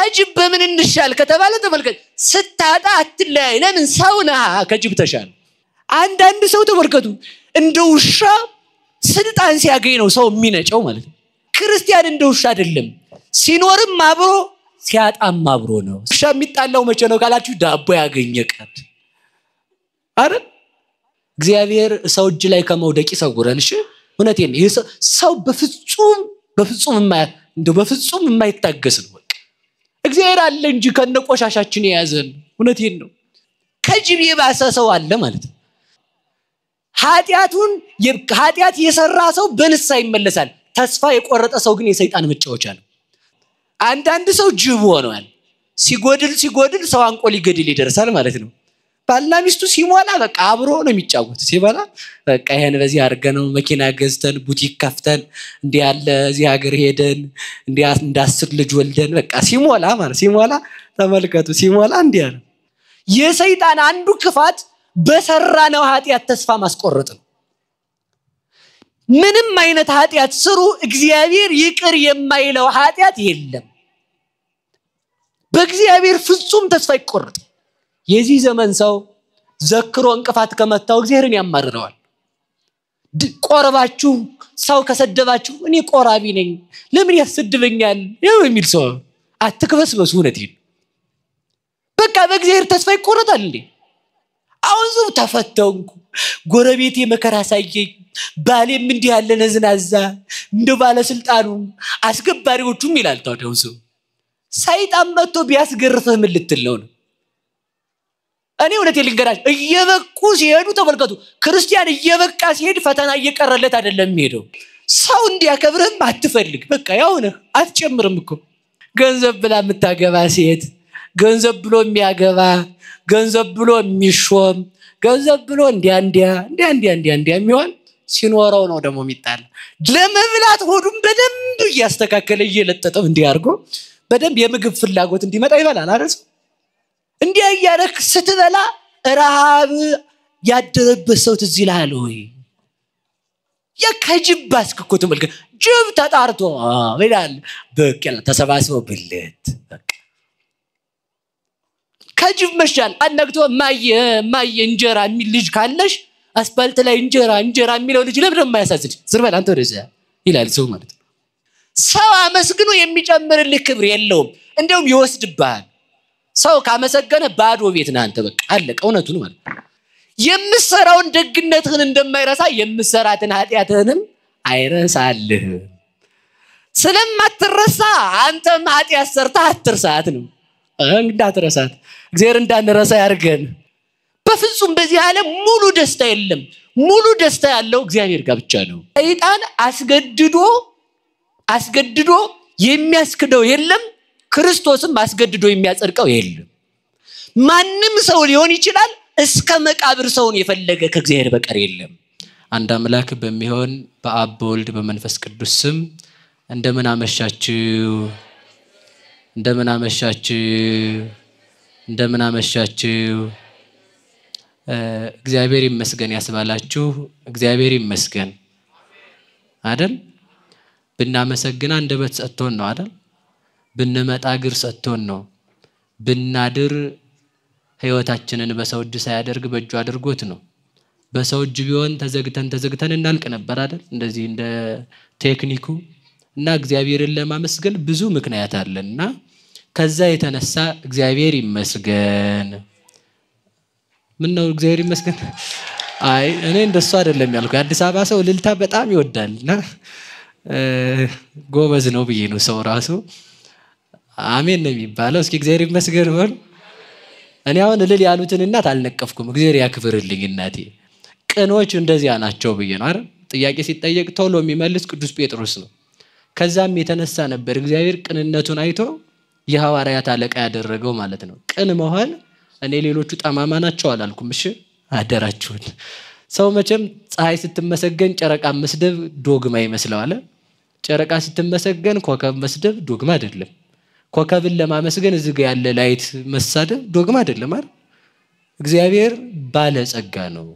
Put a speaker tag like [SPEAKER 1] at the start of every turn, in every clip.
[SPEAKER 1] ከጅብ በምን እንሻል ከተባለ ተመልከት ስታጣ አትለያይ ለምን ሰውና ከጅብ ተሻለ አንድ ሰው ተመልከቱ እንደ ውሻ ስልጣን ሲያገኝ ነው ሰው የሚነጨው ማለት ነው ክርስቲያን እንደ ውሻ አይደለም ሲኖርም አብሮ ሲያጣም አብሮ ነው ውሻ የሚጣላው መቼ ነው ካላችሁ ዳቦ ያገኘ ቀን አይደል እግዚአብሔር ሰው እጅ ላይ ከመውደቅ ይሰውረን እሺ እውነቴን ሰው በፍጹም የማይታገስ ነው እግዚአብሔር አለ እንጂ ከነቆሻሻችን ያዘን እውነቴን ነው ከጅብ የባሰ ሰው አለ ማለት ነው ኃጢአት የሰራ ሰው በንሳ ይመለሳል ተስፋ የቆረጠ ሰው ግን የሰይጣን መጫወቻ ነው አንድ ሰው ጅብ ሆኗል ሲጎድል ሰው አንቆ ሊገድል ይደርሳል ማለት ነው ባልና ሚስቱ ሲሞላ በቃ አብሮ ነው የሚጫወት ሲባላ በቃ ይሄን በዚህ አርገነው መኪና ገዝተን ቡቲክ ከፍተን እንዴ ያለ እዚህ ሀገር ሄደን እንዴ እንዳስር ልጅ ወልደን በቃ ሲሞላ ተመልከቱ ሲሞላ እንዴ ያለ የሰይጣን አንዱ ክፋት በሰራነው ኃጢአት ተስፋ ማስቆረጥ ነው ምንም አይነት ኃጢአት ስሩ እግዚአብሔር ይቅር የማይለው ኃጢአት የለም በእግዚአብሔር ፍጹም ተስፋ ይቆረጥ የዚህ ዘመን ሰው ዘክሮ እንቅፋት ከመታው እግዚአብሔርን ያማርረዋል ቆርባችሁ ሰው ከሰደባችሁ እኔ ቆራቢ ነኝ ለምን ያስደበኛል የሚል ሰው አትክበስበሱ እውነቴን በቃ በእግዚአብሔር ተስፋ ይቆረጣል እንዴ አሁን ሰው ተፈተንኩ ጎረቤቴ መከራ ሳይገኝ ባሌም እንዲህ ያለ ነዝናዛ እንደ ባለስልጣኑ አስገባሪዎቹም ይላል ታዲያው ሰው ሰይጣን መጥቶ ቢያስገርፍህ ምን ልትል ነው እኔ እውነቴን ልንገራሽ እየበቁ ሲሄዱ ተመልከቱ ክርስቲያን እየበቃ ሲሄድ ፈተና እየቀረለት አይደለም የሚሄደው ሰው እንዲያከብርህም አትፈልግ በቃ ያው ነህ አትጨምርም እኮ ገንዘብ ብላ የምታገባ ሴት ገንዘብ ብሎ የሚያገባ ገንዘብ ብሎ የሚሾም ገንዘብ ብሎ እንዲያ የሚሆን ሲኖረው ነው ደግሞ የሚጣል ለመብላት ሆዱም በደንብ እያስተካከለ እየለጠጠው እንዲያርጎ በደንብ የምግብ ፍላጎት እንዲመጣ ይበላል አይደል እንዲያ ያረክ ስትበላ ረሃብ ያደረበት ሰው ትዝ ይላል ወይ የከጅባስክ እኮ ተመልከት ጅብ ተጣርቶ ይላል በቀላ ተሰባስበው ብልት ከጅብ መሻል አነግቶ ማየ እንጀራ የሚል ልጅ ካለሽ አስፋልት ላይ እንጀራ የሚለው ልጅ ለምን የማያሳዝን ዝርበል አንተ ወደዛ ይላል ሰው ማለት ሰው አመስግኖ የሚጨምርልህ ክብር የለውም እንደውም ይወስድብሃል ሰው ካመሰገነ ባዶ ቤት ነህ አንተ በቃ አለቀ እውነቱን ማለት የምሰራውን ደግነትህን እንደማይረሳ የምሰራትን ኃጢአትህንም አይረሳልህ ስለማትረሳ አንተም ኃጢአት ሰርተህ አትርሳት ነው እንዳትረሳት እግዚአብሔር እንዳንረሳ ያርገን በፍጹም በዚህ ዓለም ሙሉ ደስታ የለም ሙሉ ደስታ ያለው እግዚአብሔር ጋር ብቻ ነው ሰይጣን አስገድዶ የሚያስክደው የለም ክርስቶስም አስገድዶ የሚያጸድቀው የለም ማንንም ሰው ሊሆን ይችላል እስከ መቃብር ሰውን የፈለገ ከእግዚአብሔር በቀር የለም አንድ አምላክ በሚሆን በአብ በወልድ በመንፈስ ቅዱስ ስም እንደምን አመሻችሁ እግዚአብሔር ይመስገን ያስባላችሁ እግዚአብሔር ይመስገን አይደል ብናመሰግና እንደበት ሰጥቶን ነው አይደል ብንመጣ ግር ሰጥቶን ነው ብናድር ህይወታችንን በሰው እጅ ሳያደርግ በእጁ አድርጎት ነው በሰው እጅ ቢሆን ተዘግተን እናልቅ ነበር አይደል እንደዚህ እንደ ቴክኒኩ እና እግዚአብሔርን ለማመስገን ብዙ ምክንያት አለና ከዛ የተነሳ እግዚአብሔር ይመስገን ምን ነው እግዚአብሔር ይመስገን አይ እኔ እንደሱ አይደለም ያልኩ አዲስ አበባ ሰው ልልታ በጣም ይወዳልና ጎበዝ ነው ብዬ ነው ሰው ራሱ አሜን ነው የሚባለው እስኪ እግዚአብሔር ይመስገን በል እኔ አሁን ልል ያሉትን እናት አልነቀፍኩም እግዚአብሔር ያክብርልኝ እናቴ ቅኖች እንደዚያ ናቸው ብዬ ነው አይደል ጥያቄ ሲጠየቅ ቶሎ የሚመልስ ቅዱስ ጴጥሮስ ነው ከዛም የተነሳ ነበር እግዚአብሔር ቅንነቱን አይቶ የሐዋርያት አለቃ ያደረገው ማለት ነው ቅን መሆን እኔ ሌሎቹ ጠማማ ናቸው አላልኩም እሺ አደራችሁን ሰው መቼም ፀሐይ ስትመሰገን ጨረቃ መስደብ ዶግማ ይመስላል ጨረቃ ስትመሰገን ኮከብ መስደብ ዶግማ አይደለም ኮከብን ለማመስገን እዚህ ጋር ያለ ላይት መሳደብ ዶግማ አይደለም አይደል እግዚአብሔር ባለ ጸጋ ነው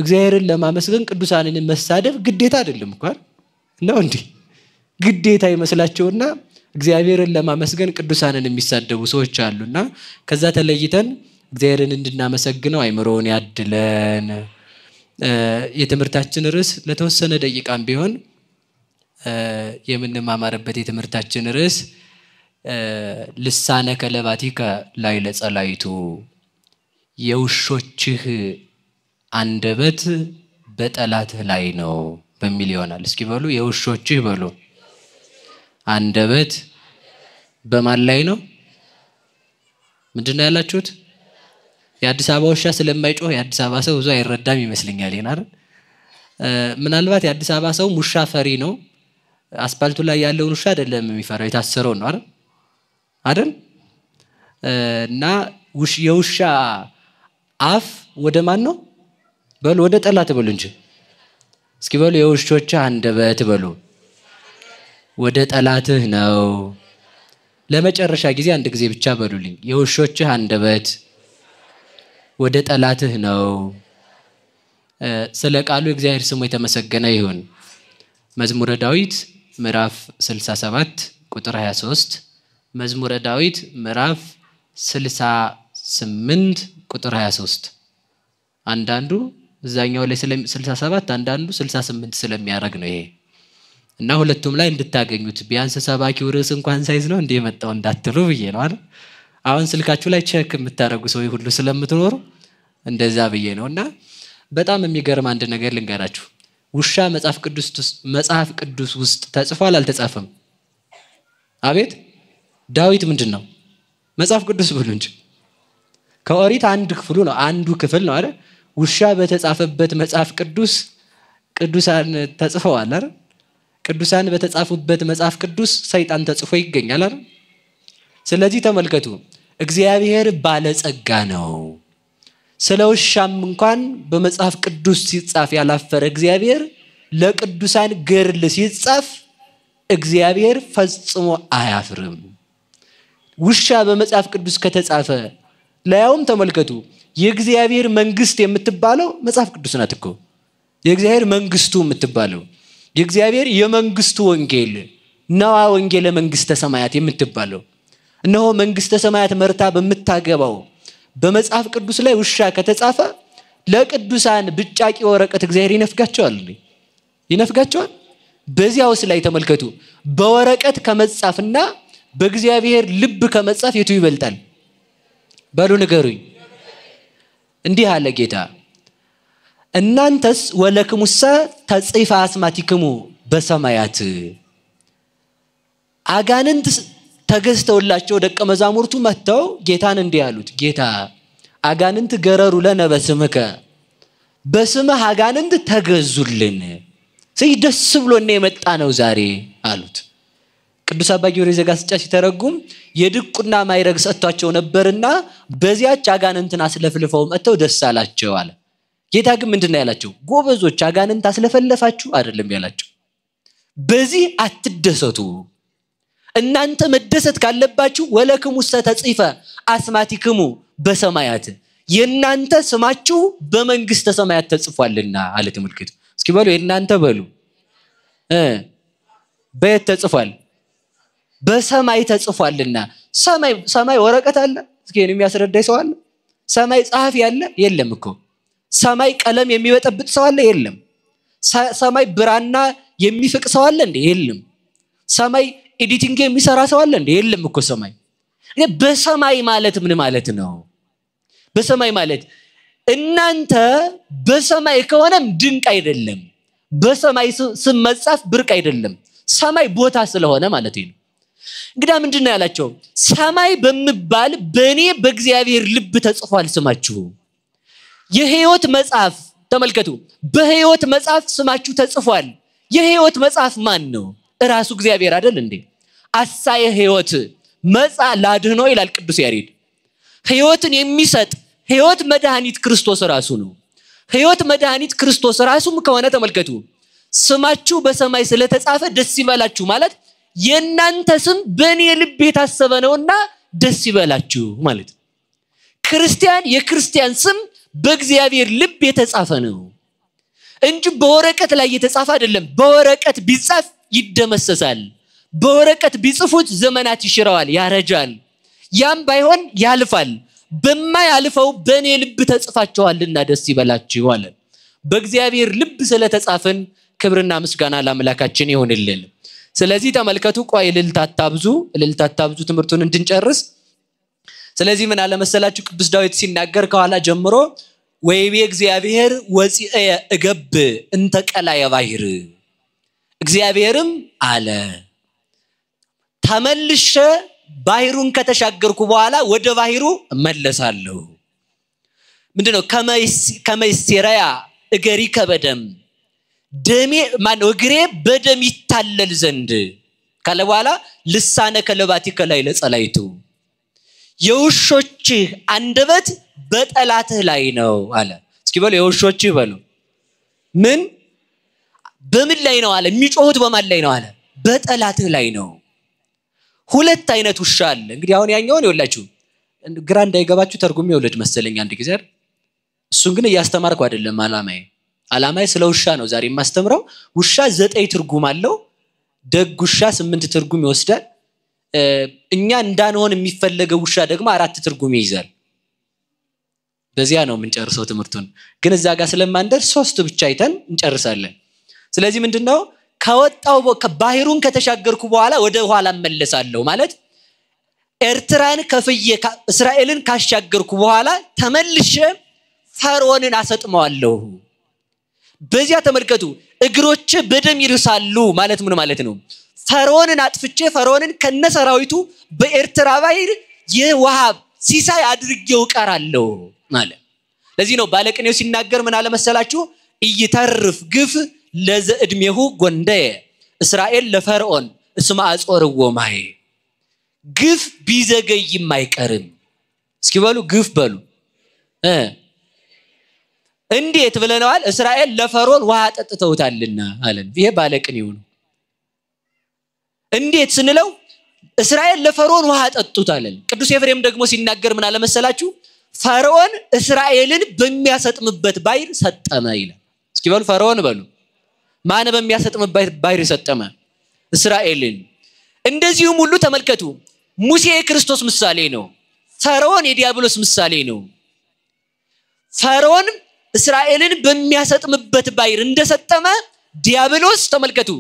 [SPEAKER 1] እግዚአብሔርን ለማመስገን ቅዱሳንን መሳደብ ግዴታ አይደለም እንኳን ነው እንዴ ግዴታ ይመስላቸውና እግዚአብሔርን ለማመስገን ቅዱሳንን የሚሳደቡ ሰዎች አሉና ከዛ ተለይተን እግዚአብሔርን እንድናመሰግነው አይምሮውን ያድለን። የትምህርታችን ርዕስ ለተወሰነ ደቂቃም ቢሆን የምንማማርበት የትምህርታችን ርዕስ ልሳነ ከለባቲከ ላይ ለጸላይቱ የውሾችህ አንደበት በጠላትህ ላይ ነው በሚል ይሆናል። እስኪ በሉ የውሾችህ በሉ አንደበት በማን ላይ ነው? ምንድነው ያላችሁት? የአዲስ አበባ ውሻ ስለማይጮህ የአዲስ አበባ ሰው ብዙ አይረዳም ይመስልኛል ይናር። ምናልባት የአዲስ አበባ ሰው ውሻ ፈሪ ነው። አስፓልቱ ላይ ያለውን ውሻ አይደለም የሚፈራው የታሰረው ነው አይደል? እና የውሻ አፍ ወደ ማን ነው? በሉ ወደ ጠላት በሉ እንጂ እስኪ በሉ የውሾች አንደበት በሉ ወደ ጠላትህ ነው። ለመጨረሻ ጊዜ አንድ ጊዜ ብቻ በሉልኝ። የውሾች አንደበት ወደ ጠላትህ ነው። ስለ ቃሉ እግዚአብሔር ስሙ የተመሰገነ ይሁን። መዝሙረ ዳዊት ምዕራፍ 67 ቁጥር 23 መዝሙረ ዳዊት ምዕራፍ 68 ቁጥር 23 አንዳንዱ እዛኛው ላይ 67 አንዳንዱ 68 ስለሚያረግ ነው ይሄ እና ሁለቱም ላይ እንድታገኙት ቢያንስ ሰባኪው ርዕስ እንኳን ሳይዝ ነው እንደ መጣው እንዳትሉ ብዬ ነው አይደል? አሁን ስልካችሁ ላይ ቼክ የምታረጉ ሰው ሁሉ ስለምትኖሩ እንደዛ ብዬ ነውና በጣም የሚገርም አንድ ነገር ልንገራችሁ። ውሻ መጽሐፍ ቅዱስ ውስጥ ተጽፏል አልተጻፈም? አቤት ዳዊት ምንድነው መጽሐፍ ቅዱስ ብሉ እንጂ ከኦሪት አንድ ክፍሉ ነው አንዱ ክፍል ነው አይደል? ውሻ በተጻፈበት መጽሐፍ ቅዱስ ቅዱሳን ተጽፈዋል አይደል? ቅዱሳን በተጻፉበት መጽሐፍ ቅዱስ ሰይጣን ተጽፎ ይገኛል አይደል? ስለዚህ ተመልከቱ እግዚአብሔር ባለጸጋ ነው። ስለ ውሻም እንኳን በመጽሐፍ ቅዱስ ሲጻፍ ያላፈረ እግዚአብሔር ለቅዱሳን ገድል ሲጻፍ እግዚአብሔር ፈጽሞ አያፍርም። ውሻ በመጽሐፍ ቅዱስ ከተጻፈ ለያውም ተመልከቱ የእግዚአብሔር መንግስት የምትባለው መጽሐፍ ቅዱስ ናት እኮ። የእግዚአብሔር መንግስቱ የምትባለው የእግዚአብሔር የመንግስቱ ወንጌል ነዋ ወንጌለ መንግስተ ሰማያት የምትባለው እነሆ መንግስተ ሰማያት መርታ በመታገባው በመጽሐፍ ቅዱስ ላይ ውሻ ከተጻፈ ለቅዱሳን ብጫቂ ወረቀት እግዚአብሔር ይነፍጋቸዋል። በዚያውስ ላይ ተመልከቱ በወረቀት ከመጻፍና በእግዚአብሔር ልብ ከመጻፍ የቱ ይበልጣል? በሉ ንገሩኝ። እንዲህ አለ ጌታ እናንተስ ወለክሙሰ ተጽፈ አስማቲክሙ በሰማያት አጋንንት ተገዝተውላቸው ደቀ መዛሙርቱ መተው ጌታን እንዲህ አሉት ጌታ አጋንንት ገረሩ ለነ በስምከ በስምህ አጋንንት ተገዙልን ደስ ብሎን የመጣ ነው ዛሬ አሉት። ቅዱስ አባ ጊዮርጊስ ዘጋስጫ ሲተረጉም የድቁና ማይረግ ሰጥቷቸው ነበርና በዚያች አጋንንትን አስለፍልፈው መተው ደስ አላቸው አለ። ጌታ ግን ምንድነው ያላቸው? ጎበዞች አጋንንት አስለፈለፋችሁ አይደለም ያላቸው። በዚህ አትደሰቱ። እናንተ መደሰት ካለባችሁ ወለክሙሰ ተጽፈ አስማቲክሙ በሰማያት የናንተ ስማችሁ በመንግስተ ሰማያት ተጽፏልና አለ። ተመልከቱ እስኪ በሉ የናንተ በሉ በየት ተጽፏል? በሰማይ ተጽፏልና። ሰማይ ወረቀት አለ? እስኪ የሚያስረዳይ ሰው አለ? ሰማይ ጸሐፊ አለ? የለም እኮ። ሰማይ ቀለም የሚበጠብጥ ሰው አለ? የለም። ሰማይ ብራና የሚፍቅ ሰው አለ እንዴ? የለም። ሰማይ ኤዲቲንግ የሚሰራ ሰው አለ እንዴ? የለም እኮ። ሰማይ በሰማይ ማለት ምን ማለት ነው? በሰማይ ማለት እናንተ በሰማይ ከሆነም ድንቅ አይደለም። በሰማይ ስም መጻፍ ብርቅ አይደለም። ሰማይ ቦታ ስለሆነ ማለት ነው። እንግዲህ ምንድነው ያላቸው? ሰማይ በመባል በእኔ በእግዚአብሔር ልብ ተጽፏል ስማችሁ። የሕይወት መጽሐፍ ተመልከቱ በሕይወት መጽሐፍ ስማችሁ ተጽፏል። የሕይወት መጽሐፍ ማን ነው? ራሱ እግዚአብሔር አይደል እንዴ? አሳየ ሕይወት መጻ ላድህኖ ይላል ቅዱስ ያሬድ። ሕይወትን የሚሰጥ ሕይወት መድኃኒት ክርስቶስ ራሱ ነው። ሕይወት መድኃኒት ክርስቶስ ራሱም ከሆነ ተመልከቱ ስማችሁ በሰማይ ስለተጻፈ ደስ ይበላችሁ ማለት የናንተ ስም በእኔ ልብ የታሰበ ነውና ደስ ይበላችሁ ማለት። ክርስቲያን የክርስቲያን ስም በእግዚአብሔር ልብ የተጻፈ ነው እንጂ በወረቀት ላይ የተጻፈ አይደለም። በወረቀት ቢጻፍ ይደመሰሳል። በወረቀት ቢጽፉት ዘመናት ይሽረዋል ያረጃል ያም ባይሆን ያልፋል በማያልፈው በኔ ልብ ተጽፋቸዋልና ደስ ይበላችሁ አለ በእግዚአብሔር ልብ ስለተጻፈን ክብርና ምስጋና ለአምላካችን ይሁንልን ስለዚህ ተመልከቱ ቆይ እልልታታብዙ ትምርቱን እንድንጨርስ ስለዚህ ምን አለ መሰላችሁ ቅዱስ ዳዊት ሲናገር ከኋላ ጀምሮ ወይቤ እግዚአብሔር ወፂአ እገብ እንተ ቀላየ ባሕር እግዚአብሔርም አለ ተመልሼ ባሕሩን ከተሻገርኩ በኋላ ወደ ባሕሩ እመለሳለሁ ምንድነው ከመይስራያ እገሪ ከበደም ደሜ ማን እግሬ በደም ይታለል ዘንድ ካለ በኋላ ልሳነ ከለባቲ ከላይ ለጸላይቱ የውሾች አንደበት በጠላትህ ላይ ነው አለ እስኪ በሉ የውሾች በሉ ምን በምን ላይ ነው አለ የሚጮሁት በማን ላይ ነው አለ በጠላትህ ላይ ነው ሁለት አይነት ውሻ አለ እንግዲህ አሁን ያኛውን ይወላችሁ ግራ እንዳይገባችሁ ተርጉም ይወለድ መሰለኝ አንድ ጊዜ እሱን ግን ያስተማርኩ አይደለም አላማዬ ስለ ውሻ ነው ዛሬ ማስተምረው ውሻ 9 ትርጉም አለው ደግ ውሻ 8 ትርጉም ይወስዳል እኛ እንዳንሆን የሚፈልገው ውሻ ደግሞ 4 ትርጉም ይይዛል በዚያ ነው የምንጨርሰው ትምርቱን ግን እዛ ጋር ስለማንደር 3 ብቻ አይተን እንጨርሳለን ስለዚህ ምንድነው ከወጣው ከባሕሩን ከተሻገርኩ በኋላ ወደ ኋላ መለሳለሁ ማለት ኤርትራን ከፍዬ እስራኤልን ካሻገርኩ በኋላ ተመልሼ ፈርዖንን አሰጥመዋለሁ በዚያ ተመልከቱ እግሮች በደም ይርሳሉ ማለት ምን ማለት ነው ፈርዖንን አጥፍቼ ፈርዖንን ከነሰራዊቱ በኤርትራ ባሕር የውሃብ ሲሳይ አድርጌው ቀራለሁ ማለት ለዚህ ነው ባለቅኔው ሲናገር ምን አለ መሰላችሁ እይተርፍ ግፍ ለዘእድሜሁ ጎንደ እስራኤል ለፈርዖን እስማ አጾርዎ ማይ ግፍ ቢዘገይ የማይቀርም እስኪ በሉ ግፍ በሉ እንዴት ብለናል እስራኤል ለፈርዖን ውሃ ጠጥተውታልና አለን ይሄ ባለቅኔው ነው እንዴት ስንለው እስራኤል ለፈርዖን ውሃ ጠጥቷልን ቅዱስ ኤፍሬም ደግሞ ሲናገር ምን አለ መሰላችሁ ፈርዖን እስራኤልን በሚያሰጥምበት ባሕር ሰጠመ ይላል እስኪ በሉ ፈርዖን በሉ ማን በሚያሰጥምበት ባሕር ሰጠመ እስራኤልን እንደዚሁም ሁሉ ተመልከቱ ሙሴ የክርስቶስ ምሳሌ ነው ፈርዖን የዲያብሎስ ምሳሌ ነው ፈርዖን እስራኤልን በሚያሰጥምበት ባሕር እንደሰጠመ ዲያብሎስ ተመልከቱ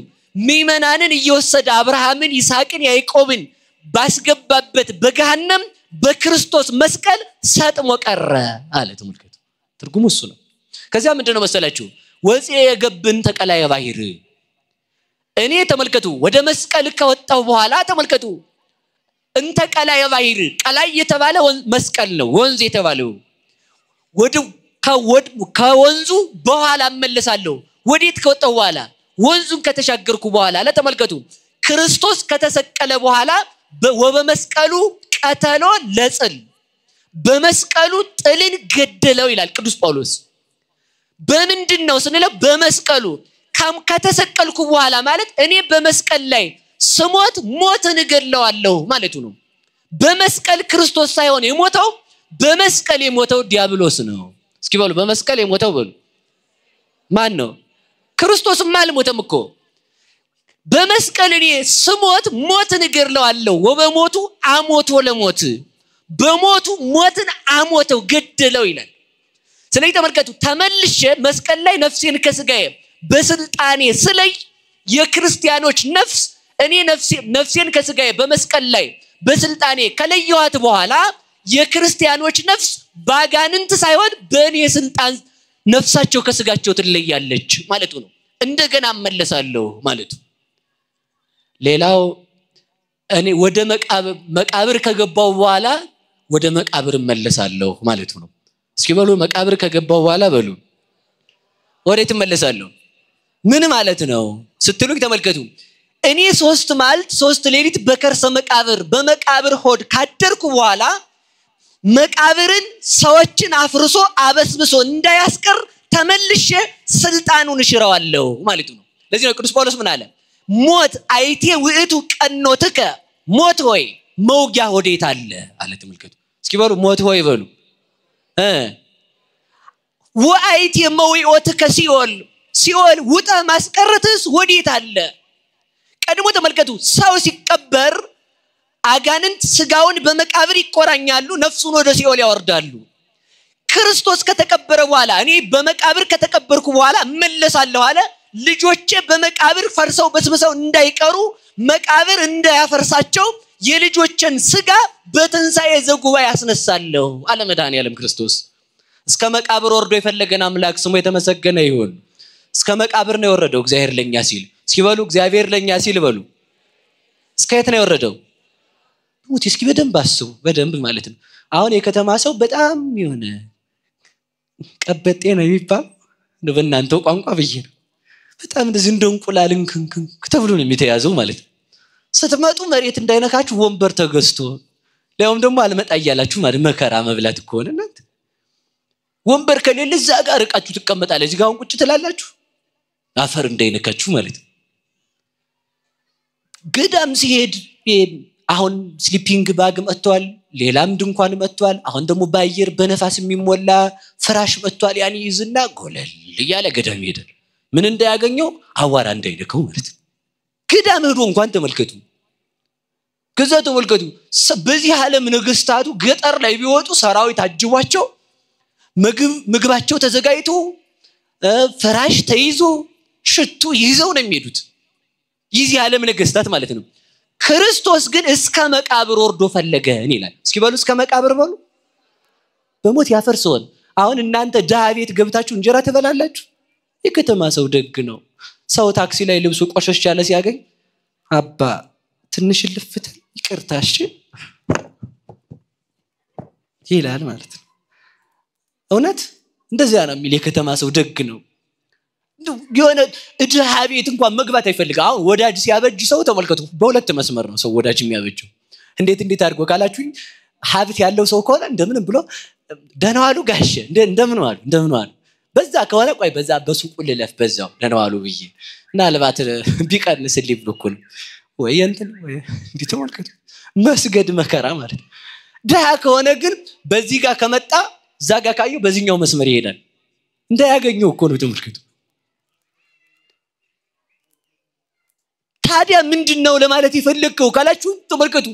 [SPEAKER 1] ሚመናንን እየወሰደ አብርሃምን ይስሐቅን ያዕቆብን ባስገባበት በገሃነም በክርስቶስ መስቀል ሰጥሞ ቀረ አለ ተመልከቱ ትርጉሙ እሱ ነው ከዚያ ምንድነው መሰላችሁ ወፂአ የገብን ተቀላየ ባሕር እኔ ተመልከቱ ወደ መስቀል ከወጣው በኋላ ተመልከቱ እንተ ቀላየ ባሕር ቀላይ የተባለ መስቀል ነው ወንዝ የተባለው ከወንዙ በኋላ እመለሳለሁ ወዴት ከወጣው በኋላ ወንዙን ከተሻገርኩ በኋላ ለተመልከቱ ክርስቶስ ከተሰቀለ በኋላ ወበመስቀሉ ቀተሎ ለጽል በመስቀሉ ጥልን ገደለው ይላል ቅዱስ ጳውሎስ በምንድነው ስንለው በመስቀሉ ከተሰቀልኩ በኋላ ማለት እኔ በመስቀል ላይ ስሞት ሞትን ገድለዋለሁ ማለቱ ነው በመስቀል ክርስቶስ ሳይሆን የሞተው በመስቀል የሞተው ዲያብሎስ ነው እስኪ በሉ በመስቀል የሞተው በሉ ማን ነው ክርስቶስም አልሞተም እኮ በመስቀል እኔ ስሞት ሞትን ገድለዋለሁ ወበሞቱ አሞቶ ለሞት በሞቱ ሞትን አሞተው ገደለው ይላል ስለዚህ ተመልከቱ ተመልሼ መስቀል ላይ ነፍሴን ከስጋዬ በስልጣኔ ስለይ የክርስቲያኖች ነፍስ እኔ ነፍሴን ከስጋዬ በመስቀል ላይ በስልጣኔ ከለየዋት በኋላ የክርስቲያኖች ነፍስ ባጋንንት ሳይሆን በእኔ ስልጣን ነፍሳቸው ከስጋቸው ትለያለች ማለቱ ነው እንደገና መለሳለሁ ማለቱ ሌላው እኔ ወደ መቃብር ከገባው በኋላ ወደ መቃብር መለሳለሁ ማለቱ ነው እስኪ በሉ መቃብር ከገባው በኋላ በሉ ወዴት መለሳለሁ ምን ማለት ነው ስትሉኝ ተመልከቱ እኔ 3 መዓልት 3 ሌሊት በከርሰ መቃብር በመቃብር ሆድ ካደርኩ በኋላ መቃብርን ሰዎችን አፍርሶ አበስብሶ እንዳያስቀር ተመልሼ ስልጣኑን ሽረዋለሁ ማለቱ ነው ለዚህ ነው ቅዱስ ጳውሎስ ምን አለ ሞት አይቴ ውእቱ ቀኖትከ ሞት ሆይ መውጊያ ወዴት አለ አለ ተመልከቱ እስኪ በሉ ሞት ሆይ በሉ ወአይቴ መውኢኦትከ ሲኦል ውጣ ማስቀረትስ ወዴት አለ ቀድሞ ተመልከቱ ሰው ሲቀበር አጋንንት ስጋውን በመቃብር ይቆራኛሉ ነፍሱን ወደ ሲኦል ያወርዳሉ ክርስቶስ ከተቀበረ በኋላ እኔ በመቃብር ከተቀበርኩ በኋላ እመለሳለሁ አለ ልጆቼ በመቃብር ፈርሰው በስብሰው እንዳይቀሩ መቃብር እንዳያፈርሳቸው የልጆችን ስጋ በትንሳኤ ዘጉባኤ ያስነሳለሁ አለ መድኃኒዓለም ክርስቶስ እስከ መቃብር ወርዶ የፈለገን አምላክ ስሙ የተመሰገነ ይሁን እስከ መቃብር ነው የወረደው እግዚአብሔር ለኛ ሲል ሲበሉ እግዚአብሔር ለኛ ሲል በሉ እስከ የት ነው የወረደው ሙት እስኪ በደንብ አስቡ በደንብ ማለት ነው አሁን የከተማ ሰው በጣም ይሆነ ቀበጤ ነው ይባል ነው በእናንተው ቋንቋ በየ ነው በጣም እንደዚህ እንደንቁላልን ክንክን ተብሎ ነው የሚተያዘው ማለት ነው ስትመጡ መሬት እንዳይነካችሁ ወንበር ተገዝቶ ለውም ደግሞ አልመጣ ይያላችሁ ማለት መከራ መብላት ከሆነ እናንተ ወንበር ከሌለ እዛ ጋር ርቃችሁ ተቀመጣለ እዚህ ጋር ቁጭ ትላላችሁ አፈር እንዳይነካችሁ ማለት ነው ገዳም ሲሄድ አሁን ስሊፒንግ ባግ መጥቷል ሌላም ድንኳን መጥቷል አሁን ደግሞ ባየር በነፋስ የሚሞላ ፍራሽ መጥቷል ያኒ ይዝና ጎለል ያለ ገዳም ይሄዳል ምን እንዳያገኘው አዋራ እንዳይነካው ማለት ነው ገዳም ሄዶ እንኳን ተመልከቱ ከዛ ተመልከቱ በዚህ ዓለም ነገስታቱ ገጠር ላይ ቢወጡ ሰራዊት አጅቧቸው ምግባቸው ተዘጋጅቶ ፍራሽ ተይዞ ሽቱ ይዘው ነው የሚሄዱት ይዚህ ዓለም ነገስታት ማለት ነው ክርስቶስ ግን እስከ መቃብር ወርዶ ፈለገን ይላል እስኪ በሉ እስከ መቃብር በሉ በሞት ያፈርሰውን አሁን እናንተ ደሃ ቤት ገብታችሁ እንጀራ ትበላላችሁ የከተማ ሰው ደግ ነው ሰው ታክሲ ላይ ልብሱ ቆሸሽ ያለ ሲያገኝ አባ ትንሽ ልፍት ይቅርታሽ ይላል ማለት ነው እውነት እንደዚያ ነው የሚል የከተማ ሰው ደግ ነው የሆነ ደሃ ቤት እንኳን መግባት አይፈልግ አሁን ወዳጅ ሲያበጅ ሰው ተመልከቱ በሁለት መስመር ነው ሰው ወዳጅ የሚያበጀው እንዴት አድርጎ ካላችሁኝ ሀብት ያለው ሰው ከሆነ እንደምንም ብሎ ደህና ዋሉ ጋሼ እንደምን ዋሉ በዛ ከሆነ ቆይ በዛ በሱቁ ልለፍ በዛው ደህና ዋሉ ብዬ ምናልባት ቢቀንስልኝ ብሎ እኮ ነው ወይ እንትን ወይ እንዴት ተመልከቱ መስገድ መከራ ማለት ደሃ ከሆነ ግን በዚህ ጋር ከመጣ እዛ ጋር ካየው በዚህኛው መስመር ይሄዳል እንዳያገኘው እኮ ነው ተመልከቱ ታዲያ ምንድነው ለማለት ይፈልከው ካላችሁ ተመልከቱ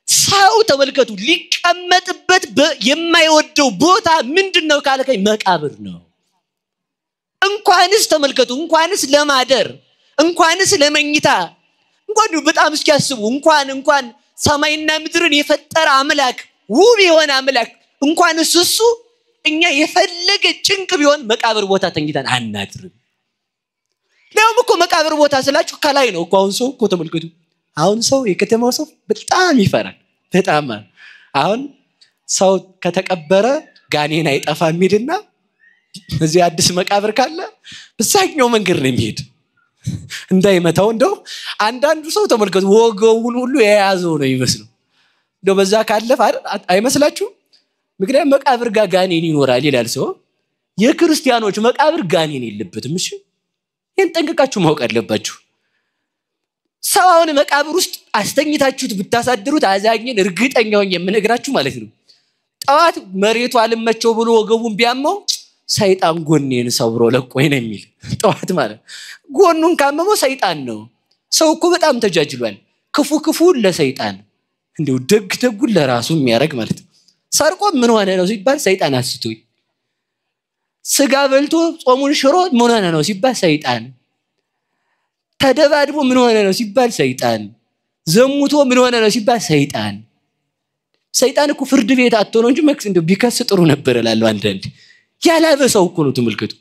[SPEAKER 1] ሰው ተመልከቱ ሊቀመጥበት የማይወደው ቦታ ምንድነው ካለከኝ መቃብር ነው እንኳንስ ተመልከቱ እንኳንስ ለማደር እንኳንስ ለመኝታ እንኳን በጣም እስኪያስቡ እንኳን ሰማይና ምድርን የፈጠረ አምላክ ውብ የሆነ አምላክ እንኳንስ እሱ እኛ የፈለገ ጭንቅ ቢሆን መቃብር ቦታ ተኝተን አናድርም ለምን እኮ መቃብር ቦታ ስላችሁ ከላይ ነው እኮ አሁን ሰው እኮ ተመልከቱ አሁን ሰው የከተማው ሰው በጣም ይፈራል በጣም አሁን ሰው ከተቀበረ ጋኔን አይጠፋም ይድና እዚህ አዲስ መቃብር ካለ በዛኛው መንገድ ነው የሚሄድ እንዳይመታው እንደው አንዳንዱ ሰው ተመልከቱ ወገውን ሁሉ የያዘው ነው ይመስለው እንደው በዛ ካለፈ አይመስላችሁ ምክንያቱም መቃብር ጋር ጋኔን ይኖራል ይላል ሰው የክርስቲያኖች መቃብር ጋኔን የለበትም እሺ ይሄን ጠንቅቃችሁ ማወቅ አለባችሁ ሰውን መቃብር ውስጥ አስተኝታችሁት ብታሳድሩት አዛኝን እርግጠኛው የምነግራችሁ ማለት ነው ጣዋት መሬቱ አልመቸው ብሎ ወገቡን ቢያመው ሰይጣን ጎኔን ሰብሮ ለቆይ ነው የሚል ጣዋት ማለት ጎኑን ካመመው ሰይጣን ነው ሰው እኮ በጣም ተጃጅሏል ክፉ ለሰይጣን እንደው ደግ ለራሱ የሚያረግ ማለት ነው ሰርቆ ምን ሆነ ነው ሲባል ሰይጣን አስቶይ ስጋ በልቶ ጾሙን ሽሮ ምን ሆነ ነው ሲባል ሰይጣን ተደባድቦ ምን ሆነ ነው ሲባል ሰይጣን ዘሙቶ ምን ሆነ ነው ሲባል ሰይጣን እኮ ፍርድ ቤት አጥቶ ነው እንጂ መክስ እንደው ቢከስ ጥሩ ነበር እላለሁ አንዳንዴ ያላበሰው እኮ ነው ተመልከቱ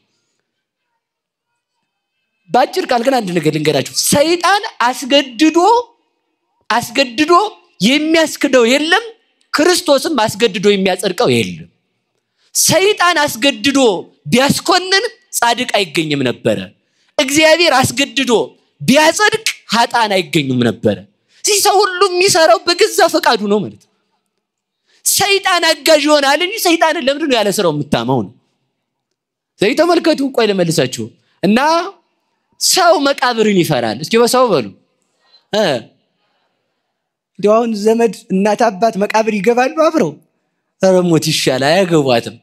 [SPEAKER 1] ባጭር ቃል ግን አንድ ነገር ልንገራችሁ ሰይጣን አስገድዶ የሚያስክደው የለም ክርስቶስም አስገድዶ የሚያጸድቀው የለም ሰይጣን አስገድዶ ቢያስኮንን ጻድቅ አይገኝም ነበር እግዚአብሔር አስገድዶ ቢያጸድቅ ኃጥአን አይገኙም ነበር እዚህ ሰው ሁሉ የሚሰራው በገዛ ፈቃዱ ነው ማለት ሰይጣን አጋዥ ይሆናል እንጂ ሰይጣን ለምንድን ነው ያለ ስራው የምታማው ነው ዘይ ተመልከቱ ቆይ ለመልሳችሁ እና ሰው መቃብርን ይፈራል እስኪ በሰው በሉ ዲያውን ዘመድ እናት አባት መቃብር ይገባሉ አብረው ረሞት ይሻላል አያገቧትም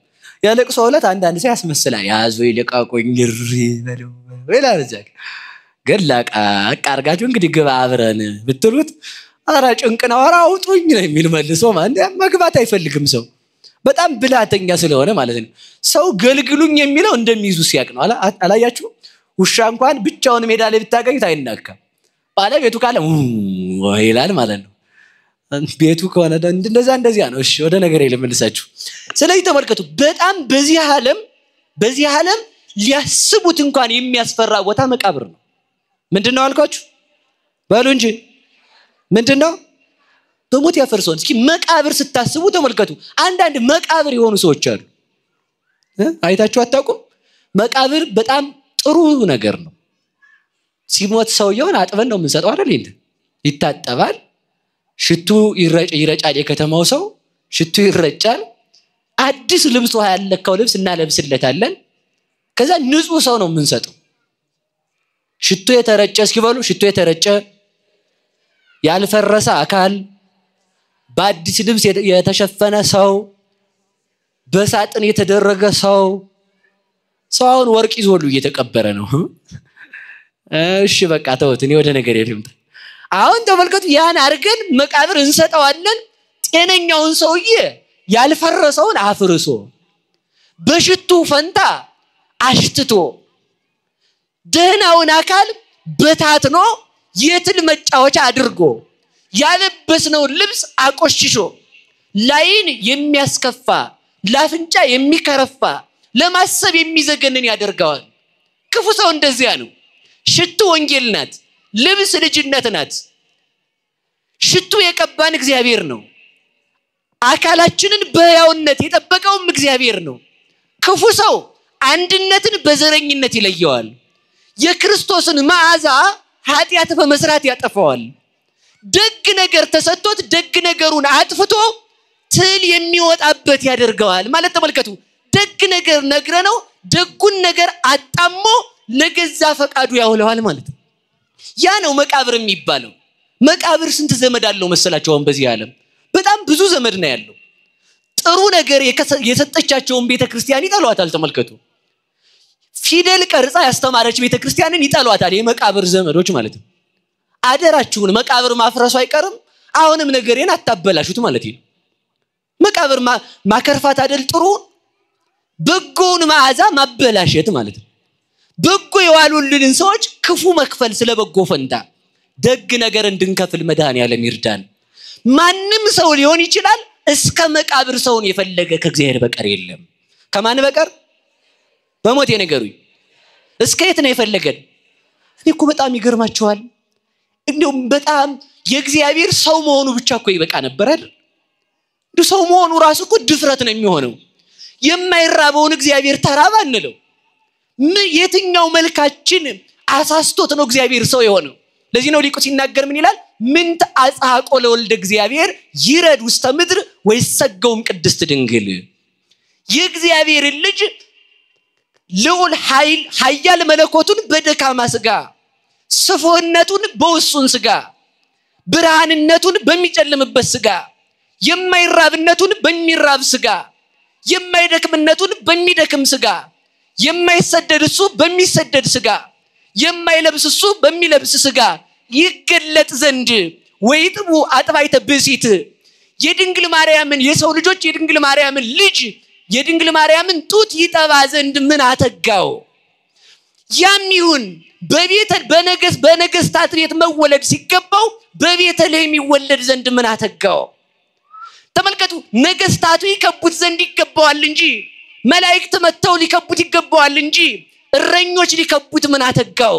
[SPEAKER 1] ያለቅሶ ሁለት አንዳንድ ሰው ያስመስላል ያዞ ይልቃቆኝ ይሪ በለው ወላርጃክ ገላቃ አቃርጋችሁ እንግዲህ ግባ አብረን ብትሉት አራ ጭንቅና አራ አውጡኝ ነው የሚል መልሶ ማለት መግባት አይፈልግም ሰው በጣም ብላተኛ ስለሆነ ማለት ነው ሰው ገልግሉኝ የሚለው እንደሚይዙ ሲያቅ ነው አላያችሁ ውሻ እንኳን ብቻውን ሜዳ ላይ ብታገኙት አይናካም ባለቤቱ ካለ ይላል ማለት ነው ቤቱ ከሆነ እንደዚያ ነው እሺ ወደ ነገር ይልመልሳችሁ ስለዚህ ተመልከቱ በጣም በዚህ ዓለም ሊያስቡት እንኳን የሚያስፈራ ቦታ መቃብር ነው ምንድነው አልኳችሁ ባሉ እንጂ ምንድነው በሞት ያፈርሰውን እስኪ መቃብር ስታስቡ ተመልከቱ አንዳንድ መቃብር የሆኑ ሰዎች አሉ አይታችሁ አታውቁም መቃብር በጣም ጥሩ ነገር ነው ሲሞት ሰውየውን አጥበን ነው የምንሰጠው አይደል እንዴ ይታጠባል ሽቱ ይረጫል የከተማው ሰው ሽቱ ይረጫል አዲስ ልብስ ያለከው ልብስ እናለብስለታለን ከዛ ንጹህ ሰው ነው የምንሰጠው ሽቱ የተረጨ እስኪበሉ ሽቱ የተረጨ ያልፈረሰ አካል በአዲስ ልብስ የተሸፈነ ሰው በሳጥን የተደረገ ሰው ሰውን ወርቅ ይዞሉ እየተቀበረ ነው እሺ በቃ ተውት እኔ ወደ ነገር ይልምጣ አሁን ተመልከቱ ያን አርገን መቃብር እንሰጣዋለን ጤነኛውን ሰውዬ ያልፈረሰውን አፍርሶ በሽቱ ፈንታ አሽትቶ ደህናውን አካል በታትኖ የትል መጫወቻ አድርጎ ያለበስነው ልብስ አቆሽሾ ላይን የሚያስከፋ ላፍንጫ የሚከረፋ ለማሰብ የሚዘገንን ያደርጋዋል ክፉ ሰው እንደዚያ ነው ሽቱ ወንጌል ናት ልብስ ልጅነት ናት ሽቱ የቀባን እግዚአብሔር ነው አካላችንን በያውነት የጠበቀውም እግዚአብሔር ነው ክፉ ሰው አንድነትን በዘረኝነት ይለየዋል የክርስቶስን መዓዛ ኃጢያት በመስራት ያጠፋዋል ደግ ነገር ተሰጥቶት ደግ ነገሩን አጥፍቶ ትል የሚወጣበት ያደርገዋል ማለት ተመልከቱ ደግ ነገር ነግረነው ደጉን ነገር አጣሞ ለገዛ ፈቃዱ ያውለዋል ማለት ያ ነው መቃብር የሚባለው መቃብር ስንት ዘመድ አለው መሰላችሁ በዚህ ዓለም በጣም ብዙ ዘመድ ነው ያለው ጥሩ ነገር የሰጠቻቸውን ቤተክርስቲያን ይጣሏታል ተመልከቱ ፊደል ቀርጻ ያስተማረች ቤተክርስቲያንን ይጣሏታል የመቃብር ዘመዶች ማለት ነው አደራችሁን መቃብር ማፍረሱ አይቀርም አሁንም ነገሬን አታበላሹት ማለት ነው መቃብር ማከርፋት አይደል ጥሩ በጎውን መዓዛ ማበላሸት ማለት ነው በጎ የዋሉልን ሰዎች ክፉ መክፈል ስለበጎ ፈንታ ደግ ነገር እንድንከፍል መድኃኒዓለም ይርዳን ማንንም ሰው ሊሆን ይችላል እስከ መቃብር ሰውን የፈለገ ከእግዚአብሔር በቀር የለም ከማን በቀር በሞት የነገሩኝ እስከ የት ነው የፈለገን እኮ በጣም ይገርማችኋል እንደው በጣም የእግዚአብሔር ሰው መሆኑ ብቻ እኮ ይበቃ ነበር አይደል እንደው ሰው መሆኑ ራሱ እኮ ድፍረት ነው የሚሆነው የማይራበውን እግዚአብሔር ተራባ እንለው የትኛው መልካችን አሳስቶት ነው እግዚአብሔር ሰው የሆነው ለዚህ ነው ሊቁ ሲናገር ምን ይላል ምን ተአጻቆ ለወልደ እግዚአብሔር ይረድ ውስተ ምድር ወይሰገውም ቅድስት ድንግል የእግዚአብሔር ልጅ ልዑል ኃያል መለኮቱን በደካማ ስጋ ስፎነቱን በውሱን ስጋ ብርሃንነቱን በሚጨልምበት ስጋ የማይራብነቱን በሚራብ ስጋ የማይደክምነቱን በሚደክም ስጋ የማይሰደድ እሱ በሚሰደድ ስጋ የማይለብስ እሱ በሚለብስ ስጋ ይገለጥ ዘንድ ወይጥቡ አጥባይተ ብሲት የድንግል ማርያምን የሰው ልጆች የድንግል ማርያምን ልጅ የድንግል ማርያምን ጡት ይጠባ ዘንድ ምን አተጋው ያም ይሁን በነገስታት ቤት መወለድ ሲገባው በቤተልሔም ይወለድ ዘንድ ምን አተጋው ተመልከቱ ነገስታቱ ይከቡት ዘንድ ይገባዋል እንጂ መላእክት መተው ሊከቡት ይገባዋል እንጂ እረኞች ሊከቡት ምን አተጋው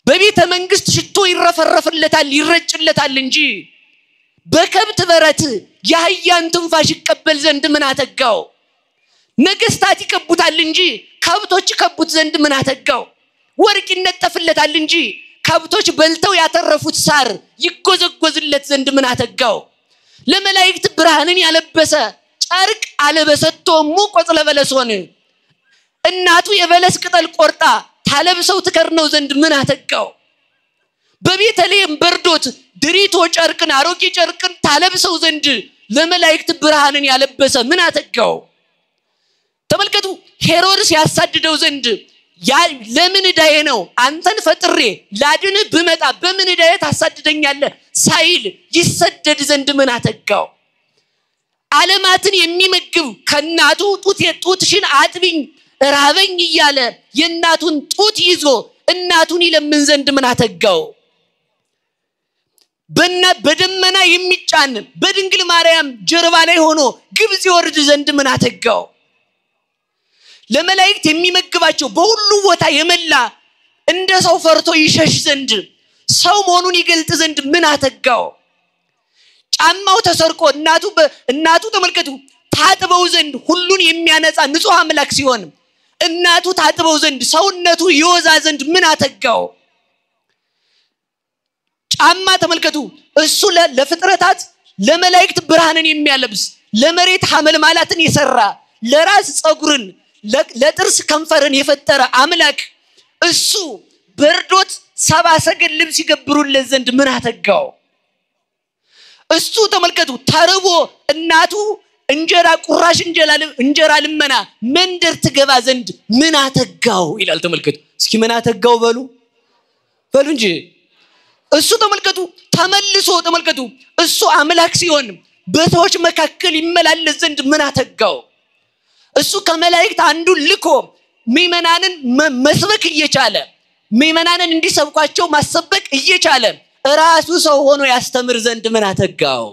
[SPEAKER 1] በቤተ መንግስት ሽቶ ይረፈረፍለታል ይረጭለታል እንጂ በከብት በረት ያህያን ትንፋሽ ይቀበል ዘንድ ምን አተጋው ነገስታት ይከቡታል እንጂ ከብቶች ይከቡት ዘንድ ምን አተጋው ወርቅ ይነጠፍለታል እንጂ ከብቶች በልተው ያተረፉት ሳር ይጎዘጎዝለት ዘንድ ምን አተጋው ለመላእክት ብርሃንን ያለበሰ ጨርቅ አለበሰቶ ሙቆጽለ በለሶን እናቱ የበለስ ቅጠል ቆርጣ ታለብሰው ትከርነው ዘንድ ምን አተጋው በቤተልሔም በርዶት ድሪቶ ጨርቅን አሮጌ ጨርቅን ታለብሰው ዘንድ ለመላእክት ብርሃንን ያለበሰ ምን አተጋው ተመልከቱ ሄሮድስ ያሳድደው ዘንድ ለምን ዳዬ ነው አንተን ፈጥሬ ላድን ብመጣ በምን ዳዬ ታሳድደኛለህ ሳይል ይሰደድ ዘንድ ምን አተጋው ዓለማትን የሚመግብ ከናቱ ጡትሽን አጥብኝ ራበኝ እያለ የናቱን ጡት ይዞ እናቱን ይለምን ዘንድ ምን አተጋው በደመና የሚጫን በድንግል ማርያም ጀርባ ላይ ሆኖ ግብጽ ይወርድ ዘንድ ምን አተጋው ለመላእክት የሚመግባቸው በሁሉ ቦታ የመላ እንደ ሰው ፈርቶ ይሸሽ ዘንድ ሰው መሆኑን ይገልጥ ዘንድ ምን አተጋው ጫማው ተሰርቆ እናቱ ተመልከቱ ታጥበው ዘንድ ሁሉን የሚያነጻ ንጹህ አምላክ ሲሆን እናቱ ታጥበው ዘንድ ሰውነቱ ይወዛ ዘንድ ምን አተጋው ጫማ ተመልከቱ እሱ ለፍጥረታት ለመላእክት ብርሃንን የሚያለብስ ለመሬት ሐመልማላትን የሰራ ለራስ ጸጉርን ለጥርስ ከንፈርን የፈጠረ አምላክ እሱ በርዶት ሰባ ሰገል ልብስ ይገብሩለት ዘንድ ምን አተጋው እሱ ተመልከቱ ተርቦ እናቱ እንጀራ ቁራሽ እንጀራ ልመና መንደር ትገባ ዘንድ ምን አተጋው ይላል ተመልከቱ እስኪ ምን አተጋው በሉ እንጂ እሱ ተመልከቱ ተመልሶ ተመልከቱ እሱ አምላክ ሲሆን በሰዎች መካከል ይመላለስ ዘንድ ምን አተጋው እሱ ከመላእክት አንዱ ልኮ ምእመናንን መስበክ እየቻለ ምእመናንን እንዲሰብኳቸው ማሰበክ እየቻለ ራሱ ሰው ሆኖ ያስተምር ዘንድ ምን አተጋው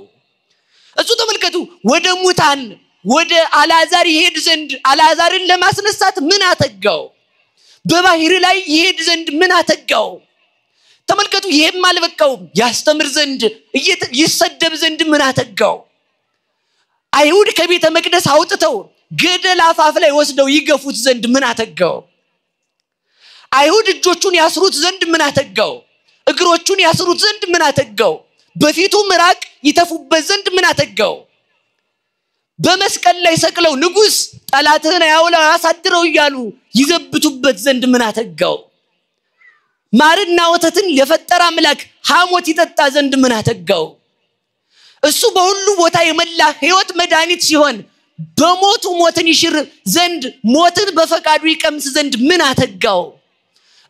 [SPEAKER 1] እሱ ተመልከቱ ወደ ሙታን ወደ አልዓዛር ይሄድ ዘንድ አልዓዛርን ለማስነሳት ምን አተጋው በባህር ላይ ይሄድ ዘንድ ምን አተጋው ተመልከቱ ይሄም አልበቃው ያስተምር ዘንድ ይሰደብ ዘንድ ምን አተጋው አይሁድ ከቤተ መቅደስ አውጥተው ገደል አፋፍ ላይ ወስደው ይገፉት ዘንድ ምን አተጋው አይሁድ እጆቹን ያስሩት ዘንድ ምን አተጋው እግሮቹን ያስሩት ዘንድ ምን አተጋው በፊቱ ምራቅ ይተፉበት ዘንድ ምን አተጋው በመስቀል ላይ ሰቅለው ንጉስ ጠላትህን ያውላ ያሳድረው ይያሉ ይዘብቱበት ዘንድ ምን አተጋው ማርና ወተትን የፈጠረ አምላክ ሐሞት ይጠጣ ዘንድ ምን አተጋው እሱ በሁሉ ቦታ የመላ ሕይወት መድኃኒት ሲሆን በሞቱ ሞትን ይሽር ዘንድ ሞትን በፈቃዱ ይቀምስ ዘንድ ምን አተጋው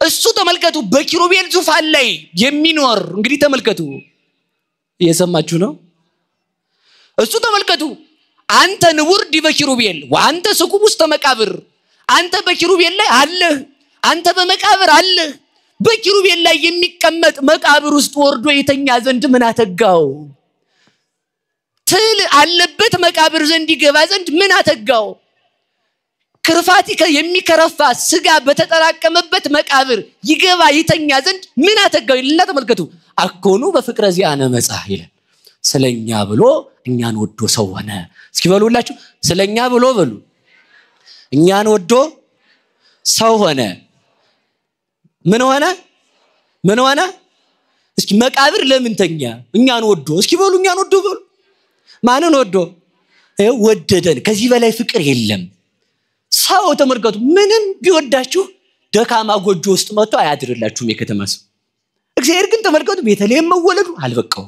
[SPEAKER 1] እሱ ተመልከቱ በኪሩቤል ዙፋን ላይ የሚኖር እንግዲህ ተመልከቱ እየሰማችሁ ነው እሱ ተመልከቱ አንተ ንቡር ዲበ ኪሩቤል ወአንተ ስኩብ ውስተ መቃብር አንተ በኪሩቤል ላይ አለህ አንተ በመቃብር አለህ በኪሩቤል ላይ የሚቀመጥ መቃብር ውስጥ ወርዶ የተኛ ዘንድ ምን አተጋው ትል አለበት መቃብር ዘንድ ይገባ ዘንድ ምን አተጋው ክርፋት የሚከረፋ ስጋ በተጠራቀመበት መቃብር ይገባ ይተኛ ዘንድ ምን አተጋው ይልና ተመልከቱ አኮኑ በፍቅረ ዚአነ መጻ ይላል ስለኛ ብሎ እኛን ወዶ ሰው ሆነ እስኪ በሉላችሁ ስለኛ ብሎ በሉ እኛን ወዶ ሰው ሆነ ምን ሆነ እስኪ መቃብር ለምን ተኛ እኛን ወዶ እስኪ በሉ እኛን ወዶ በሉ ማንን ወዶ ወደደን ከዚህ በላይ ፍቅር የለም ሰው ተመልከቱ ምንም ቢወዳችሁ ደካማ ጎጆ ውስጥ መጥቶ አያድርላችሁም የከተማ ሰው እግዚአብሔር ግን ተመልከቱ ቤተልሔም መወለዱ አልበቃው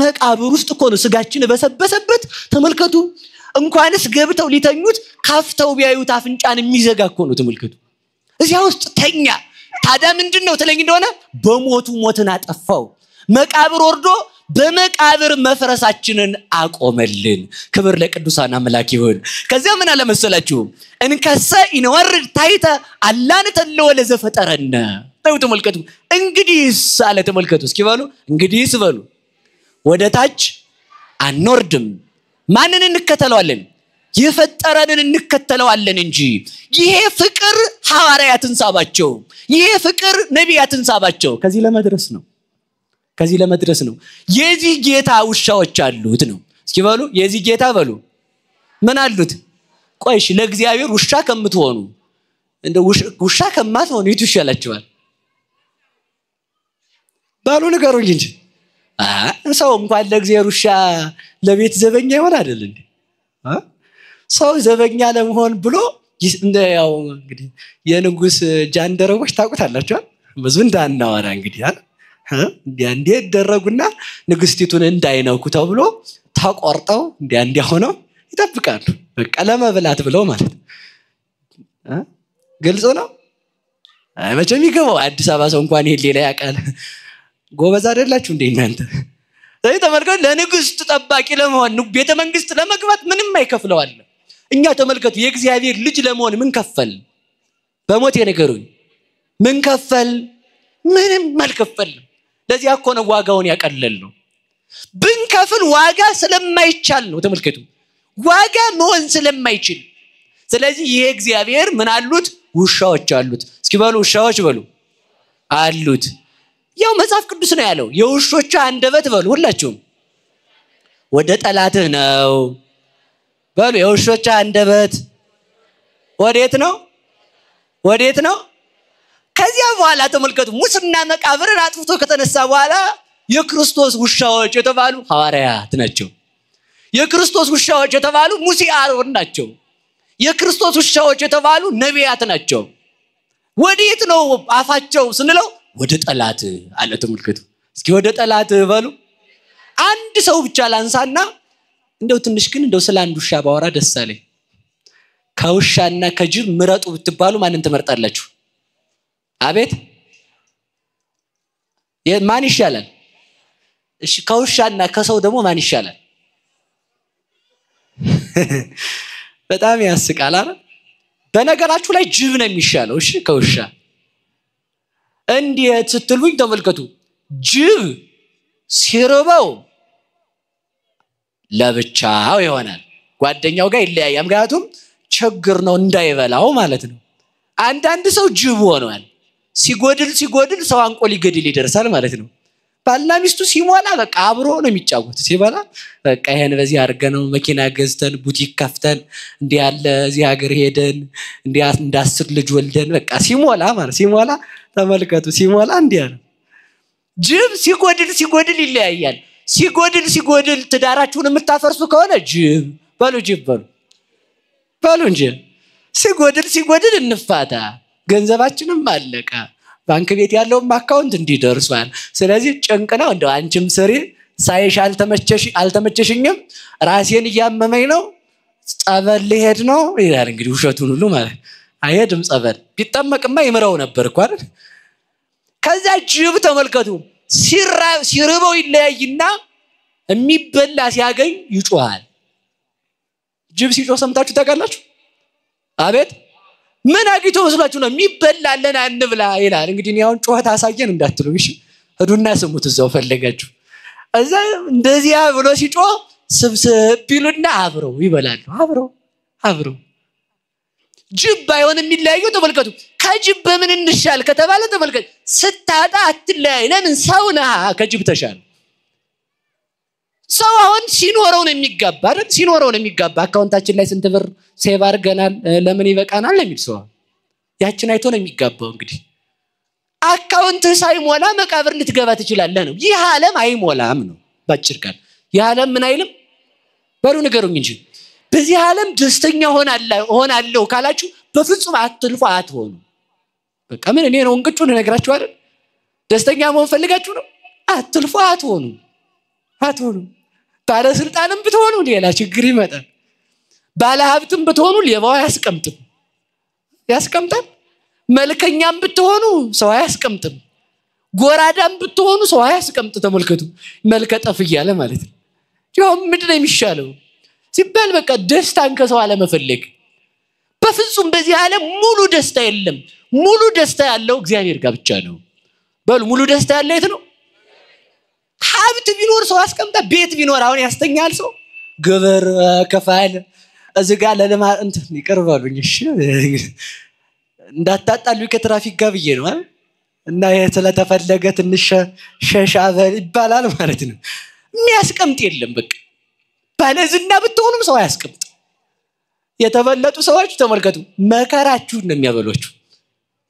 [SPEAKER 1] መቃብር ውስጥ እኮ ነው ስጋችን በሰበሰበት ተመልከቱ እንኳንስ ገብተው ሊተኙት ካፍተው ቢያዩት አፍንጫን የሚዘጋ እኮ ነው ተመልከቱ እዚያ ውስጥ ተኛ ታዲያ ምንድነው ተለኝ እንደሆነ በሞቱ ሞትን አጠፋው መቃብር ወርዶ በመቃብር መፍረሳችንን አቆመልን ክብር ለቅዱሳን አምላክ ይሁን ከዚያ ምን አለ መሰላችሁ እንከሰ ይንወርድ ታይተ አላን ተለወለ ዘፈጠረነ ተመልከቱ እንግዲህስ አለ ተመልከቱ እስኪ በሉ እንግዲህስ በሉ ወደ ታች አንወርድም ማንን እንከተለዋለን የፈጠረንን እንከተለዋለን እንጂ ይሄ ፍቅር ሐዋርያትን ሳባቸው ይሄ ፍቅር ነቢያትን ሳባቸው ከዚህ ለመድረስ ነው የዚህ ጌታ ውሻዎች አሉት ነው እስኪ በሉ የዚህ ጌታ በሉ ምን አሉት ቆይሽ ለእግዚአብሔር ውሻ ከምትሆኑ እንደ ውሻ ከማትሆኑ የቱ ይሻላችኋል ባሉ ነገሩኝ እንጂ ሰው እንኳን ለእግዚአብሔር ውሻ ለቤት ዘበኛ ይሆን አይደል እንዴ ሰው ዘበኛ ለመሆን ብሎ እንደያው እንግዲህ የንጉስ ጃንደረቦች ታውቁታላችሁ ብዙ እንዳናወራ እንግዲህ እንዴ ደረጉና ንግስቲቱን እንዳይነኩ ተብሎ ተቆርጠው እንዴ ሆነው ይጠብቃሉ በቃ ለመብላት ብለው ማለት ግልጽ ነው መቼም ይገባው አዲስ አበባ ሰው እንኳን ይሄ ሌላ ያቃል ጎበዝ አይደላችሁ እንዴ እናንተ ተመልከቱ ለንግስት ጠባቂ ለመሆን ቤተ መንግስት ለመግባት ምንም አይከፍለዋል እኛ ተመልከቱ የእግዚአብሔር ልጅ ለመሆን ምን ከፈል በሞት የነገሩኝ ምን ከፈል ምንም ማልከፈል ለዚህ እኮ ነው ዋጋውን ያቀለልነው ብንከፍል ዋጋ ስለማይቻል ነው ተመልከቱ ዋጋ መሆን ስለማይችል ስለዚህ ይሄ እግዚአብሔር ምን አሉት ውሻዎች አሉት እስኪ በሉ ውሻዎች በሉ አሉት ያው መጽሐፍ ቅዱስ ነው ያለው የውሾች አንደበት በሉ ሁላችሁም ወደ ጠላትህ ነው በሉ የውሾች አንደበት ወዴት ነው ከዚያ በኋላ ተመልከቱ ሙስና መቃብርን አጥፍቶ ከተነሳ በኋላ የክርስቶስ ውሻዎች የተባሉ ሐዋርያት ናቸው የክርስቶስ ውሻዎች የተባሉ ሙሴ አሮን ናቸው የክርስቶስ ውሻዎች የተባሉ ነቢያት ናቸው ወዴት ነው አፋቸው ስንለው ወደ ጠላት አለ ተመልከቱ እስኪ ወደ ጠላት በሉ አንድ ሰው ብቻ ላንሳና እንደው ትንሽ ግን እንደው ስለ አንድ ውሻ ባወራ ደስ አለኝ ከውሻና ከጅብ ምረጡ ብትባሉ ማንን ትመርጣላችሁ አቤት ማን ይሻላል እሺ ከውሻና ከሰው ደግሞ ማን ይሻላል በጣም ያስቃል አይደል በነገራችሁ ላይ ጅብ ነው የሚሻለው እሺ ከውሻ እንዴት ስትሉኝ ተመልከቱ ጅብ ሲርበው ለብቻው ይሆናል ጓደኛው ጋር ይለያያል ምክንያቱም ችግር ነው እንዳይበላው ማለት ነው አንዳንድ ሰው ጅብ ሆኗል ሲጎድል ሰው አንቆ ሊገድል ይደርሳል ማለት ነው ባልና ሚስቱ ሲሞላ በቃ አብሮ ነው የሚጫወት ሲበላ በቃ ይሄን በዚህ አርገነው መኪና ገዝተን ቡቲክ ከፍተን እንዴ ያለ እዚህ ሀገር ሄደን እንዴ እንዳስር ልጅ ወልደን በቃ ሲሞላ ተመልከቱ ሲሞላ እንዴ ያለ ጅብ ሲጎድል ይለያያል ሲጎድል ትዳራችሁን የምታፈርሱ ከሆነ ጅብ በሉ እንጂ ሲጎድል እንፋታ ገንዘባችንም አለቀ ባንክ ቤት ያለው አካውንት እንዲደርሷል ስለዚህ ጭንቅ ነው እንደው አንቺም ስሪ ሳይሽ አልተመቸሽኝም ራሴን ያመመኝ ነው ጸበል ሊሄድ ነው ይላል እንግዲህ ውሸቱን ሁሉ ማለት አይሄድም ጸበል ቢጠመቅማ ይምረው ነበር እኮ አይደል ከዛ ጅብ ተመልከቱ ሲርበው ይለያይና የሚበላ ሲያገኝ ይጮሃል ጅብ ሲጮህ ሰምታችሁ ታውቃላችሁ አቤት ምን አግኝቶ መስላችሁ ነው የሚበላለን አንብላ ይላል እንግዲህ ነው ጮህታ አሳየን እንዳትሉ እሺ ሄዱና ስሙት እዛው ፈለጋችሁ እዛ እንደዚያ ብሎ ሲጮህ ስብስብ ቢሉና አብረው ይበላሉ አብረው ጅብ ባይሆን የሚለያየው ተመልከቱ ከጅብ በምን እንሻል ከተባለ ተመልከቱ ስታጣ አትለያይ ለምን ሰውና ከጅብ ተሻለ ሰው አሁን ሲኖረው ነው የሚጋባ አካውንታችን ላይ ስንት ብር ሴቭ አድርገናል ለምን ይበቃናል ለሚል ሰው ያችን አይቶ ነው የሚጋባው እንግዲህ አካውንት ሳይሞላ መቃብር ልትገባ ትችላለህ ነው ይህ ዓለም አይሞላም ነው ባጭር ቃል ይህ ዓለም ምን አይልም በሩ ንገሩኝ እንጂ በዚህ ዓለም ደስተኛ ሆናለሁ ካላችሁ በፍጹም አትልፉ አትሆኑ በቃ ምን እኔ ነው እንቅጩን እነግራችሁ አይደል ደስተኛ መሆን ፈልጋችሁ ነው አትልፉ አትሆኑ ባለስልጣንም ብትሆኑ ሌላ ችግር ይመጣል ባለሀብትም ብትሆኑ ሌባው ያስቀምጣል መልከኛም ብትሆኑ ሰው ያስቀምጥም ጎራዳም ብትሆኑ ሰው ያስቀምጥ ተመልከቱ መልከጠፍ ይያለ ማለት ነው ይሄው ምንድነው የሚሻለው ሲባል በቃ ደስታን ከሰው አለመፈለግ በፍጹም በዚህ ዓለም ሙሉ ደስታ የለም ሙሉ ደስታ ያለው እግዚአብሔር ጋር ብቻ ነው በሉ ሙሉ ደስታ ያለው የት ነው ሀብት ቢኖር ሰው አስቀምጣ ቤት ቢኖር አሁን ያስተኛል ሰው ግብር ከፋል እዚጋ ለለማ እንትን ይቀርባሉኝ እሺ እንዳታጣሉ ከትራፊክ ጋር ብዬ ነው አይደል እና ስለተፈለገ ትንሽ ሸሻበል ይባላል ማለት ነው የሚያስቀምጥ የለም በቃ ባለዝና ብትሆኑም ሰው ያስቀምጥ የተበለጡ ሰዎች ተመልከቱ መከራችሁን ነው የሚያበሏችሁ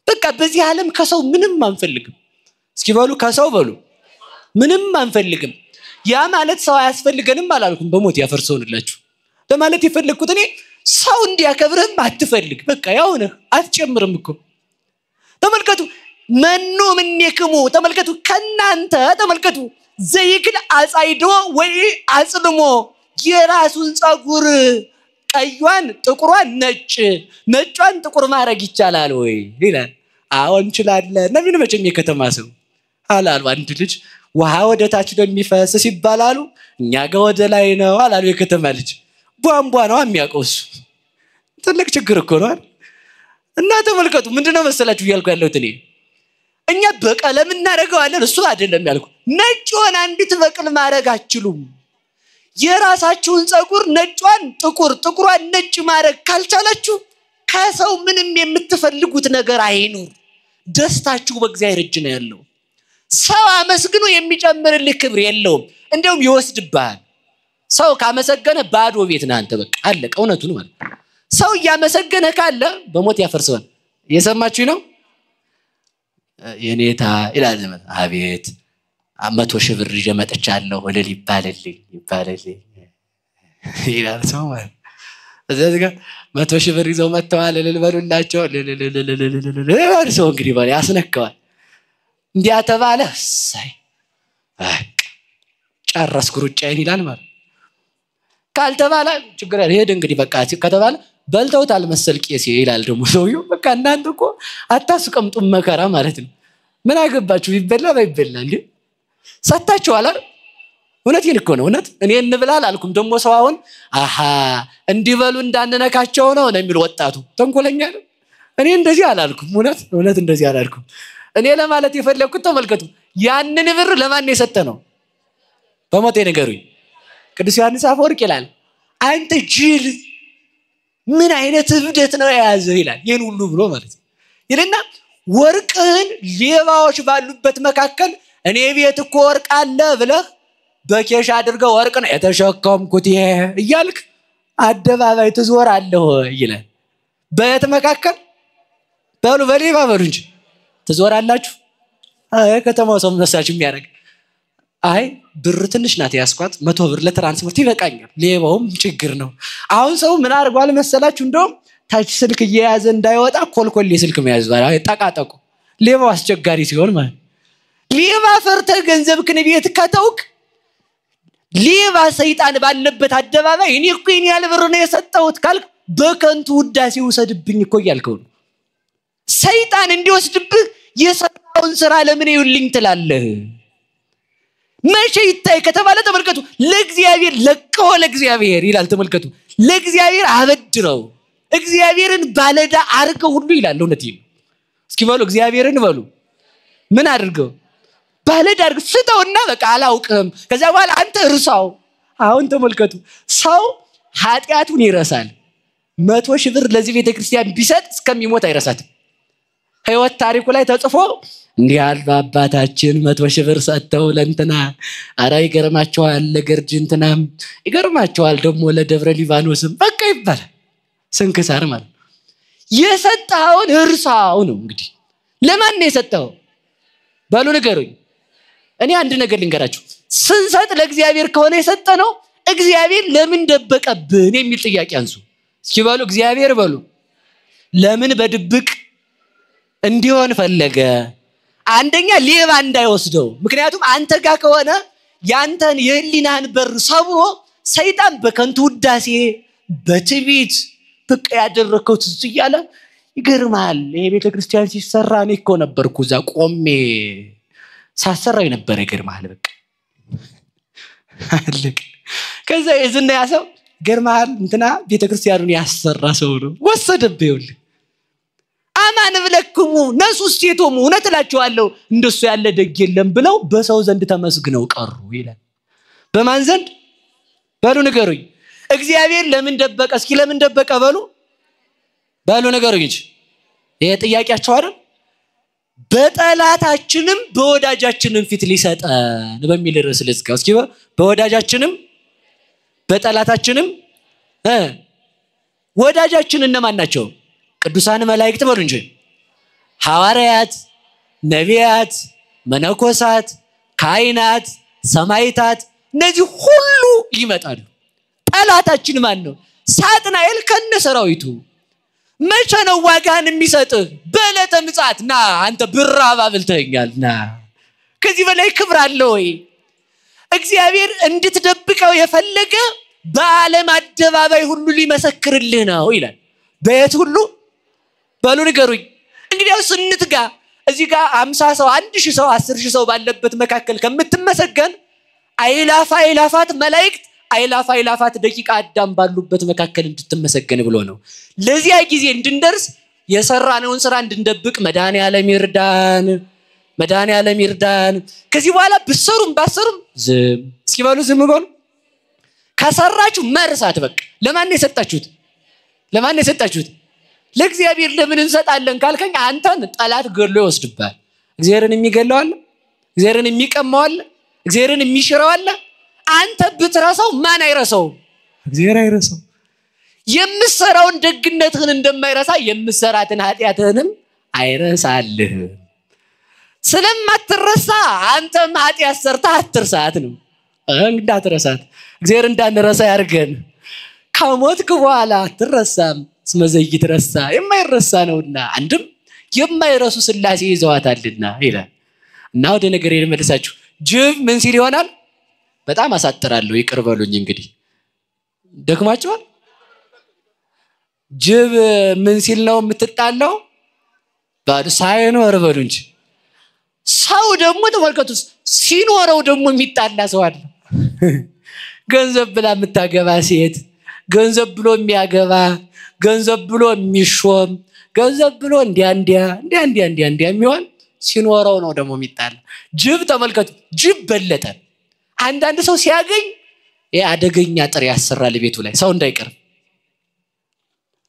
[SPEAKER 1] በቃ በዚህ ዓለም ከሰው ምንም አንፈልግም እስኪ በሉ ከሰው በሉ ምንም አንፈልግም ያ ማለት ሰው አያስፈልገንም አላልኩም በሞት ያፈርሰውንላችሁ ለማለት ይፈልኩት እኔ ሰው እንዲያከብርም አትፈልግ በቃ ያው ነህ አትጨምርም እኮ ተመልከቱ መኑ ምንየክሙ ተመልከቱ ከናንተ ተመልከቱ ዘይክል አጻይዶ ወይ አጽልሞ የራሱን ጸጉር ቀዩን ጥቁሯን ነጯን ጥቁር ማድረግ ይቻላል ወይ ይላል አሁን እንችላለን ነብይ መቼም የከተማ ሰው አላሉ አንድ ልጅ ውሃ ወደ ታች እንደሚፈስ ሲባላሉ እኛ ጋር ወደ ላይ ነው አላሉ የከተማ ልጅ ቧንቧ ነው የሚያቆሱ ትልቅ ችግር እኮ ነው እና ተመልከቱ ምንድነው መሰላችሁ ይያልኩ ያለው እኔ እኛ በቀለም እናረጋዋለን እሱ አይደለም ያልኩ ነጭ ሆነ አንዲት በቅል ማረግ አችሉም የራሳችሁን ጸጉር ነጯን ጥቁሯን ነጭ ማረግ ካልቻላችሁ ከሰው ምንም የምትፈልጉት ነገር አይኑር ደስታችሁ በእግዚአብሔር እጅ ነው ያለው ሰው አመስግኖ የሚጨምርልህ ክብር የለውም እንደውም ይወስድብሃል ሰው ካመሰገነ ባዶ ቤት ነህ አንተ በቃ አለቀ እውነቱን ማለት ሰው ያመሰገነ ካለ በሞት ያፈርሰዋል የሰማችሁ ነው የኔታ ኢላዝ አቤት 100 ሺህ ብር ይዤ መጥቻለሁ ወለል ይባልልኝ ይላል ሰው ማለት እዚህ ጋር 100 ሺህ ብር ይዘው መጥተዋል ለልበሉላቸው ሰው እንግዲህ ባለ ያስነካዋል እንዲያ ተባለ ሳይ ጨረስኩ ሩጫዬን ይላል ማለት ካልተባለ ችግር አይደል እንግዲህ በቃ ከተባለ በልተውታል መሰል ቄስ ይላል ደግሞ ሰውየው በቃ እናንተ እኮ አታስቀምጡ መከራ ማለት ነው ምን አገባችሁ ይበላ ባይበላ እንዴ ሰጣችኋል አይደል እውነቴን እኮ ነው እውነት እኔ እንብላል አልኩም ደግሞ ሰው አሁን አሃ እንዲበሉ እንዳንነካቸው ነው የሚል ወጣቱ ተንኮለኛ ነው እኔ እንደዚህ አላልኩም እውነት እንደዚህ አላልኩም እኔ ለማለት የፈለኩት ተመልከቱ ያንን ብር ለማን የሰጠ ነው በሞቴ ነገሩኝ ቅዱስ ዮሐንስ አፈወርቅ ይላል አንተ ጅል ምን አይነት እብደት ነው የያዘው ይላል ይሄን ሁሉ ብሎ ማለት ይልና ወርቅን ሌባዎች ባሉበት መካከል እኔ ቤት እኮ ወርቅ አለ ብለህ በኬሽ አድርገው ወርቅ ነው የተሸከምኩት ይያልክ አደባባይ ትዞራለህ ይላል በየት መካከል በሉ በሌባ በሉ እንጂ ትዞራላችሁ ከተማው ሰው መሳች የሚያደርግ አይ ብር ትንሽ ናት ያስቋት 100 ብር ለትራንስፖርት ይበቃኛል ሌባውም ችግር ነው አሁን ሰው ምን አርጓል መሰላችሁ እንደውም ታች ስልክ እየያዘ እንዳይወጣ ኮልኮሌ ስልክ መያዝ ባላ ጠቃጠቁ ሌባው አስቸጋሪ ሲሆን ማለት ሌባ ፈርተ ገንዘብ ከነቢያት ከተውክ ሌባ ሰይጣን ባለበት አደባባይ እኔ እኮ የኔ ያለ ብር ነው የሰጠሁት ካልክ በከንቱ ውዳሴ ወሰድብኝ እኮ ያልከው ሰይጣን እንዲወስድብህ የሰራውን ስራ ለምን ይውልኝ ትላለህ መቼ ይታይ ከተባለ ተመልከቱ ለእግዚአብሔር ለቀው ለእግዚአብሔር ይላል ተመልከቱ ለእግዚአብሔር አበድረው እግዚአብሔርን ባለዳ አርገው ሁሉ ይላል እውነቴን እስኪ በሉ እግዚአብሔርን በሉ ምን አድርገው ባለዳ አርገው ስጠውና በቃ አላውቅም ከዛ በኋላ አንተ እርሳው አሁን ተመልከቱ ሰው ኃጢያቱን ይረሳል 100 ሺህ ብር ለዚህ ቤተክርስቲያን ቢሰጥ እስከሚሞት አይረሳትም ህይወት ታሪኩ ላይ ተጽፎ እንዲያል አባታችን 100 ሺህ ብር ሰጥተው ለእንትና አራ ይገርማቸዋል ለገርጅንትናም ይገርማቸዋል ደግሞ ለደብረ ሊባኖስም በቃ ይባላል ስንክሳር ማለት የሰጣውን እርሳው ነው እንግዲህ ለማን ነው የሰጠው ባሉ ነገሩኝ እኔ አንድ ነገር ልንገራችሁ ስንሰጥ ለእግዚአብሔር ከሆነ የሰጠነው እግዚአብሔር ለምን ደበቀብን የሚል ጥያቄ አንሱ እስኪ ባሉ እግዚአብሔር ባሉ ለምን በድብቅ እንዲሆን ፈለገ አንደኛ ሌባ እንዳይወስደው ምክንያቱም አንተ ጋር ከሆነ ያንተን የህሊናን በር ሰብሮ ሰይጣን በከንቱ ውዳሴ በትዕቢት በቃ ያደረከው ትዝያለ ይገርማል ይሄ ቤተክርስቲያን ሲሰራ እኔ እኮ ነበርኩ እዛ ቆሜ ሳሰራይ ነበር ይገርማል በቃ አለቅ ከዛ እዝና ያሰው ገርማል እንትና ቤተክርስቲያኑን ያሰራ ሰው ነው ወሰደብኝ አማን ብለክሙ ነሱስ የቶሙ ነጥላችኋለሁ እንደሱ ያለ ደግ የለም ብለው በሰው ዘንድ ተመስግነው ቀሩ ይላል በማን ዘንድ ባሉ ነገሩኝ እግዚአብሔር ለምን ደበቀ እስኪ ለምን ደበቀ ባሉ ነገሩኝ ይሄ ጥያቄያቸው አይደል በጠላታችንም በወዳጃችንም ፊት ሊሰጠን በሚል ርዕስ ልዝጋው እስኪ በወዳጃችንም በጠላታችንም ወዳጃችን እነማን ናቸው ቅዱሳን መላእክት በሉ እንጂ ሐዋርያት ነቢያት መነኮሳት ካህናት ሰማዕታት እነዚህ ሁሉ ይመጣሉ ጠላታችን ማን ነው ሳጥናኤል ከነሰራዊቱ መቼ ነው ዋጋን የሚሰጥህ በዕለተ ምጽአት ና አንተ ብራባ ብልተኛልና ከዚህ በላይ ክብር አለ ወይ እግዚአብሔር እንድትደብቀው የፈለገ በዓለም አደባባይ ሁሉ ሊመሰክርልህ ነው ይላል በየት ሁሉ ባሉ ነገሩኝ እንግዲያው ስንትጋ እዚህ ጋር 50 ሰው 1000 ሰው 10000 ሰው ባለበት መካከል ከምትመሰገን አይላፋት መላእክት አይላፋት ደቂቃ አዳም ባሉበት መካከል እንድትመሰገን ብሎ ነው። ለዚያ ጊዜ እንድንደርስ የሰራነውን ስራ እንድንደብቅ መድኃኒዓለም ይርዳን። ከዚህ በኋላ ብሰሩም ባሰሩም ዝም እስኪ በሉ ዝም በሉ። ከሰራችሁ መርሳት በቃ። ለማን የሰጣችሁት? ለእግዚአብሔር ለምን እንሰጣለን ካልከኝ አንተን ጠላት ገሎ ይወስድባል። እግዚአብሔርን የሚገለው አለ፣ እግዚአብሔርን የሚቀማው አለ፣ እግዚአብሔርን የሚሽረው አለ። አንተ ብትረሳው ማን አይረሳው? እግዚአብሔር አይረሳው። የምትሰራውን ደግነትህን እንደማይረሳ የምትሰራትን ኃጢአትህንም አይረሳልህ። ስለማትረሳ አንተም ኃጢአት ሰርተህ አትርሳት ነው። እንዳትረሳት እግዚአብሔር እንዳንረሳ ያርገን። ከሞትክ በኋላ አትረሳም። ስመዘይት ረሳ የማይረሳ ነውና አንድም የማይረሱ ሥላሴ ይዘዋታልና ይላል። እና ወደ ነገር ልመልሳችሁ። ጅብ ምን ሲል ይሆናል? በጣም አሳጥራለሁ ይቅር በሉኝ። እንግዲህ ደክማችኋል። ጅብ ምን ሲል ነው የምትጣለው? ሳይኖር በሉ እንጂ። ሰው ደግሞ ተመልከቱ፣ ሲኖረው ደግሞ የሚጣላ ሰው አለ። ገንዘብ ብላ የምታገባ ሴት፣ ገንዘብ ብሎ የሚያገባ፣ ገንዘብ ብሎ የሚሾም፣ ገንዘብ ብሎ እንዲያ የሚሆን ሲኖረው ነው ደግሞ የሚጣላ። ጅብ ተመልከቱ፣ ጅብ በለጠ። አንዳንድ ሰው ሲያገኝ አደገኛ ጥሪ ያሰራል ቤቱ ላይ ሰው እንዳይቀር።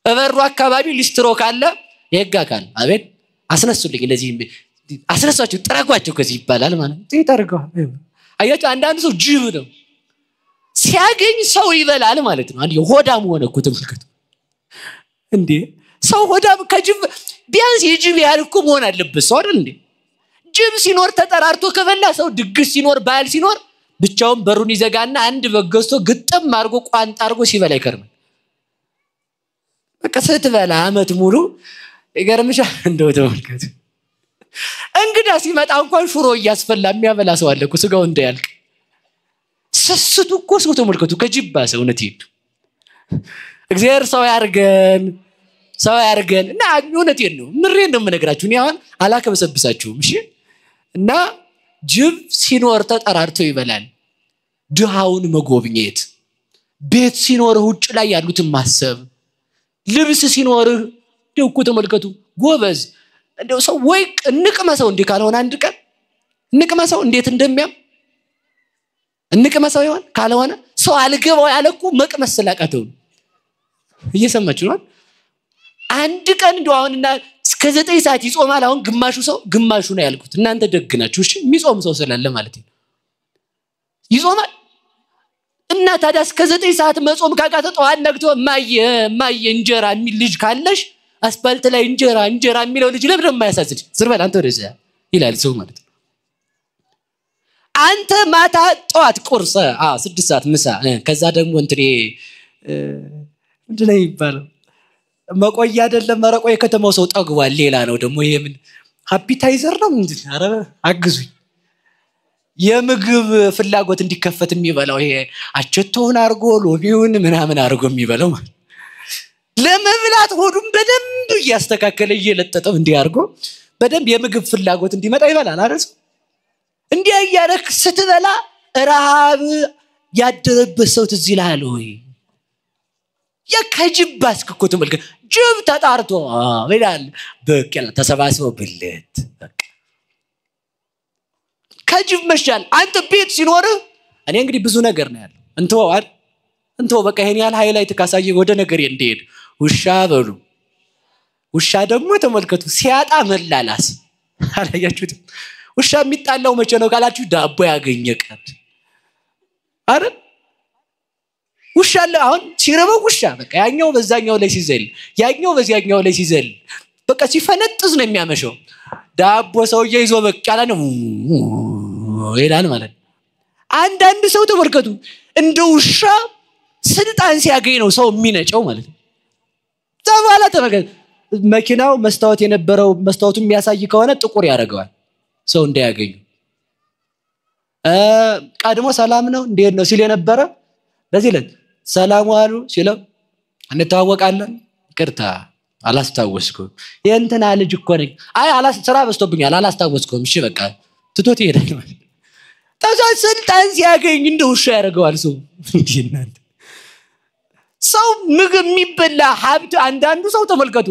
[SPEAKER 1] እበሩ አካባቢ ሊስትሮ ካለ የህግ አካል አቤት አስነሱልኝ፣ ለዚህ አስነሳችሁ ጥረጓቸው ከዚህ ይባላል ማለት ነው። ይጠርገው አያችሁ። አንዳንድ ሰው ጅብ ነው፣ ሲያገኝ ሰው ይበላል ማለት ነው። አንዴ ሆዳም ሆነ እኮ ተመልከቱ እንዴ! ሰው ሆዳም ከጅብ ቢያንስ የጅብ ያህል እኮ መሆን አለበት ሰው አይደል እንዴ? ጅብ ሲኖር ተጠራርቶ ከበላ ሰው ድግስ ሲኖር ባል ሲኖር ብቻውን በሩን ይዘጋና አንድ በገዝቶ ግጥም አድርጎ ቋንጣ አድርጎ ሲበላ ይከርማል። በቃ ስትበላ አመት ሙሉ ይገርምሻል። እንደው ተመልከቱ እንግዳ ሲመጣ እንኳን ሽሮ እያስፈላ የሚያበላ ሰው አለ እኮ ስጋው እንዳያልቅ። ስስቱ እኮ ሰው ተመልከቱ ከጅባ ሰው እውነት ይሄዱ እግዚአብሔር ሰው ያርገን እና እውነቴን ነው ምሬን ነው የምነግራችሁ። እኔ አሁን አላከበሰብሳችሁም እሺ። እና ጅብ ሲኖር ተጠራርቶ ይበላል። ድሃውን መጎብኘት፣ ቤት ሲኖርህ ውጭ ላይ ያሉትን ማሰብ፣ ልብስ ሲኖርህ ደውኩ ተመልከቱ ጎበዝ እንደው ሰው ወይ እንቅመሰው እንዴ ካልሆነ አንድ ቀን እንቅመሰው እንዴት እንደሚያም እንቅመሰው ይሆን ካልሆነ ሰው አልገባው ያለኩ መቅመስ ስላቃተው እየሰማችሁ ነው። አንድ ቀን እንደው አሁንና እስከ 9 ሰዓት ይጾማል። አሁን ግማሹ ነው ያልኩት። እናንተ ደግ ናችሁ እሺ። የሚጾም ሰው ስላለ ማለት ነው ይጾማል። እና ታዲያ እስከ 9 ሰዓት መጾም ካቃተ ጠዋት ነግቶ ማየ እንጀራ የሚል ልጅ ካለሽ አስፋልት ላይ እንጀራ የሚለው ልጅ ለምን የማያሳዝድ ዝርበል አንተ ወደዛ ይላል ሰው ማለት ነው። አንተ ማታ ጠዋት ቁርስ 6 ሰዓት ምሳ ከዛ ደግሞ እንትኔ ምንድነው ይባላል መቆያ አይደለም መረቆ የከተማው ሰው ጠግቧል። ሌላ ነው ደግሞ ይሄ ምን አፒታይዘር ነው ምንድን? ኧረ አግዙኝ። የምግብ ፍላጎት እንዲከፈት የሚበላው ይሄ አቸቶውን አርጎ ሎቢውን ምናምን አርጎ የሚበላው ማለት ለመብላት ሆዱን በደንብ እያስተካከለ እየለጠጠው እንዲያርጎ በደንብ የምግብ ፍላጎት እንዲመጣ ይበላል አይደል? እንዲያ ያረክ ስትበላ ረሃብ ያደረበት ሰው ትዝ ይላል ወይ? የከጅባስ እኮ ተመልከት ጅብ ተጣርቶ ይላል በቀላ ተሰባስበው ብልት በቃ ከጅብ መሻል። አንተ ቤት ሲኖር እኔ እንግዲህ ብዙ ነገር ነው ያለው እንተው በቃ ይሄን ያህል ሃይላይት ካሳየ ወደ ነገር እንዲሄድ ውሻ በሉ። ውሻ ደግሞ ተመልከቱ ሲያጣ መላላስ አላያችሁት? ውሻ የሚጣላው መቼ ነው ካላችሁ ዳቦ ያገኘ ቀን አይደል? ውሻ አሁን ሲረበው ውሻ በቃ ያኛው በዛኛው ላይ ሲዘል ያኛው በዚያኛው ላይ ሲዘል በቃ ሲፈነጥዝ ነው የሚያመሸው። ዳቦ ሰውዬ ይዞ በቃ ያለ ነው ይላል ማለት። አንዳንድ ሰው ተመልከቱ እንደ ውሻ ስልጣን ሲያገኝ ነው ሰው የሚነጨው ማለት ነው። ተባላ ተመልከቱ መኪናው መስታወት የነበረው መስታወቱ የሚያሳይ ከሆነ ጥቁር ያደርገዋል ሰው እንዳያገኙ። ቀድሞ ሰላም ነው እንዴት ነው ሲል የነበረ ለዚህ ሰላም ዋሉ ሲለው እንተዋወቃለን ይቅርታ አላስታወስኩም የእንትና ልጅ እኮ ነኝ አይ ስራ በዝቶብኛል አላስታወስኩም እሺ በቃ ትቶት ይሄዳል ታዛ ስልጣን ሲያገኝ እንደው ውሻ ያደርገዋል ሰው እንዴናንተ ሰው ምግብ የሚበላ ሀብት አንዳንዱ ሰው ተመልከቱ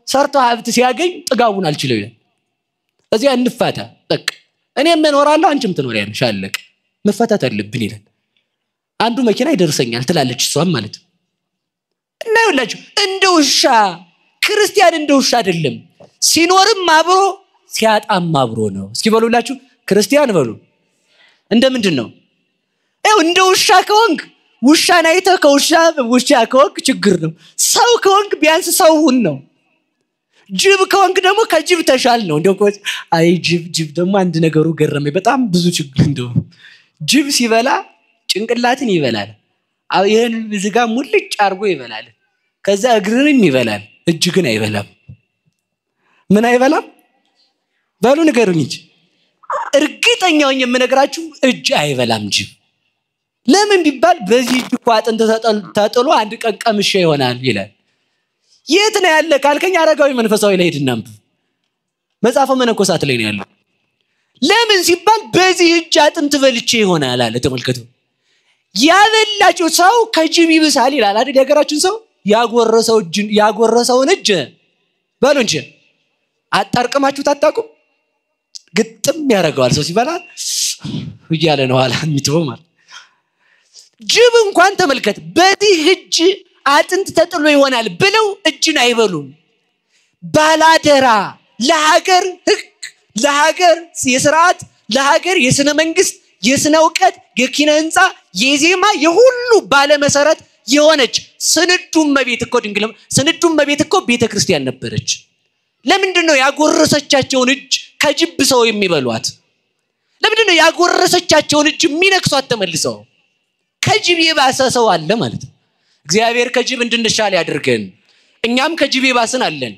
[SPEAKER 1] ሰርቶ ሀብት ሲያገኝ ጥጋቡን አልችለው ይላል እዚያ እንፋታ በቃ እኔም እኖራለሁ አንቺም ትኖሪያለሽ አለቀ መፈታት አለብን ይላል አንዱ መኪና ይደርሰኛል ትላለች እሷም ማለት እና ይላችሁ እንደውሻ ክርስቲያን እንደውሻ አይደለም ሲኖርም አብሮ ሲያጣም አብሮ ነው እስኪ በሉላችሁ ክርስቲያን በሉ እንደምንድነው እንደውሻ ከሆንክ ውሻን አይተህ ውሻ ከሆንክ ችግር ነው ሰው ከሆንክ ቢያንስ ሰው ሁን ነው ጅብ ከሆንክ ደግሞ ከጅብ ተሻል ነው እንደው አይ ጅብ ደግሞ አንድ ነገሩ ገረመኝ በጣም ብዙ ችግር እንደው ጅብ ሲበላ ጭንቅላትን ይበላል ይሄን ዝጋ ሙልጭ አርጎ ይበላል ከዛ እግርንም ይበላል እጅ ግን አይበላም ምን አይበላም ባሉ ነገሩኝ እንጂ እርግጠኛው የምነግራችሁ እጅ አይበላም ጅብ ለምን ቢባል በዚህ እጅ ቋጥን ተጠጥሎ አንድ ቀን ቀምሼ ይሆናል ይላል የት ነው ያለ ካልከኝ አረጋዊ መንፈሳዊ ላይ ሄድናም መጽሐፈ መነኮሳት ላይ ነው ያለው ለምን ሲባል በዚህ እጅ አጥንት በልቼ ይሆናል አለ ተመልከቱ ያበላችሁ ሰው ከጅብ ይብሳል ይላል አይደል ያገራችን ሰው ያጎረሰውን እጅ ባሉ እንጂ አጣርቀማችሁ ታጣቁ ግጥም ያረጋዋል ሰው ሲበላ ይያለ ነው አላ የሚተው ማለት ጅብ እንኳን ተመልከት በዚህ እጅ አጥንት ተጥሎ ይሆናል ብለው እጅን አይበሉም ባላደራ ለሀገር ህግ ለሀገር የሥርዓት ለሀገር የስነ መንግስት የስነ ዕውቀት የኪነ ህንጻ የዜማ የሁሉ ባለ መሰረት የሆነች ስንዱም መቤት እኮ ድንግል ስንዱም መቤት እኮ ቤተክርስቲያን ነበረች ለምንድነው ያጎረሰቻቸውን እጅ ከጅብ ሰው የሚበሏት ለምንድነው ያጎረሰቻቸውን እጅ የሚነክሷት ተመልሰው ከጅብ የባሰ ሰው አለ ማለት እግዚአብሔር ከጅብ እንድንሻል ያድርገን እኛም ከጅብ የባስን አለን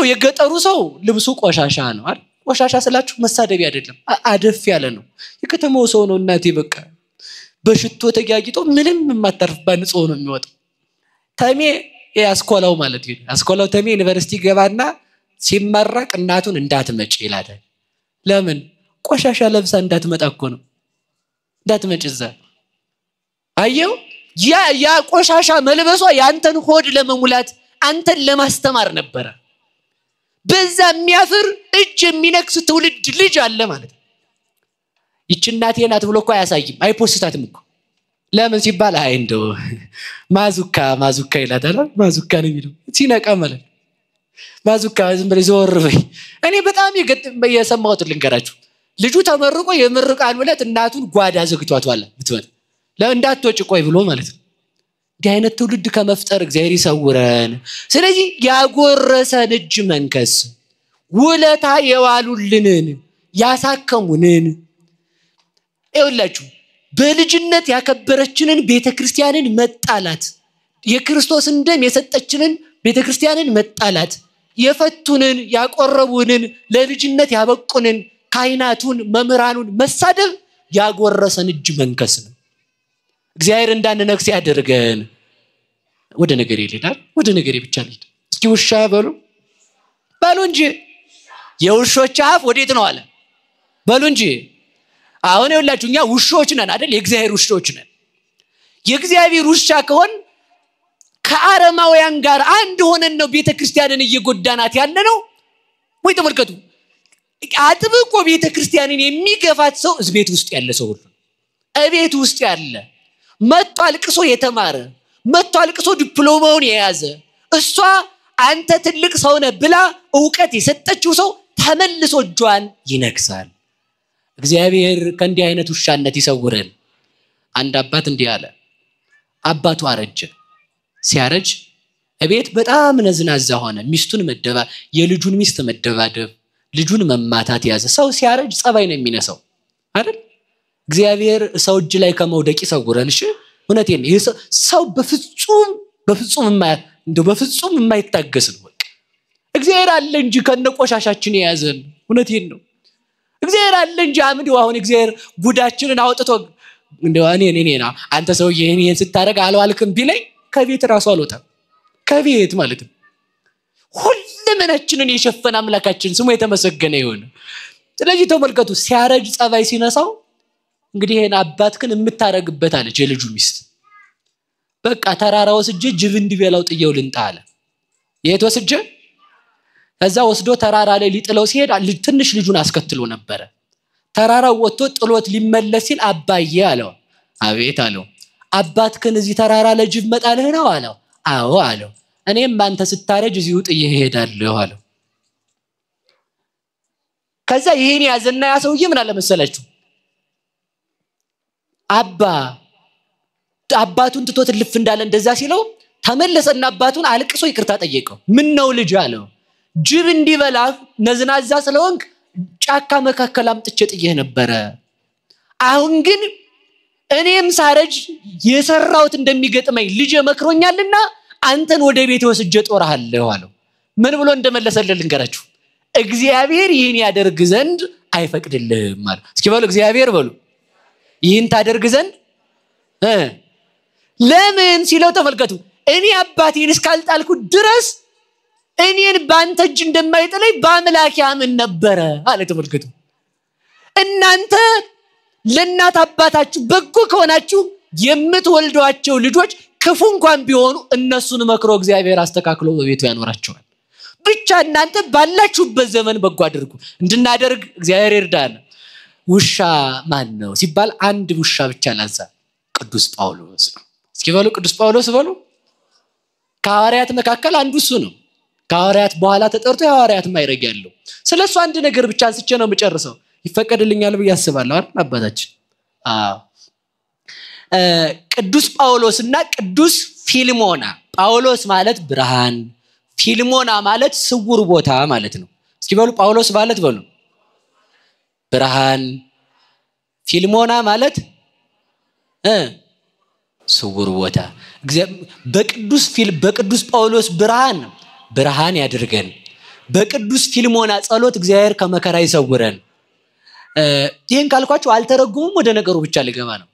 [SPEAKER 1] የገጠሩ ሰው ልብሱ ቆሻሻ ነው አይደል ቆሻሻ ስላችሁ መሳደብ አይደለም አደፍ ያለ ነው የከተማው ሰው ነው እናቴ በቃ በሽቶ ተጋጊጦ ምንም የማታርፍባ ንጹህ ነው የሚወጣው ተሜ ያስኮላው ማለት ነው ያስኮላው ተሜ ዩኒቨርሲቲ ገባና ሲመረቅ እናቱን እንዳትመጭ ይላል ለምን ቆሻሻ ለብሳ እንዳትመጣ እኮ ነው እንዳትመጭዛ አየው ያ ቆሻሻ መልበሷ ያንተን ሆድ ለመሙላት አንተን ለማስተማር ነበር በዛ የሚያፍር እጅ የሚነክስ ትውልድ ልጅ አለ ማለት ይች እናቴ ናት ብሎ እኮ አያሳይም አይፖስታትም እኮ ለምን ሲባል አይ እንደው ማዙካ ይላታል ማዙካ ነው የሚለው ሲነቃ ማለት ማዙካ ዝም ብለ ዘወርበይ እኔ በጣም የሰማሁት ልንገራችሁ ልጁ ተመርቆ የምርቃን ብለት እናቱን ጓዳ ዘግቷታል ብትመጣ ለእንዳትወጭ ቆይ ብሎ ማለት ነው እንዲህ አይነት ትውልድ ከመፍጠር እግዚአብሔር ይሰውረን ስለዚህ ያጎረሰን እጅ መንከስ ውለታ የዋሉልንን ያሳከሙንን ይኸውላችሁ በልጅነት ያከበረችንን ቤተክርስቲያንን መጣላት የክርስቶስን ደም የሰጠችንን ቤተክርስቲያንን መጣላት የፈቱንን ያቆረቡንን ለልጅነት ያበቁንን ካህናቱን መምህራኑን መሳደብ ያጎረሰን እጅ መንከስ ነው እግዚአብሔር እንዳንነክስ ያደርገን ወደ ነገር ይላል ወደ ነገር ብቻ ልሂድ እስኪ ውሻ በሉ እንጂ የውሾች አፍ ወዴት ነው አለ በሉ እንጂ አሁን ይኸውላችሁኛ ውሾች ነን አይደል የእግዚአብሔር ውሾች ነን የእግዚአብሔር ውሻ ከሆን ከአረማውያን ጋር አንድ ሆነን ነው ቤተክርስቲያንን እየጎዳናት ያለ ነው ወይ ተመልከቱ አጥብቆ ቤተክርስቲያንን የሚገፋት ሰው እቤት ውስጥ ያለ ሰው ሁሉ እቤት ውስጥ ያለ መጥቶ አልቅሶ የተማረ መጥቶ አልቅሶ ዲፕሎማውን የያዘ እሷ አንተ ትልቅ ሰው ነህ ብላ ዕውቀት የሰጠችው ሰው ተመልሶ እጇን ይነክሳል እግዚአብሔር ከእንዲህ አይነት ውሻነት ይሰውረን አንድ አባት እንዲህ አለ አባቱ አረጀ ሲያረጅ እቤት በጣም ነዝናዛ ሆነ ሚስቱን መደባ የልጁን ሚስት መደባደብ ልጁን መማታት ያዘ ሰው ሲያረጅ ጸባይ ነው የሚነሳው አይደል እግዚአብሔር ሰው እጅ ላይ ከመውደቅ ይሰውረን እሺ እውነቴን ነው ሰው በፍጹም የማይታገስ ነው በቃ እግዚአብሔር አለ እንጂ ከነቆሻሻችን የያዘን እውነቴን ነው እግዚአብሔር አለ እንጂ አምዱ አሁን እግዚአብሔር ጉዳችንን አውጥቶ እንደው እኔና አንተ ሰው ይሄን ስታረግ አልዋልክም ቢለኝ ከቤት ራሱ አልወጣም ከቤት ማለት ነው ሁሉምናችንን የሸፈነ አምላካችን ስሙ የተመሰገነ ይሁን ስለዚህ ተመልከቱ ሲያረጅ ጸባይ ሲነሳው እንግዲህ ይሄን አባትክን የምታረግበት አለች የልጁ ሚስት በቃ ተራራው ወስጄ ጅብ እንዲበላው ጥየው ልንጣ አለ የት ወስጄ ከዛ ወስዶ ተራራ ላይ ሊጥለው ሲሄድ ትንሽ ልጁን አስከትሎ ነበር ተራራው ወጥቶ ጥሎት ሊመለስ ሲል አባዬ አለው አቤት አለው አባትክን እዚህ ተራራ ላይ ጅብ መጣልህ ነው አለው አዎ አለው እኔም አንተ ስታረጅ እዚሁ ጥዬ ሄዳለሁ አለው ከዛ ይሄን ያዘና ያ ሰውዬ ምን አለ መሰላችሁ አባቱን ትቶት ልፍ እንዳለ እንደዛ ሲለው ተመለሰና አባቱን አልቅሶ ይቅርታ ጠየቀው ምን ነው ልጅ አለው ጅብ እንዲበላ ነዝናዛ ስለሆንክ ጫካ መካከል አምጥቼ ጥዬ ነበር አሁን ግን እኔም ሳረጅ የሰራውት እንደሚገጥመኝ ልጅ መክሮኛልና አንተን ወደ ቤት ወስጄ ጦርሃለሁ አለው ምን ብሎ እንደመለሰልን ልንገራችሁ እግዚአብሔር ይህን ያደርግ ዘንድ አይፈቅድልህም ማለት እስኪ በሉ እግዚአብሔር በሉ ይህን ታደርግ ዘንድ ለምን ሲለው ተመልከቱ እኔ አባቴን እስካልጣልኩ ድረስ እኔን ባንተ እጅ እንደማይጥለኝ በአምላክ ያምን ነበር አለ ተመልከቱ እናንተ ለእናት አባታችሁ በጎ ከሆናችሁ የምትወልዷቸው ልጆች ክፉ እንኳን ቢሆኑ እነሱን መክሮ እግዚአብሔር አስተካክሎ በቤቱ ያኖራቸዋል ብቻ እናንተ ባላችሁበት ዘመን በጎ አድርጉ እንድናደርግ እግዚአብሔር ይርዳን ውሻ ማን ነው ሲባል አንድ ውሻ ብቻ ላንሳ ቅዱስ ጳውሎስ ነው እስኪ በሉ ቅዱስ ጳውሎስ በሉ ከሐዋርያት መካከል አንዱ እሱ ነው ከሐዋርያት በኋላ ተጠርቶ የሐዋርያት ማይረግ ያለው ስለሱ አንድ ነገር ብቻ አንስቼ ነው የምጨርሰው ይፈቀድልኛል ብዬ አስባለሁ አይደል አባታችን ቅዱስ ጳውሎስና ቅዱስ ፊልሞና ጳውሎስ ማለት ብርሃን ፊልሞና ማለት ስውር ቦታ ማለት ነው እስኪ በሉ ጳውሎስ ማለት በሉ ብርሃን ፊልሞና ማለት ስውር ቦታ በቅዱስ ጳውሎስ ብርሃን ያድርገን በቅዱስ ፊልሞና ጸሎት እግዚአብሔር ከመከራ ይሰውረን ይሄን ካልኳችሁ አልተረጉምም ወደ ነገሩ ብቻ ልገባ ነው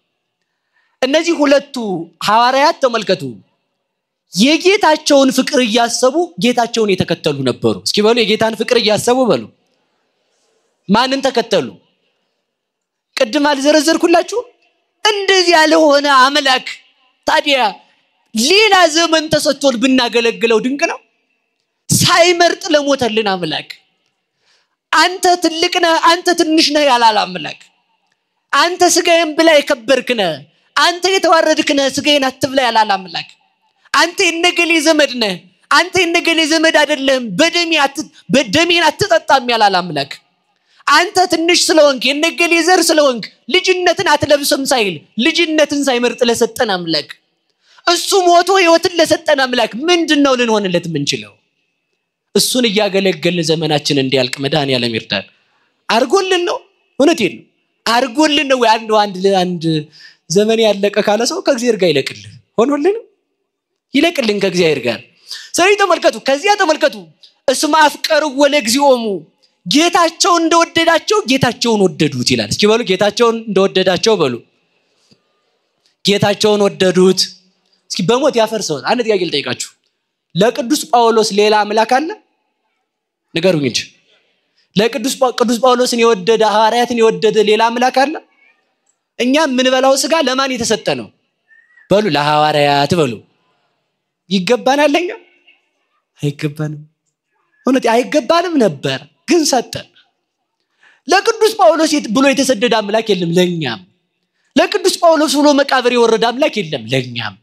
[SPEAKER 1] እነዚህ ሁለቱ ሐዋርያት ተመልከቱ የጌታቸውን ፍቅር እያሰቡ ጌታቸውን የተከተሉ ነበሩ እስኪ በሉ የጌታን ፍቅር እያሰቡ በሉ ማንን ተከተሉ ቅድም አልዘረዘርኩላችሁ እንደዚህ ያለ ሆነ አምላክ ታዲያ ሌላ ዘመን ተሰጥቶል ብናገለግለው ድንቅ ነው ሳይመርጥ ለሞተልን አምላክ አንተ ትልቅ ነህ አንተ ትንሽ ነህ ያላል አምላክ አንተ ስጋዬን ብላ የከበርክ ነህ አንተ የተዋረድክ ነህ ስጋዬን አትብላ ያላል አምላክ አንተ የነገሌ ዘመድ ነህ አንተ የነገሌ ዘመድ አይደለም በደሜን አትጠጣም ያላል አምላክ አንተ ትንሽ ስለሆንክ የነገሌ ዘር ስለሆንክ ልጅነትን አትለብስም ሳይል ልጅነትን ሳይመርጥ ለሰጠን አምላክ እሱ ሞቶ ህይወትን ለሰጠን አምላክ ምንድነው ልንሆንለት ምንችለው እሱን እያገለገለ ዘመናችን እንዲያልቅ መድኃኒዓለም ይርዳን አርጎልን ነው እውነቴን ነው አርጎልን ነው አንድ ዘመን ያለቀ ካለ ሰው ከእግዚአብሔር ጋር ይለቅልን ሆኖልን ይለቅልን ከእግዚአብሔር ጋር ስለዚህ ተመልከቱ ከዚያ ተመልከቱ እስመ አፍቀርዎ ለእግዚኦሙ ጌታቸውን እንደወደዳቸው ጌታቸውን ወደዱት ይላል እስኪ በሉ ጌታቸውን እንደወደዳቸው በሉ ጌታቸውን ወደዱት እስኪ በሞት ያፈርሰው አንድ ጥያቄ ልጠይቃችሁ ለቅዱስ ጳውሎስ ሌላ አምላክ አለ ንገሩኝ እንጂ ለቅዱስ ጳውሎስን የወደደ ሐዋርያትን የወደደ ሌላ አምላክ አለ እኛ ምን በላው ስጋ ለማን የተሰጠ ነው በሉ ለሐዋርያት በሉ ይገባናል ለኛ አይገባንም ሆነት አይገባንም ነበር ግን ሰጠን ለቅዱስ ጳውሎስ ብሎ የተሰደደ አምላክ የለም ለኛም ለቅዱስ ጳውሎስ ብሎ መቃብር የወረደ አምላክ የለም ለኛም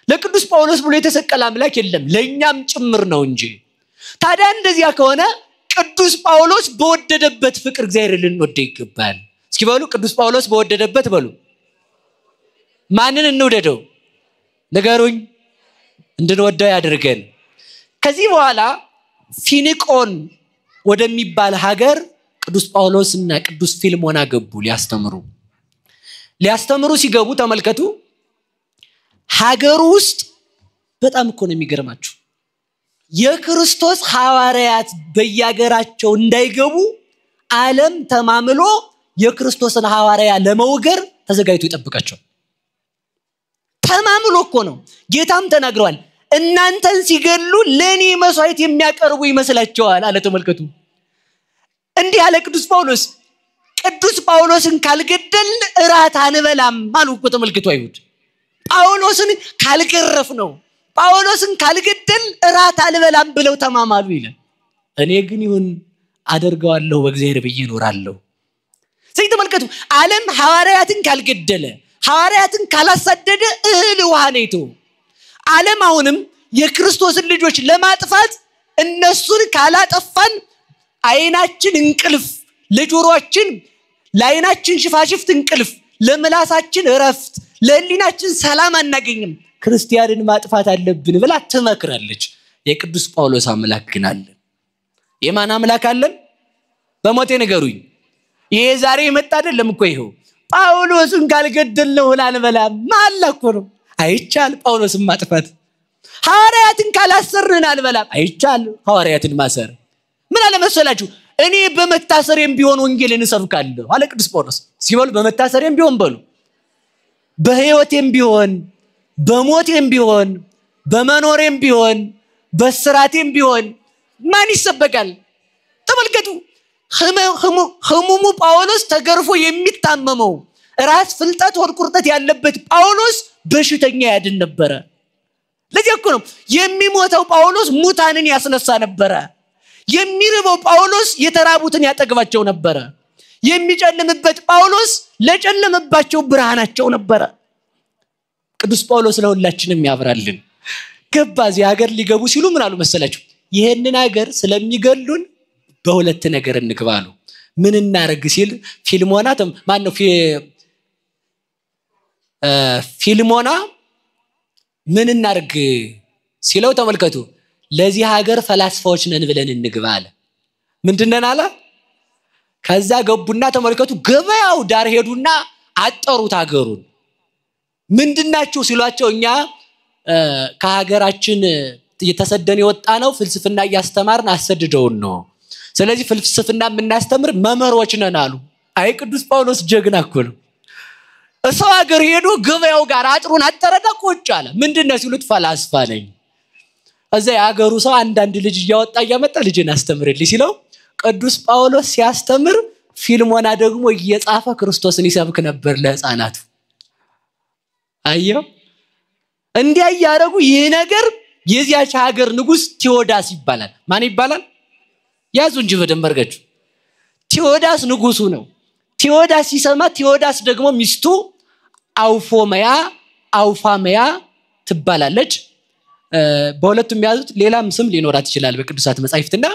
[SPEAKER 1] ለቅዱስ ጳውሎስ ብሎ የተሰቀለ አምላክ የለም ለኛም ጭምር ነው እንጂ ታዲያ እንደዚያ ከሆነ ቅዱስ ጳውሎስ በወደደበት ፍቅር እግዚአብሔር ልንወድ ይገባል እስኪ በሉ ቅዱስ ጳውሎስ በወደደበት በሉ ማንን እንወደደው ንገሩኝ እንድንወደው ያድርገን ከዚህ በኋላ ፊኒቆን ወደሚባል ሀገር ቅዱስ ጳውሎስና ቅዱስ ፊልሞና ገቡ ሊያስተምሩ ሲገቡ ተመልከቱ ሀገሩ ውስጥ በጣም እኮ ነው የሚገርማችሁ የክርስቶስ ሐዋርያት በያገራቸው እንዳይገቡ ዓለም ተማምሎ የክርስቶስን ሐዋርያ ለመውገር ተዘጋጅቶ ይጠብቃቸው ተማምሎ እኮ ነው። ጌታም ተናግሯል እናንተን ሲገሉ ለኔ መስዋዕት የሚያቀርቡ ይመስላችኋል አለ። ተመልከቱ እንዲህ አለ ቅዱስ ጳውሎስን ካልገደል እራት አንበላም አሉ እኮ። ተመልከቱ አይሁድ ጳውሎስን ካልገረፍ ነው ጳውሎስን ካልገደል እራት አንበላም ብለው ተማማሉ ይላል። እኔ ግን ይሁን አደርገዋለሁ በእግዚአብሔር ብዬ እኖራለሁ። ስለዚህ ተመልከቱ ዓለም ሐዋርያትን ካልገደለ ሐዋርያትን ካላሳደደ እህል ውሃ ነይቶ ዓለም አሁንም የክርስቶስን ልጆች ለማጥፋት እነሱን ካላጠፋን አይናችን እንቅልፍ ለጆሮአችን ለአይናችን ሽፋሽፍት እንቅልፍ ለምላሳችን እረፍት ለህሊናችን ሰላም አናገኝም። ክርስቲያንን ማጥፋት አለብን ብላ ትመክራለች። የቅዱስ ጳውሎስ አምላክ ግን አለ። የማን አምላክ አለን? በሞቴ ንገሩኝ። ይሄ ዛሬ የመጣ አይደለም እኮ ይሄው ጳውሎስን ካልገደልነው አንበላም ማለኩ ነው። አይቻል ጳውሎስን ማጥፋት። ሐዋርያትን ካላሰርን አንበላም። አይቻል ሐዋርያትን ማሰር። ምን አለ መሰላችሁ እኔ በመታሰሬም ቢሆን ወንጌልን እሰብካለሁ አለ ቅዱስ ጳውሎስ። ሲበሉ በመታሰሬም ቢሆን በሉ በህይወቴም ቢሆን በሞቴም ቢሆን በመኖሬም ቢሆን በስራቴም ቢሆን ማን ይሰበካል? ተመልከቱ ህሙሙ ጳውሎስ ተገርፎ የሚታመመው ራስ ፍልጠት ወር ቁርጠት ያለበት ጳውሎስ በሽተኛ ያድን ነበረ። ለዚህ እኮ ነው የሚሞተው ጳውሎስ ሙታንን ያስነሳ ነበረ። የሚርበው ጳውሎስ የተራቡትን ያጠግባቸው ነበረ። የሚጨልምበት ጳውሎስ ለጨለመባቸው ብርሃናቸው ነበረ። ቅዱስ ጳውሎስ ለሁላችንም ያብራልን። ገባዚ ሀገር ሊገቡ ሲሉ ምን አሉ መሰላችሁ? ይሄንን ሀገር ስለሚገሉን በሁለት ነገር እንግባሉ። ምን እናርግ ሲል ፊልሞና ፊልሞና ምን እናርግ ሲለው ተመልከቱ ለዚህ ሀገር ፈላስፋዎች ነን ብለን እንግባ አለ። ምንድነን አለ? ከዛ ገቡና ተመልከቱ ገበያው ዳር ሄዱና አጠሩት ሀገሩን። ምንድናችሁ ሲሏቸው እኛ ከሀገራችን የተሰደን የወጣ ነው ፍልስፍና ያስተማርን አሰደደውን ነው። ስለዚህ ፍልስፍና የምናስተምር መመሮች ነን አሉ። አይ ቅዱስ ጳውሎስ ጀግና እኮ ነው። እሰው ሀገር ሄዶ ገበያው ጋር አጥሩን አጠረዳ ቁጭ አለ። ምንድነው ሲሉት ፈላስፋ ነኝ። እዛ የሀገሩ ሰው አንዳንድ ልጅ እያወጣ እያመጣ ልጅን አስተምርልኝ ሲለው ቅዱስ ጳውሎስ ሲያስተምር ፊልሞና ደግሞ እየጻፈ ክርስቶስን ይሰብክ ነበር ለህፃናቱ። አየው እንዲያ ያረጉ ይሄ ነገር የዚያች ሀገር ንጉስ ቴዎዳስ ይባላል። ማን ይባላል? ያዙ እንጂ በደንብ አርጋችሁ ቴዎዳስ ንጉሱ ነው። ቴዎዳስ ሲሰማ ቴዎዳስ ደግሞ ሚስቱ አውፋመያ ትባላለች። በሁለቱም ያዙት ሌላም ስም ሊኖራት ይችላል በቅዱሳት መጻሕፍትና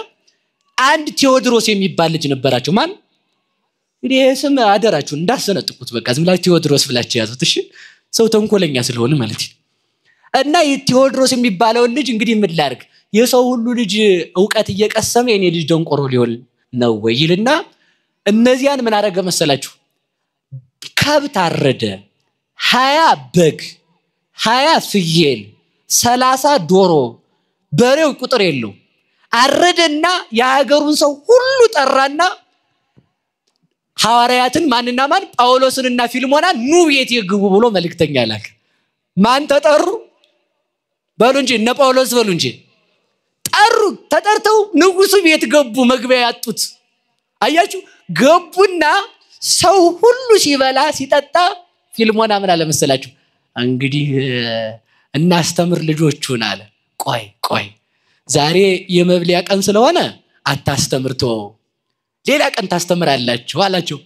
[SPEAKER 1] አንድ ቴዎድሮስ የሚባል ልጅ ነበራቸው። ማን ይሄ ስም አደራችሁ እንዳሰነጥቁት በቃ ዝም ብላችሁ ቴዎድሮስ ብላችሁ ያዙት እሺ። ሰው ተንኮለኛ ስለሆነ ማለት ነው። እና የቴዎድሮስ የሚባለው ልጅ እንግዲህ ምን ላርግ የሰው ሁሉ ልጅ ዕውቀት እየቀሰመ የኔ ልጅ ደንቆሮ ሊሆን ነው ወይልና እነዚያን ምን አረገ መሰላችሁ? ከብት አረደ 20 በግ 20 ፍየል 30 ዶሮ በሬው ቁጥር የለው አረደና የሀገሩን ሰው ሁሉ ጠራና ሐዋርያትን ማንና ማን ጳውሎስንና ፊልሞናን ኑ ቤት ይግቡ ብሎ መልእክተኛ ላከ። ማን ተጠሩ? በሉ እንጂ እነ ጳውሎስ በሉ እንጂ ጠሩ። ተጠርተው ንጉሱ ቤት ገቡ። መግቢያ ያጡት አያችሁ። ገቡና ሰው ሁሉ ሲበላ ሲጠጣ ፊልሞና ምን አለ መሰላችሁ? እንግዲህ እናስተምር ልጆቹን አለ። ቆይ ዛሬ የመብሊያ ቀን ስለሆነ አታስተምርቶ ሌላ ቀን ታስተምራላችሁ አላችሁ።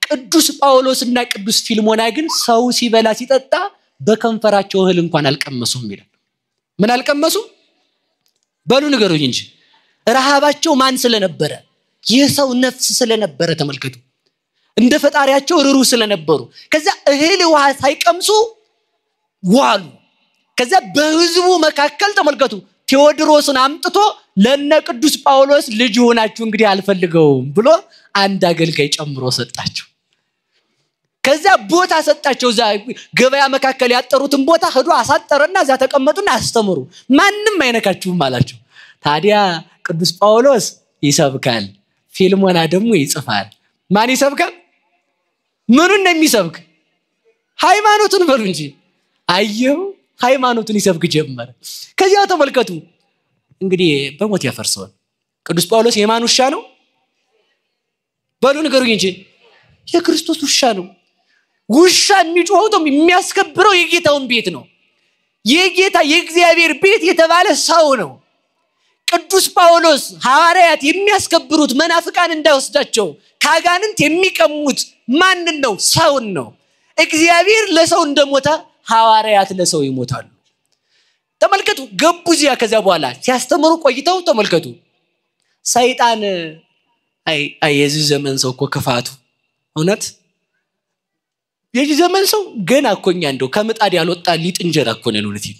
[SPEAKER 1] ቅዱስ ጳውሎስና ቅዱስ ፊልሞና ግን ሰው ሲበላ ሲጠጣ በከንፈራቸው እህል እንኳን አልቀመሱም ይላል። ምን አልቀመሱም? በሉ ንገሩኝ እንጂ ረሃባቸው ማን ስለነበረ? የሰው ነፍስ ስለነበረ ተመልከቱ። እንደ ፈጣሪያቸው ርሩ ስለነበሩ ከዛ እህል ውሃ ሳይቀምሱ ዋሉ። ከዛ በህዝቡ መካከል ተመልከቱ ቴዎድሮስን አምጥቶ ለነ ቅዱስ ጳውሎስ ልጅ ሆናችሁ እንግዲህ አልፈልገውም ብሎ አንድ አገልጋይ ጨምሮ ሰጣቸው። ከዛ ቦታ ሰጣቸው። ዛ ገበያ መካከል ያጠሩትን ቦታ ሄዶ አሳጠረና ዛ ተቀመጡና አስተምሩ ማንንም አይነካችሁም አላቸው። ታዲያ ቅዱስ ጳውሎስ ይሰብካል፣ ፊልሞና ደግሞ ይጽፋል። ማን ይሰብካል? ምኑን ነው የሚሰብክ? ሃይማኖቱን በሉ እንጂ አየው ሃይማኖቱን ይሰብክ ጀመረ። ከዚያ ተመልከቱ እንግዲህ በሞት ያፈርሰዋል። ቅዱስ ጳውሎስ የማን ውሻ ነው? በሉ ንገሩኝ እንጂ የክርስቶስ ውሻ ነው። ውሻ የሚጮኸው የሚያስከብረው የጌታውን ቤት ነው። የጌታ የእግዚአብሔር ቤት የተባለ ሰው ነው። ቅዱስ ጳውሎስ ሐዋርያት የሚያስከብሩት መናፍቃን እንዳይወስዳቸው ካጋንንት የሚቀሙት ማንን ነው? ሰውን ነው። እግዚአብሔር ለሰው እንደሞተ ሐዋርያት ለሰው ይሞታሉ። ተመልከቱ ገቡዚያ ከዛ በኋላ ሲያስተምሩ ቆይተው ተመልከቱ ሰይጣን የዚህ ዘመን ሰው እኮ ክፋቱ እውነት የዚህ ዘመን ሰው ገና እኮኛ እንደው ከምጣድ ያልወጣ ሊጥ እንጀራ እኮ ነው እውነት ይል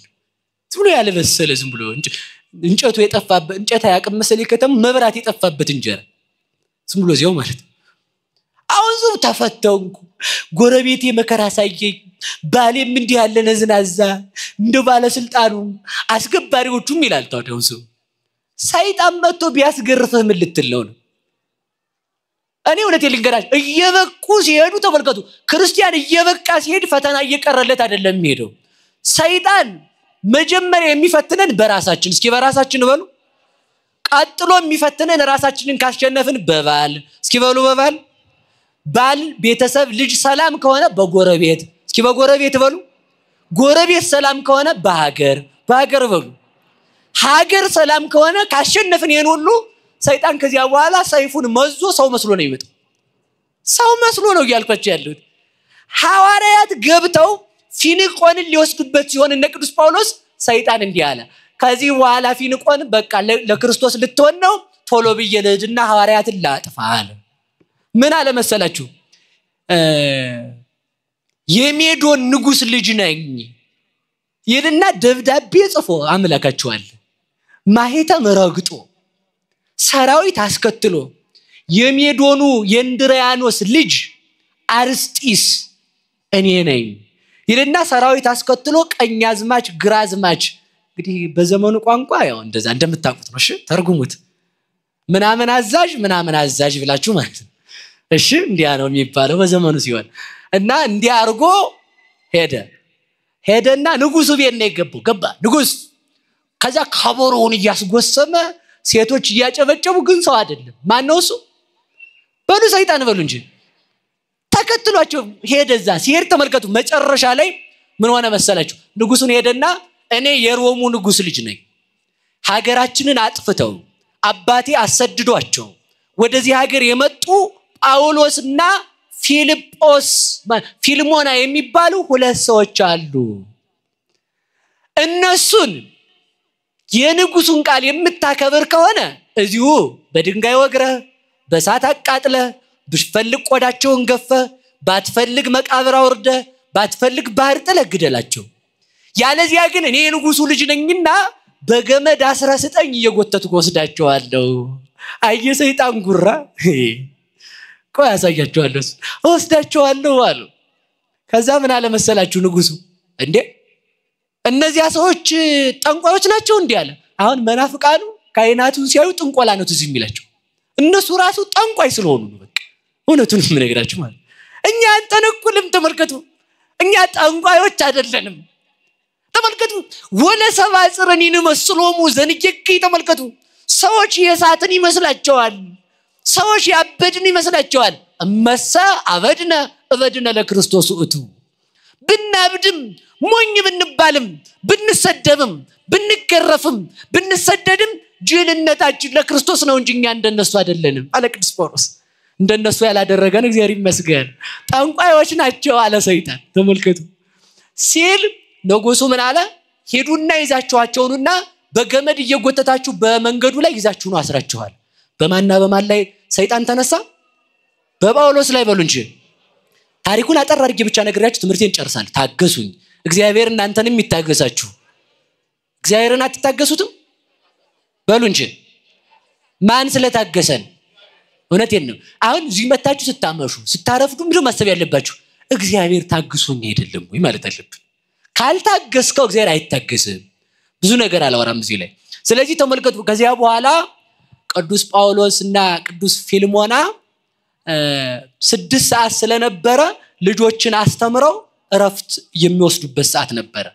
[SPEAKER 1] ዝም ብሎ ያለበሰለ ዝም ብሎ እንጨቱ የጠፋበት እንጨታ ያቅም መሰለኝ ከተም መብራት የጠፋበት እንጀራ ዝም ብሎ እዚያው ማለት አሁን ዙ ተፈተንኩ ጎረቤቴ መከራ ሳይየኝ ባሌም እንዲህ ያለ ነዝናዛ እንደ ባለስልጣኑ አስገባሪዎቹም ይላል ታዲያው ሰው ሰይጣን መጥቶ ቢያስገርፍህ ምን ልትል ነው? እኔ እውነት ልንገራችሁ እየበቁ ሲሄዱ ተመልከቱ ክርስቲያን እየበቃ ሲሄድ ፈተና እየቀረለት አይደለም የሚሄደው። ሰይጣን መጀመሪያ የሚፈትነን በራሳችን እስኪ በራሳችን በሉ ቀጥሎ የሚፈትነን ራሳችንን ካስጨነፍን በባል እስኪ በሉ በባል ባል ቤተሰብ ልጅ ሰላም ከሆነ በጎረቤት እስኪ በጎረቤት በሉ ጎረቤት ሰላም ከሆነ በሀገር በሉ ሀገር ሰላም ከሆነ ካሸነፍን ይሄን ሁሉ ሰይጣን ከዚያ በኋላ ሰይፉን መዞ ሰው መስሎ ነው ይመጣ። ሰው መስሎ ነው ያልኳችሁ ያሉት ሐዋርያት ገብተው ፊንቆንን ሊወስዱበት ሲሆን እነ ቅዱስ ጳውሎስ ሰይጣን እንዲህ አለ ከዚህ በኋላ ፊንቆን በቃ ለክርስቶስ ልትሆን ነው ቶሎ በየለድና ሐዋርያትን ላጥፋል። ምን አለ መሰላችሁ የሜዶን ንጉስ ልጅ ነኝ ይልና ደብዳቤ ጽፎ አምላካቸዋል ማህተም ረግጦ ሰራዊት አስከትሎ የሜዶኑ የእንድሪያኖስ ልጅ አርስጢስ እኔ ነኝ ይልና ሰራዊት አስከትሎ ቀኛዝማች ግራዝማች እንግዲህ በዘመኑ ቋንቋ ያው እንደዛ እንደምታውቁት ነው። እሺ ተርጉሙት ምናምን አዛዥ ብላችሁ ማለት ነው። እሺ እንዲያ ነው የሚባለው በዘመኑ ሲሆን እና እንዲያ አርጎ ሄደና ንጉሱ ቤት ነው ገባ ንጉስ ከዛ ከበሮውን ያስጎሰመ ሴቶች ያጨበጨቡ ግን ሰው አይደለም ማን ነው እሱ በሉ ሰይጣን በሉ እንጂ ተከትሏቸው ሄደዛ ሲሄድ ተመልከቱ መጨረሻ ላይ ምን ሆነ መሰላችሁ ንጉሱን ሄደና እኔ የሮሙ ንጉስ ልጅ ነኝ ሀገራችንን አጥፍተው አባቴ አሰድዷቸው ወደዚህ ሀገር የመጡ ጳውሎስና ፊልሞና የሚባሉ ሁለት ሰዎች አሉ እነሱን የንጉሱን ቃል የምታከብር ከሆነ እዚሁ በድንጋይ ወግረህ በሳት አቃጥለህ ብትፈልግ ቆዳቸውን ገፈህ ባትፈልግ መቃብር አውርደህ ባትፈልግ ባህር ጥለህ ግደላቸው ያለዚያ ግን እኔ የንጉሱ ልጅ ነኝና በገመድ አስረስጠኝ እየጎተትኩ ወስዳቸዋለሁ። አየ ሰይጣን ጉራ ቆይ ያሳያቸዋለሁ ወስዳቸዋለሁ አሉ። ከዛ ምን አለ መሰላችሁ ንጉሱ እንዴ እነዚያ ሰዎች ጠንቋዮች ናቸው እንዴ አለ። አሁን መናፍቃኑ ካይናቱን ሲያዩ ጥንቆላ ነው ትዝ የሚላቸው እነሱ ራሱ ጠንቋይ ስለሆኑ ነው። በቃ እውነቱን ምን ነገራችሁ ማለት እኛ አንጠነቁልም ተመልከቱ እኛ ጠንቋዮች አይደለንም ተመልከቱ ወለ ሰባ ጽረኒን መስሎሙ ዘንጀክ ተመልከቱ ሰዎች የሳትን ይመስላቸዋል ሰዎች ያበድን ይመስላቸዋል እመሰ አበድነ ለክርስቶስ እቱ ብናብድም ሞኝ ብንባልም ብንሰደብም ብንገረፍም ብንሰደድም ጅልነታችን ለክርስቶስ ነው እንጂ እኛ እንደነሱ አይደለንም አለ ቅዱስ ጳውሎስ። እንደነሱ ያላደረገን እግዚአብሔር ይመስገን ጠንቋዮች ናቸው አለ ሰይጣን። ተመልከቱ ሲል ንጉሱ ምን አለ ሄዱና ይዛቸዋቸውና በገመድ እየጎተታችሁ በመንገዱ ላይ ይዛችሁ ነው አስራችኋል። በማንና በማን ላይ ሰይጣን ተነሳ? በጳውሎስ ላይ በሉ እንጂ ታሪኩን አጠር አድርጌ ብቻ ነግሬያችሁ ትምህርቴን ጨርሳለሁ። ታገሱኝ እግዚአብሔር እናንተንም ይታገሳችሁ። እግዚአብሔርን አትታገሱትም በሉ እንጂ ማን ስለታገሰን እውነቴን ነው። አሁን እዚህ መታችሁ ስታመሹ ስታረፍዱ ምንድነው ማሰብ ያለባችሁ እግዚአብሔር ታግሶኝ አይደለም ወይ ማለት አለብን። ካልታገስከው እግዚአብሔር አይታገስም። ብዙ ነገር አላወራም እዚህ ላይ። ስለዚህ ተመልከቱ ከዚያ በኋላ ቅዱስ ጳውሎስና ቅዱስ ፊልሞና 6 ሰዓት ስለነበረ ልጆችን አስተምረው እረፍት የሚወስዱበት ሰዓት ነበር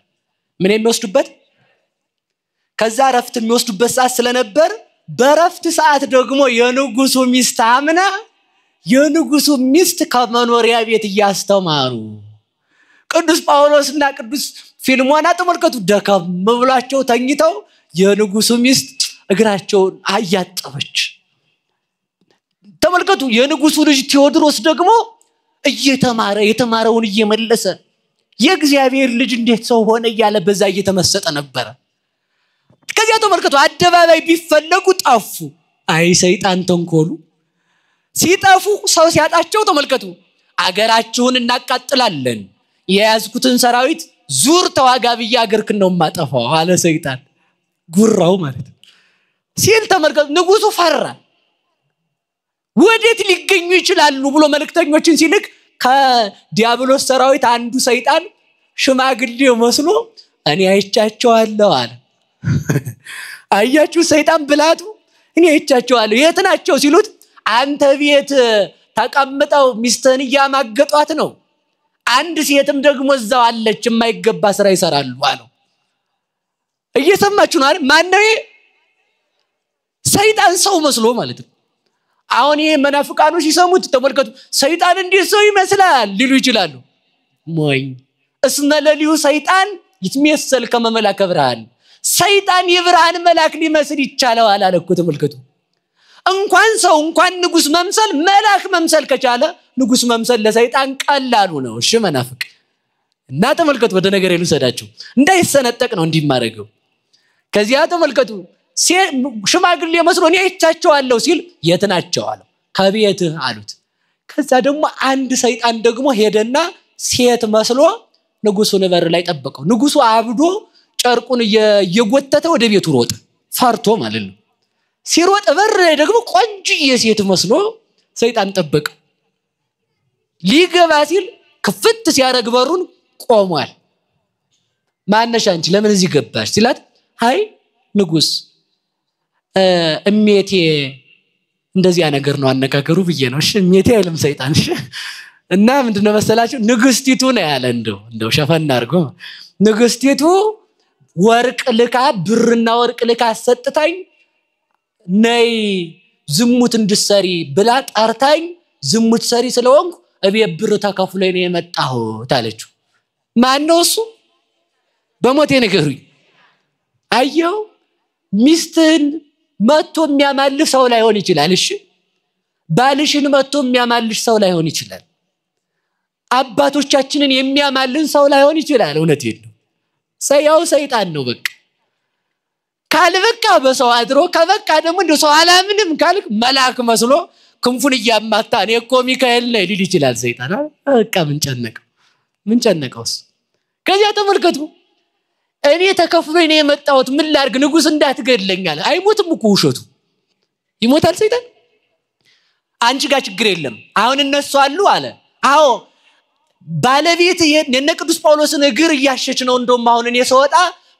[SPEAKER 1] ምን የሚወስዱበት ከዛ እረፍት የሚወስዱበት ሰዓት ስለነበር በእረፍት ሰዓት ደግሞ የንጉሱ ሚስት አምና የንጉሱ ሚስት ከመኖሪያ ቤት እያስተማሩ ቅዱስ ጳውሎስና ቅዱስ ፊልሞና ተመልከቱ ደከም ብሏቸው ተኝተው የንጉሱ ሚስት እግራቸውን አያጠበች ተመልከቱ የንጉሱ ልጅ ቴዎድሮስ ደግሞ የተማረውን እየመለሰ የእግዚአብሔር ልጅ እንዴት ሰው ሆነ እያለ በዛ እየተመሰጠ ነበር ከዚያ ተመልከቱ አደባባይ ቢፈለጉ ጠፉ አይ ሰይጣን ተንኮሉ ሲጠፉ ሰው ሲያጣቸው ተመልከቱ አገራችሁን እናቃጥላለን የያዝኩትን ሰራዊት ዙር ተዋጋ ብዬ አገርክን ነው ማጠፋው አለ ሰይጣን ጉራው ማለት ሲል ተመልከቱ ንጉሱ ፈራ ወዴት ሊገኙ ይችላሉ ብሎ መልእክተኞችን ሲልክ ከዲያብሎስ ሰራዊት አንዱ ሰይጣን ሽማግሌው መስሎ እኔ አይቻቸዋለሁ አለ አያችሁ ሰይጣን ብላቱ እኔ አይቻቸዋለሁ የት ናቸው ሲሉት አንተ ቤት ተቀምጠው ሚስተን ያማገጧት ነው አንድ ሴትም ደግሞ እዛው አለች የማይገባ ስራ ይሰራሉ አለው እየሰማችሁ ነው አይደል ማን ነው ሰይጣን ሰው መስሎ ማለት ነው አሁን ይሄ መናፍቃኑ ሲሰሙት ተመልከቱ ሰይጣን እንዴት ሰው ይመስላል ሊሉ ይችላሉ ሞኝ እስመ ለሊሁ ሰይጣን ይትመሰል ከመመላከ ብርሃን ሰይጣን የብርሃን መልአክ ሊመስል ይቻላል አለ እኮ ተመልከቱ እንኳን ሰው እንኳን ንጉስ መምሰል መልአክ መምሰል ከቻለ ንጉስ መምሰል ለሰይጣን ቀላሉ ነው እሺ መናፍቅ እና ተመልከቱ ወደ ነገር ይሉሰዳችሁ እንዳይሰነጠቅ ነው እንዲማረገው ከዚያ ተመልከቱ ሽማግሌ መስሎ እኔ አይቻቸዋለሁ ሲል የት ናቸው አለው ከቤት አሉት ከዛ ደግሞ አንድ ሰይጣን ደግሞ ሄደና ሴት መስሎ ንጉሱን በር ላይ ጠበቀው ንጉሱ አብዶ ጨርቁን እየጎተተ ወደ ቤቱ ሮጠ ፈርቶ ማለት ነው ሲሮጥ በር ላይ ደግሞ ቆንጆዬ ሴት መስሎ ሰይጣን ጠበቀ ሊገባ ሲል ክፍት ሲያረግ በሩን ቆሟል ማነሽ አንቺ ለምን እዚህ ገባሽ ሲላት አይ ንጉስ እሜቴ እንደዚህ ነገር ነው አነጋገሩ ብዬ ነው እሺ እሜቴ አይልም ሰይጣን እሺ እና ምንድነው መሰላችሁ ንግስቲቱ ነው ያለ እንደው ሸፈና አርጎ ንግስቲቱ ወርቅ ልካ ብርና ወርቅ ልካ ሰጥታኝ ነይ ዝሙት እንድሰሪ ብላ ጣርታኝ ዝሙት ሰሪ ስለሆንኩ እቤት ብር ተከፍሎኝ ነው የመጣሁት አለችው ማን ነው እሱ በሞቴ ነገሩኝ አየው ሚስትን መጥቶ የሚያማልህ ሰው ላይሆን ይችላል እሺ ባልሽን መጥቶ የሚያማልሽ ሰው ላይሆን ይችላል አባቶቻችንን የሚያማልን ሰው ላይሆን ይችላል እውነቴን ነው ሰይጣን ነው በቃ ካልበቃ በሰው አድሮ ከበቃ ደግሞ እንደ ሰው አላምንም ካልክ መልአክ መስሎ ክንፉን ያማታ ነው እኮ ሚካኤል ነው ሊል ይችላል ሰይጣን በቃ ምን ጨነቀውስ ከዚያ ተመልከቱ እኔ ተከፍሎኝ ነው የመጣሁት ምን ላርግ ንጉስ እንዳትገድለኛል አይሞትም እኮ ውሸቱ ይሞታል ሰይጣን አንቺ ጋር ችግር የለም አሁን እነሱ አሉ አለ አዎ ባለቤት የነ ቅዱስ ጳውሎስን እግር ያሸች ነው እንደውም አሁን እኔ ሰወጣ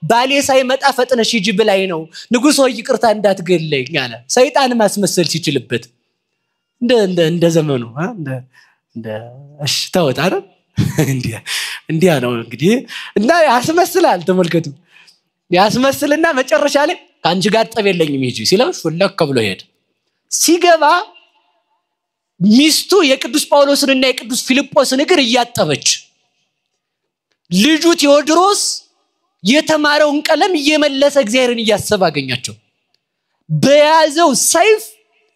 [SPEAKER 1] ባሌ ሳይመጣ ፈጥነሽ ሂጂ ብላይ ነው ንጉስ ሆይ ይቅርታ እንዳትገድለኝ አለ ሰይጣን ማስመሰል ሲችልበት እንደ ዘመኑ እንደ እሺ ተወጣረ እንዲያ ነው እንግዲህ እና ያስመስላል ተመልከቱ ያስመስልና መጨረሻ ላይ ካንቺ ጋር ጠብ የለኝም ሂጂ ሲለው ፈለክ ብሎ ሄደ ሲገባ ሚስቱ የቅዱስ ጳውሎስንና የቅዱስ ፊልጶስን እግር እያጠበች ልጁ ቴዎድሮስ የተማረውን ቀለም እየመለሰ እግዚአብሔርን እያሰበ አገኛቸው በያዘው ሰይፍ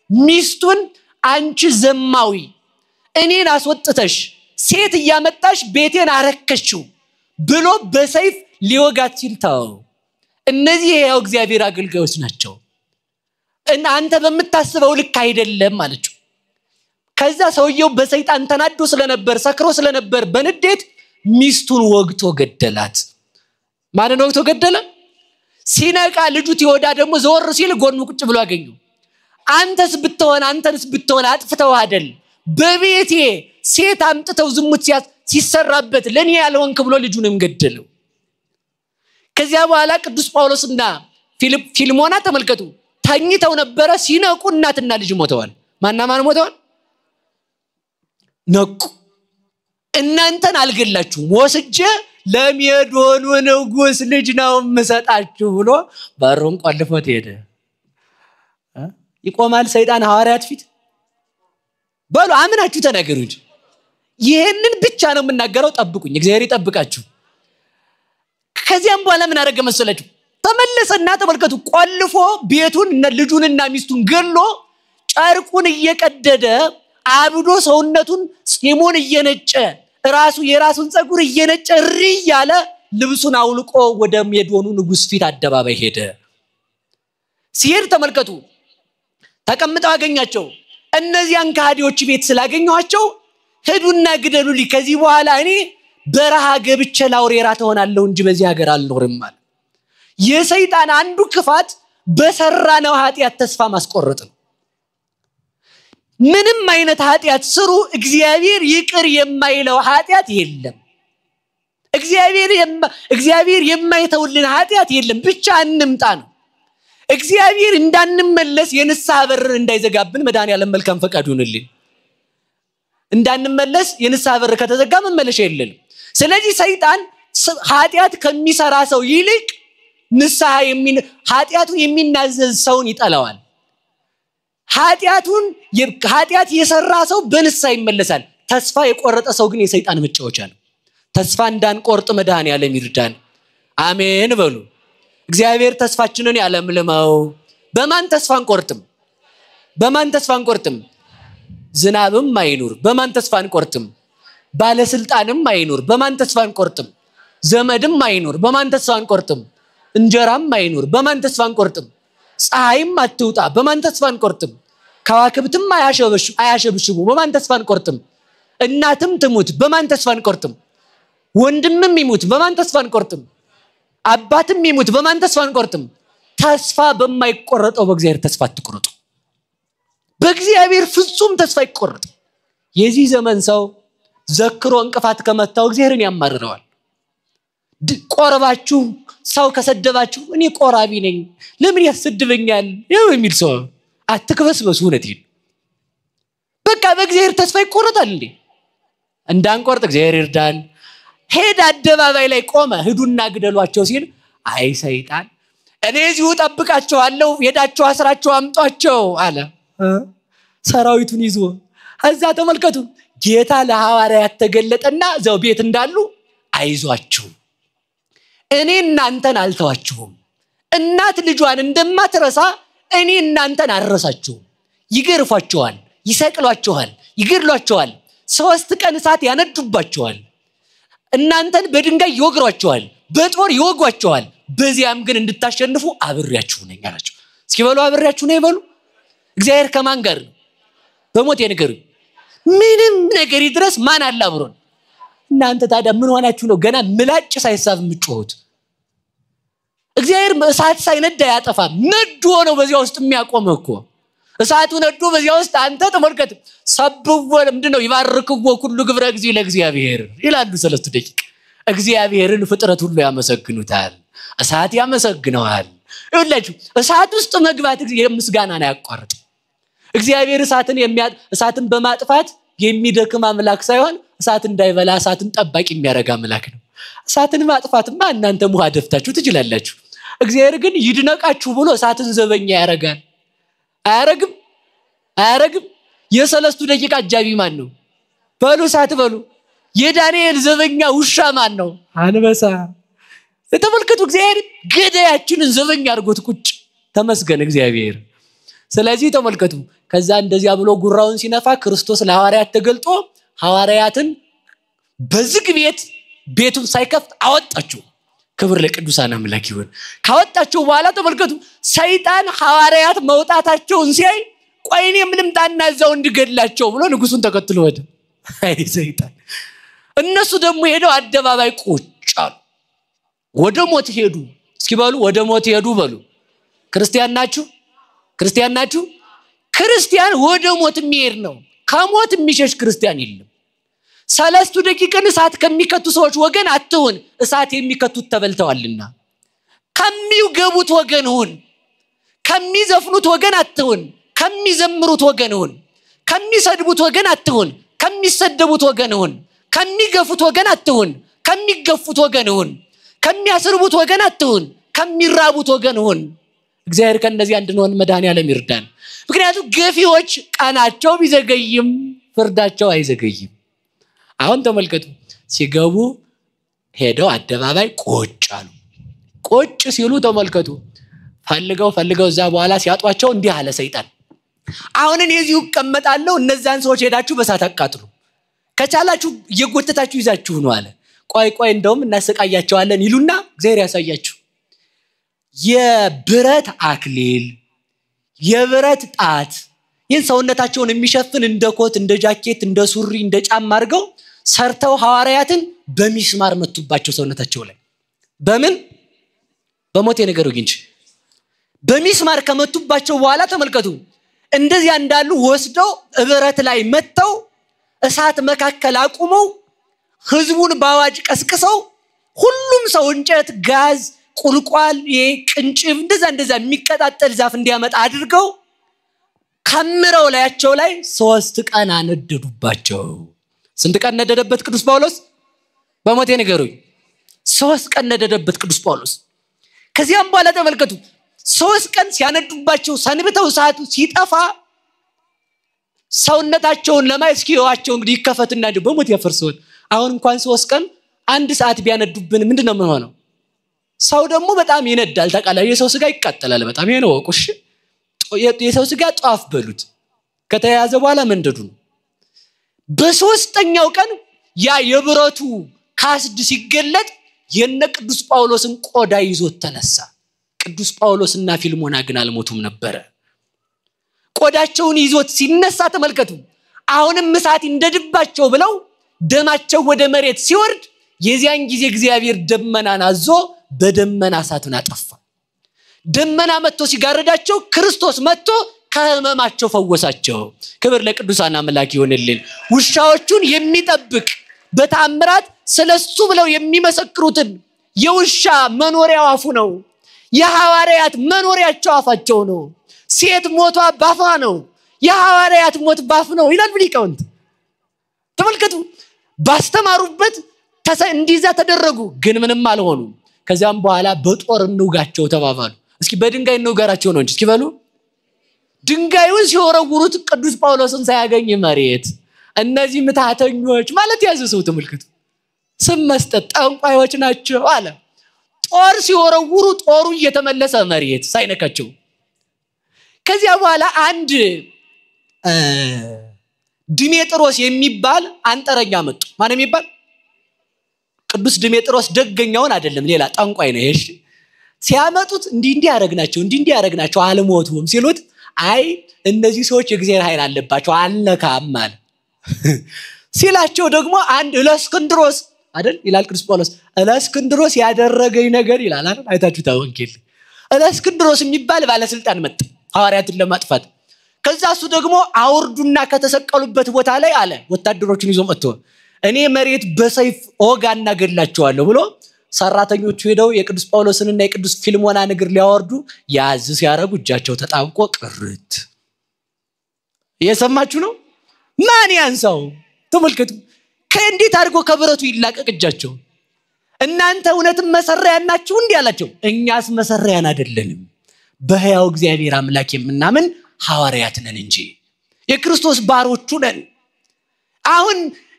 [SPEAKER 1] ሚስቱን አንቺ ዘማዊ እኔን አስወጥተሽ ሴት እያመጣሽ ቤቴን አረከሽው ብሎ በሰይፍ ሊወጋት ሲልታው እነዚህ ያው እግዚአብሔር አገልጋዮች ናቸው እና አንተ በመታስበው ልክ አይደለም አለችው ከዛ ሰውየው በሰይጣን ተናዶ ስለነበር ሰክሮ ስለነበር በንዴት ሚስቱን ወግቶ ገደላት ማንን ወግቶ ገደለ ሲነቃ ልጁ ቴዎዳ ደግሞ ዘወር ሲል ጎኑ ቁጭ ብሎ አገኘው አንተስ ብትሆን አጥፍተው አይደል በቤቴ ሴት አምጥተው ዝሙት ሲሰራበት ለኔ ያልሆንክ ብሎ ልጁንም ገደለው ከዚያ በኋላ ቅዱስ ጳውሎስና ፊልሞና ተመልከቱ ተኝተው ነበር ሲነቁ እናትና ልጅ ሞተዋል ማን ሞተዋል ነቁ እናንተን አልገላችሁም ወስጄ ለሜዶኑ ንጉስ ልጅ ነው መሰጣችሁ ብሎ በሩን ቆልፎት ሄደ። ይቆማል ሰይጣን ሐዋርያት ፊት? በሉ አምናችሁ ተናገሩ እንጂ ይሄንን ብቻ ነው የምናገረው። ጠብቁኝ፣ እግዚአብሔር ይጠብቃችሁ። ከዚያም በኋላ ምን አደረገ መሰላችሁ? ተመለሰና ተመልከቱ፣ ቆልፎ ቤቱን ልጁንና ሚስቱን ገሎ ጨርቁን እየቀደደ አብዶ ሰውነቱን ጺሙን እየነጨ ራሱ የራሱን ጸጉር እየነጨ ያለ ልብሱን አውልቆ ወደ ሜዶኑ ንጉስ ፊት አደባባይ ሄደ። ሲሄድ ተመልከቱ፣ ተቀምጠው አገኛቸው። እነዚያን ከሃዲዎች ቤት ስላገኘዋቸው ሄዱና ግደሉልኝ፣ ከዚህ በኋላ እኔ በረሃ ገብቼ ላውሬራ ተሆናለሁ እንጂ በዚህ ሀገር አልኖርም ማለት። የሰይጣን አንዱ ክፋት በሰራነው ኃጢአት ተስፋ ማስቆረጥ ነው። ምንም አይነት ኃጢአት ስሩ እግዚአብሔር ይቅር የማይለው ኃጢአት የለም። እግዚአብሔር የማይተውልን ኃጢአት የለም። ብቻ እንምጣ ነው። እግዚአብሔር እንዳንመለስ የንስሐ በር እንዳይዘጋብን መድኃኒዓለም መልካም ፈቃዱ ይሁንልን። እንዳንመለስ የንስሐ በር ከተዘጋ መመለሻ የለም። ስለዚህ ሰይጣን ኃጢአት ከሚሰራ ሰው ይልቅ ንስሐ ኃጢአቱን የሚናዘዝ ሰውን ይጠላዋል። ኃጢአት የሰራ ሰው በንስሐ ይመለሳል። ተስፋ የቆረጠ ሰው ግን የሰይጣን መጫወቻ ነው። ተስፋ እንዳንቆርጥ መድኃኒዓለም ይርዳን። አሜን በሉ። እግዚአብሔር ተስፋችንን ያለምልመው። በማን ተስፋ አንቆርጥም? በማን ተስፋ አንቆርጥም? ዝናብም አይኑር በማን ተስፋ አንቆርጥም? ባለስልጣንም አይኑር በማን ተስፋ አንቆርጥም? ዘመድም አይኑር በማን ተስፋ አንቆርጥም? እንጀራም አይኑር በማን ተስፋ አንቆርጥም? ፀሐይም አትውጣ በማን ተስፋ አንቆርጥም? ከዋክብትም አያሸብሽቡ በማን ተስፋ አንቆርጥም? እናትም ትሙት በማን ተስፋ አንቆርጥም? ወንድምም ይሙት በማን ተስፋ አንቆርጥም? አባትም ይሙት በማን ተስፋ አንቆርጥም? ተስፋ በማይቆረጠው በእግዚአብሔር ተስፋ አትቆርጡ። በእግዚአብሔር ፍጹም ተስፋ ይቆረጥ። የዚህ ዘመን ሰው ዘክሮ እንቅፋት ከመታው እግዚአብሔርን ያማርረዋል። ቆርባችሁ ሰው ከሰደባችሁ እኔ ቆራቢ ነኝ ለምን ያስደበኛል የሚል ሰው አትክበስበሱ። እውነቴን በቃ በእግዚአብሔር ተስፋ ይቆረጣል እንዴ? እንዳንቆርጥ እግዚአብሔር ይርዳን። ሄድ አደባባይ ላይ ቆመ። ሂዱና ግደሏቸው ሲል አይ ሰይጣን እኔ እዚሁ ጠብቃቸዋለሁ፣ ሄዳችሁ አስራቸው አምጧቸው አለ። ሰራዊቱን ይዞ እዛ ተመልከቱ፣ ጌታ ለሐዋርያት ተገለጠና ዘው ቤት እንዳሉ አይዟችሁ እኔ እናንተን አልተዋችሁም። እናት ልጇን እንደማትረሳ እኔ እናንተን አልረሳችሁም። ይገርፏቸዋል፣ ይሰቅሏቸዋል፣ ይገድሏቸዋል፣ 3 ቀን እሳት ያነዱባቸዋል። እናንተን በድንጋይ ይወግሯቸዋል፣ በጦር ይወጓቸዋል። በዚያም ግን እንድታሸንፉ አብሬያችሁ ነኝ አላቸው። እስኪ በሉ አብሬያችሁ ነኝ በሉ። እግዚአብሔር ከማን ጋር ነው? በሞት የነገሩ ምንም ነገር ይድረስ ማን አለ አብሮን? እናንተ ታዲያ ምን ሆናችሁ ነው ገና ምላጭ ሳይሳብ የምትጮሁት? እግዚአብሔር እሳት ሳይነዳ ያጠፋ ነዶ ነው በዚያ ውስጥ የሚያቆም እኮ። እሳቱ ነዶ በዚያ ውስጥ አንተ ተመልከት። ሰብዎ ምንድነው? ይባርክዎ ሁሉ ግብረ እግዚእ ለእግዚአብሔር ይላሉ ሰለስቱ ደቂቅ። እግዚአብሔርን ፍጥረት ሁሉ ያመሰግኑታል፣ እሳት ያመሰግነዋል። ይኸውላችሁ እሳት ውስጥ መግባት ምስጋናን አያቋርጥም። እግዚአብሔር እሳትን በማጥፋት የሚደክም አምላክ ሳይሆን እሳት እንዳይበላ እሳትን ጠባቂ የሚያረጋ አምላክ ነው። እሳትን ማጥፋትማ እናንተ ሙሃ ደፍታችሁ ትችላላችሁ። እግዚአብሔር ግን ይድነቃችሁ ብሎ እሳትን ዘበኛ ያረጋል። አያረግም? የሰለስቱ ደቂቅ አጃቢ ማን ነው? በሉ እሳት በሉ። የዳንኤል ዘበኛ ውሻ ማን ነው? አንበሳ። ተመልከቱ፣ እግዚአብሔር ገዳያችንን ዘበኛ አድርጎት ቁጭ። ተመስገን እግዚአብሔር። ስለዚህ ተመልከቱ፣ ከዛ እንደዚያ ብሎ ጉራውን ሲነፋ ክርስቶስ ለሐዋርያት ተገልጦ ሐዋርያትን በዝግ ቤቱን ሳይከፍት አወጣቸው። ክብር ለቅዱሳን አምላክ ይሁን። ካወጣቸው በኋላ ተመልከቱ፣ ሰይጣን ሐዋርያት መውጣታቸውን ሲያይ ቆይኔ ምንም ታናዛው እንድገድላቸው ብሎ ንጉሱን ተከትሎ ወደ አይ ሰይጣን። እነሱ ደግሞ ሄደው አደባባይ ቁጭ አሉ። ወደ ሞት ሄዱ። እስኪ በሉ ወደ ሞት ሄዱ በሉ። ክርስቲያን ናችሁ? ክርስቲያን ወደ ሞት የሚሄድ ነው። ከሞት የሚሸሽ ክርስቲያን የለም። ሰለስቱ ደቂቅን እሳት ከሚከቱ ሰዎች ወገን አትሁን፣ እሳት የሚከቱት ተበልተዋልና። ከሚገቡት ወገን ሁን፣ ከሚዘፍኑት ወገን አትሁን፣ ከሚዘምሩት ወገን ሁን። ከሚሰድቡት ወገን አትሁን፣ ከሚሰደቡት ወገን ሁን። ከሚገፉት ወገን አትሁን ከሚገፉት ወገን ሁን ከሚያስርቡት ወገን አትሁን ከሚራቡት ወገን ሁን እግዚአብሔር ከነዚህ አንድነውን መድኃኒዓለም ይርዳን ምክንያቱም ገፊዎች ቀናቸው ቢዘገይም ፍርዳቸው አይዘገይም አሁን ተመልከቱ ሲገቡ ሄደው አደባባይ ቆጫሉ ቆጭ ሲሉ ተመልከቱ ፈልገው እዛ በኋላ ሲያጧቸው እንዲህ አለ ሰይጣን አሁን እዚሁ ቀመጣለሁ እነዛን ሰዎች ሄዳችሁ በሳት አቃጥሉ ከቻላችሁ እየጎተታችሁ ይዛችሁ ነው አለ ቆይ እንደውም እናሰቃያቸዋለን ይሉና እግዚአብሔር ያሳያችሁ የብረት አክሊል የብረት ጣት ሰውነታቸውን የሚሸፍን እንደ ኮት እንደ ጃኬት እንደ ሱሪ እንደ ጫማ አድርገው ሰርተው ሐዋርያትን በሚስማር መቱባቸው ሰውነታቸው ላይ በምን በሞት የነገሩኝ እንጂ በሚስማር ከመቱባቸው በኋላ ተመልከቱ እንደዚያ እንዳሉ ወስደው ብረት ላይ መተው እሳት መካከል አቁመው ህዝቡን ባዋጅ ቀስቅሰው ሁሉም ሰው እንጨት ጋዝ ቁልቋል የቅንጭብ እንደዛ የሚቀጣጠል ዛፍ እንዲያመጣ አድርገው ከምረው ላያቸው ላይ 3 ቀን አነደዱባቸው ስንት ቀን ነደደበት ቅዱስ ጳውሎስ በሞት የነገሩኝ 3 ቀን ነደደበት ቅዱስ ጳውሎስ ከዚያም በኋላ ተመልከቱ 3 ቀን ሲያነዱባቸው ሰንብተው ሰዓቱ ሲጠፋ ሰውነታቸውን ለማይስኪዋቸው እንግዲህ ይከፈትና በሞት ያፈርሰውን አሁን እንኳን 3 ቀን 1 ሰዓት ቢያነዱብን ምንድነው ምን ሆነው ሰው ደግሞ በጣም ይነዳል ተቃላየ የሰው ስጋ ይቃጠላል በጣም ይሄ ነው ወቁሽ የሰው ስጋ ጧፍ በሉት ከተያዘ በኋላ መንደዱ በሶስተኛው ቀን ያ የብረቱ ካስድ ሲገለጥ የነ ቅዱስ ጳውሎስን ቆዳ ይዞት ተነሳ ቅዱስ ጳውሎስና ፊልሞና ግን አልሞቱም ነበር ቆዳቸውን ይዞት ሲነሳ ተመልከቱ አሁንም እሳት እንደድባቸው ብለው ደማቸው ወደ መሬት ሲወርድ የዚያን ጊዜ እግዚአብሔር ደመናን አዞ በደመና እሳቱን አጠፋ ደመና መጥቶ ሲጋረዳቸው ክርስቶስ መጥቶ ከህመማቸው ፈወሳቸው ክብር ለቅዱሳን አምላክ ይሁንልን ውሻዎቹን የሚጠብቅ በተአምራት ስለሱ ብለው የሚመሰክሩትን የውሻ መኖሪያው አፉ ነው የሐዋርያት መኖሪያቸው አፋቸው ነው ሴት ሞቷ ባፋ ነው የሐዋርያት ሞት ባፍ ነው ይላል ሊቃውንት ተመልከቱ ባስተማሩበት እንዲዛ ተደረጉ ግን ምንም አልሆኑ ከዛም በኋላ በጦር እንውጋቸው ተባባሉ እስኪ በድንጋይ እንውጋራቸው ነው እንጂ እስኪ በሉ ድንጋዩን ሲወረውሩት ቅዱስ ጳውሎስን ሳያገኝ መሬት እነዚህ ምታተኞች ማለት ያዘሰው ተመልከቱ ስም መስጠት ጠንቋዮች ናቸው አለ ጦር ሲወረውሩ ጦሩ እየተመለሰ መሬት ሳይነካቸው ከዚያ በኋላ አንድ ዲሜጥሮስ የሚባል አንጠረኛ መጡ ማን የሚባል ቅዱስ ዲሜጥሮስ ደገኛውን አይደለም ሌላ ጠንቋይ ነው እሺ ሲያመጡት እንዲህ ያረግናቸው አልሞቱም ሲሉት አይ እነዚህ ሰዎች የእግዚአብሔር ኃይል አለባቸው አልነካም አለ ሲላቸው ደግሞ አንድ ለእስክንድሮስ አይደል ይላል ቅዱስ ጳውሎስ ለእስክንድሮስ ያደረገኝ ነገር ይላል አይደል አይታችሁ ታወንጌል ለእስክንድሮስ የሚባል ባለስልጣን መጣ ሐዋርያትን ለማጥፋት ከዛሱ ደግሞ አውርዱና ከተሰቀሉበት ቦታ ላይ አለ ወታደሮችን ይዞ መጥቶ እኔ መሬት በሰይፍ ኦጋና ገድላቸዋለሁ ብሎ ሰራተኞቹ ሄደው የቅዱስ ጳውሎስንና የቅዱስ ፊልሞና እግር ሊያወርዱ ያዝ ሲያረጉ እጃቸው ተጣብቆ ቅርት እየሰማችሁ ነው ማን ያንሳው ተመልከቱ ከእንዴት አድርጎ ከብረቱ ይላቀቅ እጃቸው እናንተ እውነትም መሰሪያን ናችሁ እንዴ አላቸው እኛስ መሰሪያን አይደለንም በሕያው እግዚአብሔር አምላክ የምናምን ሐዋርያት ነን እንጂ የክርስቶስ ባሮቹ ነን አሁን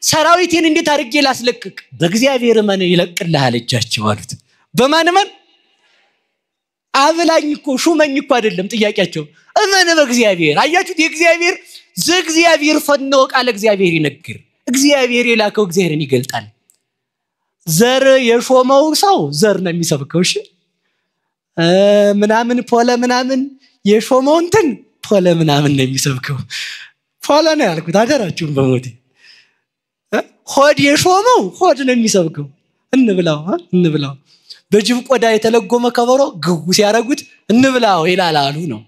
[SPEAKER 1] ሰራዊቴን እንዴት አድርጌ ላስለቅቅ በእግዚአብሔር ማን ይለቅልሃል እጃቸው አሉት በማን ማን አብላኝ እኮ ሹመኝ እኮ አይደለም ጥያቄያቸው እመነ በእግዚአብሔር አያችሁት የእግዚአብሔር ፈነው ቃል እግዚአብሔር ይነግር እግዚአብሔር የላከው እግዚአብሔርን ይገልጣል ዘር የሾመው ሰው ዘር ነው የሚሰብከው እሺ ምናምን ፖለ ምናምን የሾመው እንትን ፖለ ምናምን ነው የሚሰብከው ፖለ ነው ያልኩት አደራችሁን በሞቴ ሆድ የሾመው ሆድ ነው የሚሰብከው እንብላው በጅብ ቆዳ የተለጎመ ከበሮ ግጉ ሲያረጉት እንብላው ይላል አሉ ነው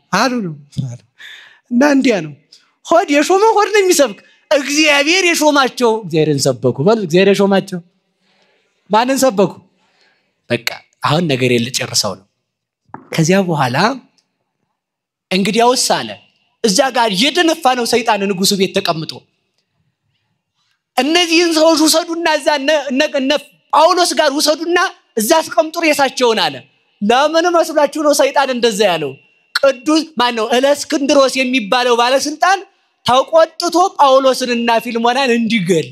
[SPEAKER 1] እና እንዲያ ነው ሆድ የሾመው ሆድ ነው የሚሰብክ እግዚአብሔር የሾማቸው እግዚአብሔርን ሰበኩ ማለት እግዚአብሔር የሾማቸው ማንን ሰበኩ በቃ አሁን ነገር የለጨርሰው ነው ከዚያ በኋላ እንግዲያውስ አለ እዛ ጋር የደነፋ ነው ሰይጣን ንጉሱ ቤት ተቀምጦ እነዚህን ሰዎች ወሰዱና እዛ እነ ጳውሎስ ጋር ወሰዱና እዛ አስቀምጡ ሬሳቸውን አለ። ለምን መስላችሁ ነው ሰይጣን እንደዛ ያለው? ቅዱስ ማን ነው? እለእስክንድሮስ የሚባለው ባለስልጣን ተቆጥቶ ጳውሎስንና ፊልሞናን እንዲገል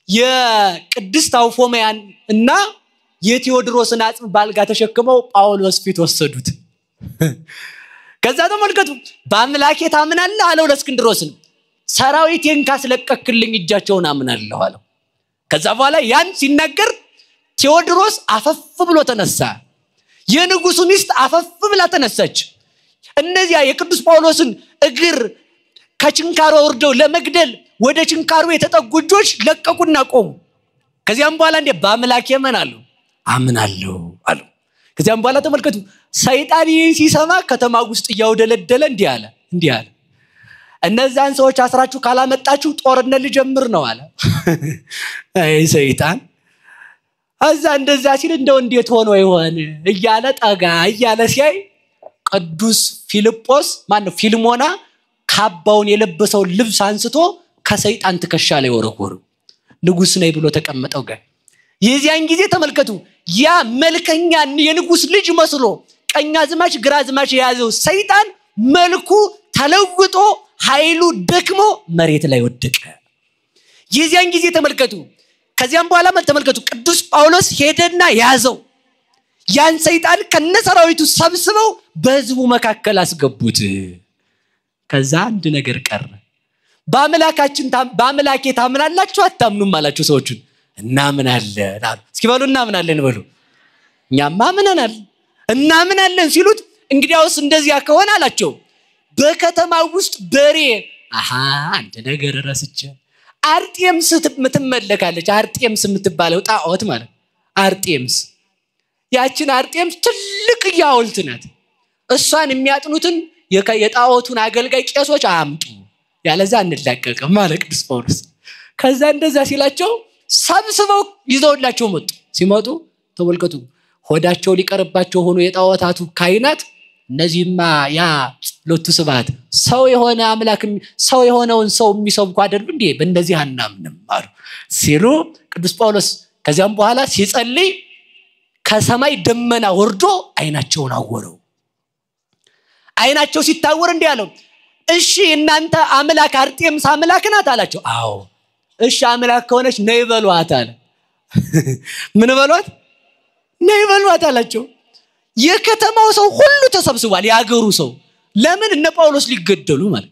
[SPEAKER 1] የቅድስት አውፎሚያን እና የቴዎድሮስን አጽም ባልጋ ተሸክመው ጳውሎስ ፊት ወሰዱት። ከዛ ተመልከቱ በአምላኬ ታምናለህ አለው ለእስክንድሮስን። ሰራዊቴን ካስለቀክልኝ እጃቸውን አምናለሁ አለው። ከዛ በኋላ ያን ሲናገር ቴዎድሮስ አፈፍ ብሎ ተነሳ። የንጉሱ ሚስት አፈፍ ብላ ተነሳች። እነዚያ የቅዱስ ጳውሎስን እግር ከችንካሩ ወርደው ለመግደል ወደ ችንካሩ የተጠጉ እጆች ለቀቁና ቆሙ። ከዚያም በኋላ እንደ በአምላኬ አምናለሁ አሉ። ከዚያም በኋላ ተመልከቱ ሰይጣን ይህን ሲሰማ ከተማ ውስጥ ያውደለደለ እንዲህ አለ እነዛን ሰዎች አስራችሁ ካላመጣችሁ ጦርነት ልጀምር ነው አለ። አይ ሰይጣን አዛ እንደዛ ሲል እንደው እንዴት ሆኖ ይሆን እያለ ጠጋ እያለ ሲያይ ቅዱስ ፊልጶስ ማነው ፊልሞና ካባውን የለበሰው ልብስ አንስቶ ከሰይጣን ትከሻ ላይ ወረወሩ። ንጉስ ነይ ብሎ ተቀመጠው ጋር የዚያን ጊዜ ተመልከቱ ያ መልከኛ የንጉስ ልጅ መስሎ ቀኛዝማች ግራዝማች የያዘው ሰይጣን መልኩ ተለውጦ ኃይሉ ደክሞ መሬት ላይ ወደቀ። የዚያን ጊዜ ተመልከቱ ከዚያም በኋላ ተመልከቱ ቅዱስ ጳውሎስ ሄደና ያዘው። ያን ሰይጣን ከነሰራዊቱ ሰብስበው በህዝቡ መካከል አስገቡት። ከዛ አንድ ነገር ቀረ። በአምላኬ ታምናላችሁ አታምኑም አላችሁ ሰዎችን። እናምናለን አሉ። እስኪ በሉ እናምናለን በሉ። እኛማ እናምናለን ሲሉት እንግዲያውስ እንደዚያ ከሆነ አላቸው በከተማ ውስጥ በሬ አንድ ነገር ረስቼ አርጤምስ ምትመለካለች። አርጤምስ የምትባለው ጣዖት ማለት አርጤምስ ያችን አርጤምስ ትልቅ ሐውልት ናት። እሷን የሚያጥኑትን የጣዖቱን አገልጋይ ቄሶች አምጡ ያለዛ እንላቀቅም ማለት ቅዱስ ጳውሎስ። ከዛ እንደዛ ሲላቸው ሰብስበው ይዘውላቸው መጡ። ሲመጡ ተመልከቱ ሆዳቸው ሊቀርባቸው ሆኖ የጣዖታቱ ካይናት እነዚህማ ያ ሎቱ ስብሐት ሰው የሆነ አምላክ ሰው የሆነውን ሰው የሚሰብኩ አይደል እንዴ በእንደዚህ አናምንም አሉ ሲሉ ቅዱስ ጳውሎስ ከዚያም በኋላ ሲጸልይ ከሰማይ ደመና ወርዶ አይናቸውን አወረው። አይናቸው ሲታወር እንዲህ አለው እሺ እናንተ አምላክ አርጤምስ አምላክ ናት አላቸው። አዎ እሺ አምላክ ከሆነች ነይ በሏት አለ። ምን በሏት? ነይ በሏት አላቸው። የከተማው ሰው ሁሉ ተሰብስቧል። ያገሩ ሰው ለምን እነ ጳውሎስ ሊገደሉ ማለት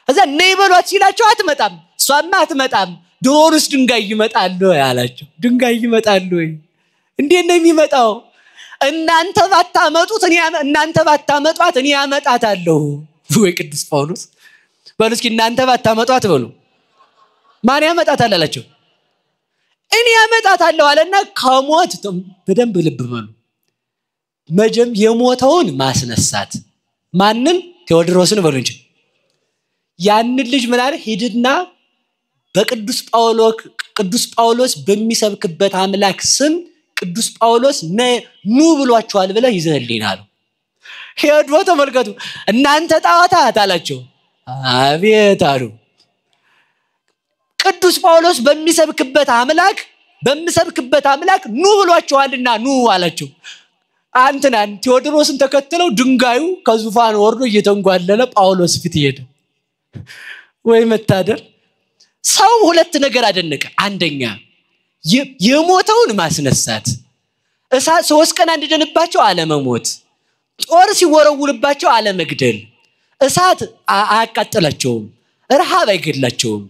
[SPEAKER 1] እዛ ነይ በሏት ሲላቸው አትመጣም። እሷማ አትመጣም። ዶሮስ ድንጋይ ይመጣል ያላቸው። ድንጋይ ይመጣል ወይ እንዴት ነው የሚመጣው? እናንተ ባታመጧት እኔ ያመጣታለሁ ወይ ቅዱስ ጳውሎስ በሉ እስኪ እናንተ ባታመጧት በሉ ማን ያመጣታል አላቸው። እኔ ያመጣታለሁ አለና ከሞት በደንብ ልብ በሉ መጀም የሞተውን ማስነሳት ማንን? ቴዎድሮስን በሉ እንጂ ያን ልጅ ምን አለ ሄድና በቅዱስ ጳውሎስ በሚሰብክበት አምላክ ስም ቅዱስ ጳውሎስ ኑ ብሏቸዋል ብለ ይዘህልኝ አለው። ሄዶ ተመልከቱ እናንተ ጣዖታት አላቸው። አቤት አሉ። ቅዱስ ጳውሎስ በሚሰብክበት አምላክ ኑ ብሏቸዋልና ኑ አላቸው። አንተናን ቴዎድሮስን ተከትለው ድንጋዩ ከዙፋን ወርዶ እየተንጓለለ ጳውሎስ ፊት ሄደ። ወይ መታደር! ሰው ሁለት ነገር አደነቀ። አንደኛ የሞተውን ማስነሳት፣ እሳት 3 ቀን እንድደንባቸው አለመሞት፣ ጦር ሲወረውልባቸው አለመግደል፣ እሳት አያቃጥላቸውም፣ ረሃብ አይገድላቸውም።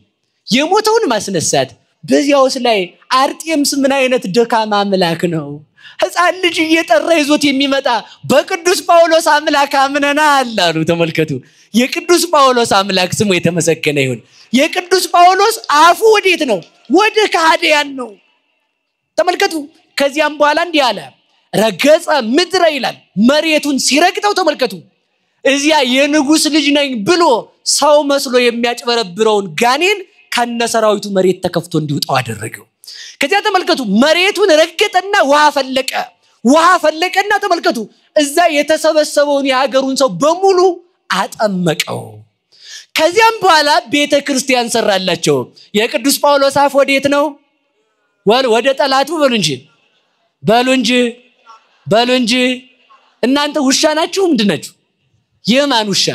[SPEAKER 1] የሞተውን ማስነሳት በዚያውስ ላይ አርጤምስ ምን አይነት ደካማ አምላክ ነው! ሕፃን ልጅ እየጠራ ይዞት የሚመጣ በቅዱስ ጳውሎስ አምላክ አምነናል አሉ። ተመልከቱ የቅዱስ ጳውሎስ አምላክ ስሙ የተመሰገነ ይሁን። የቅዱስ ጳውሎስ አፉ ወዴት ነው? ወደ ከሃዲያን ነው። ተመልከቱ ከዚያም በኋላ እንዲህ አለ ረገጸ ምድረ ይላል። መሬቱን ሲረግጠው ተመልከቱ እዚያ የንጉስ ልጅ ነኝ ብሎ ሰው መስሎ የሚያጭበረብረውን ጋኔን ከነሰራዊቱ መሬት ተከፍቶ እንዲወጣው አደረገው። ከዚያ ተመልከቱ መሬቱን ረገጠና ውሃ ፈለቀና ተመልከቱ እዛ የተሰበሰበውን የሀገሩን ሰው በሙሉ አጠመቀው። ከዚያም በኋላ ቤተክርስቲያን ሰራላቸው የቅዱስ ጳውሎስ አፍ ወዴት ነው ወደ ጠላቱ በሉ እንጂ እናንተ ውሻ ናችሁ ምንድናችሁ የማን ውሻ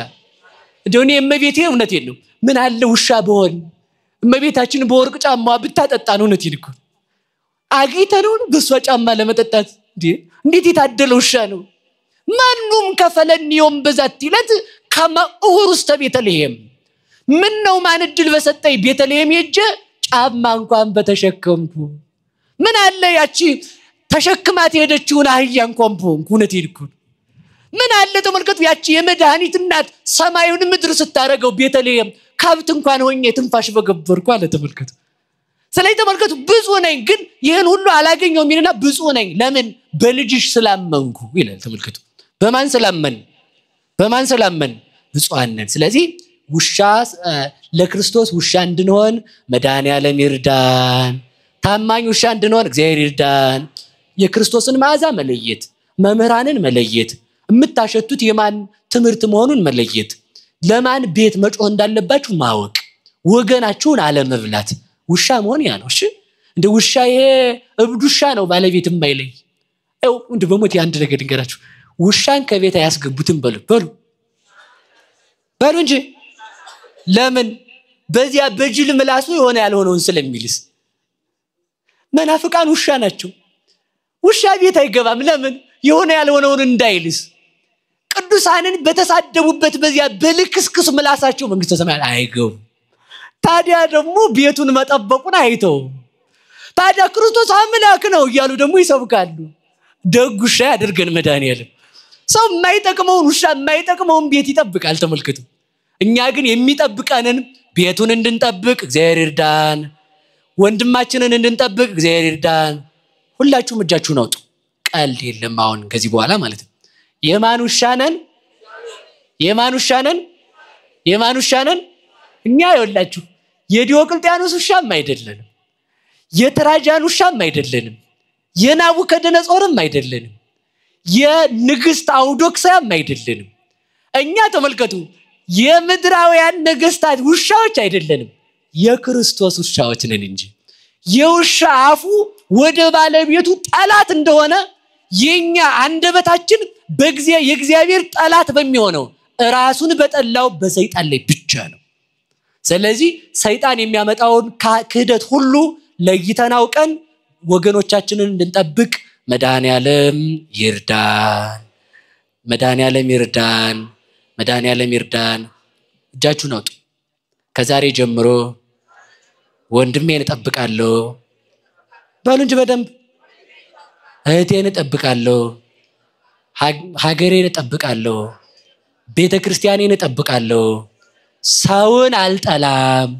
[SPEAKER 1] እንደኔ እመቤቴ እውነቴን ነው ምን አለ ውሻ በሆን እመቤታችን በወርቅ ጫማ ብታጠጣ ነው እውነቴን እኮ አጊተነው በሷ ጫማ ለመጠጣት እንዴት የታደለ ውሻ ነው ማንኑም ከፈለኒዮም በዛት ይለት ከማ ውስተ ቤተልሔም ምን ነው ማን እድል በሰጠኝ ቤተልሔም ሄጄ ጫማ እንኳን በተሸከምኩ ምን አለ ያቺ ተሸክማት ሄደችውን አህያ እንኳን እውነቴን እኮ ምን አለ ተመልከቱ ያቺ የመድኃኒት እናት ሰማዩን ምድር ስታረገው ቤተልሔም ካብት እንኳን ሆኜ ትንፋሽ በገበርኩ አለ ተመልከቱ ስለዚህ ተመልከቱ ብዙ ነኝ ግን ይሄን ሁሉ አላገኘውም ይልና ብዙ ነኝ ለምን በልጅሽ ስላመንኩ ይላል ተመልከቱ በማን ስላመን ብፁዓን ነን ስለዚህ ውሻ ለክርስቶስ ውሻ እንድንሆን መድኃኔዓለም ይርዳን ታማኝ ውሻ እንድንሆን እግዚአብሔር ይርዳን የክርስቶስን መዓዛ መለየት መምህራንን መለየት የምታሸቱት የማን ትምህርት መሆኑን መለየት ለማን ቤት መጮህ እንዳለባችሁ ማወቅ ወገናችሁን አለመብላት ውሻ መሆን ያ ነው እሺ እንደ ውሻ ይሄ እብድ ውሻ ነው ባለቤት የማይለይ እንደ በሞት ያንድ ነገር እንገራችሁ ውሻን ከቤት አያስገቡትም በሉ እንጂ ለምን በዚያ በጅል ምላሱ የሆነ ያልሆነውን ስለሚልስ መናፍቃን ውሻ ናቸው ውሻ ቤት አይገባም ለምን የሆነ ያልሆነውን እንዳይልስ ቅዱሳንን በተሳደቡበት በዚያ በልክስክስ ምላሳቸው መንግስተ ሰማያት አይገቡ ታዲያ ደግሞ ቤቱን መጠበቁን አይተው ታዲያ ክርስቶስ አምላክ ነው እያሉ ደግሞ ይሰብካሉ ደግ ውሻ ያድርገን መድኃኔዓለም ሰው የማይጠቅመውን ውሻ የማይጠቅመውን ቤት ይጠብቃል ተመልከቱ እኛ ግን የሚጠብቀንን ቤቱን እንድንጠብቅ እግዚአብሔር ይርዳን ወንድማችንን እንድንጠብቅ እግዚአብሔር ይርዳን ሁላችሁም እጃችሁን አውጡ ቀልድ የለም አሁን ከዚህ በኋላ ማለት ነው የማን ውሻ ነን እኛ ይወላችሁ የዲዮቅልጥያኖስ ውሻም አይደለንም የትራጃን ውሻም አይደለንም የናቡከደነጾርም አይደለንም የንግስት አውዶክሳም አይደለንም እኛ ተመልከቱ የምድራውያን ነገስታት ውሻዎች አይደለንም የክርስቶስ ውሻዎች ነን እንጂ የውሻ አፉ ወደ ባለቤቱ ጠላት እንደሆነ የኛ አንደበታችን የእግዚአብሔር ጠላት በሚሆነው ራሱን በጠላው በሰይጣን ላይ ብቻ ነው ስለዚህ ሰይጣን የሚያመጣውን ክህደት ሁሉ ለይተን አውቀን ወገኖቻችንን እንድንጠብቅ መድኃኔዓለም ይርዳን እጃችሁን አውጡ ከዛሬ ጀምሮ ወንድሜን እጠብቃለሁ በሉ እንጂ በደንብ እህቴን እጠብቃለሁ ሀገሬን እጠብቃለሁ ቤተክርስቲያኔን እጠብቃለሁ ሰውን አልጠላም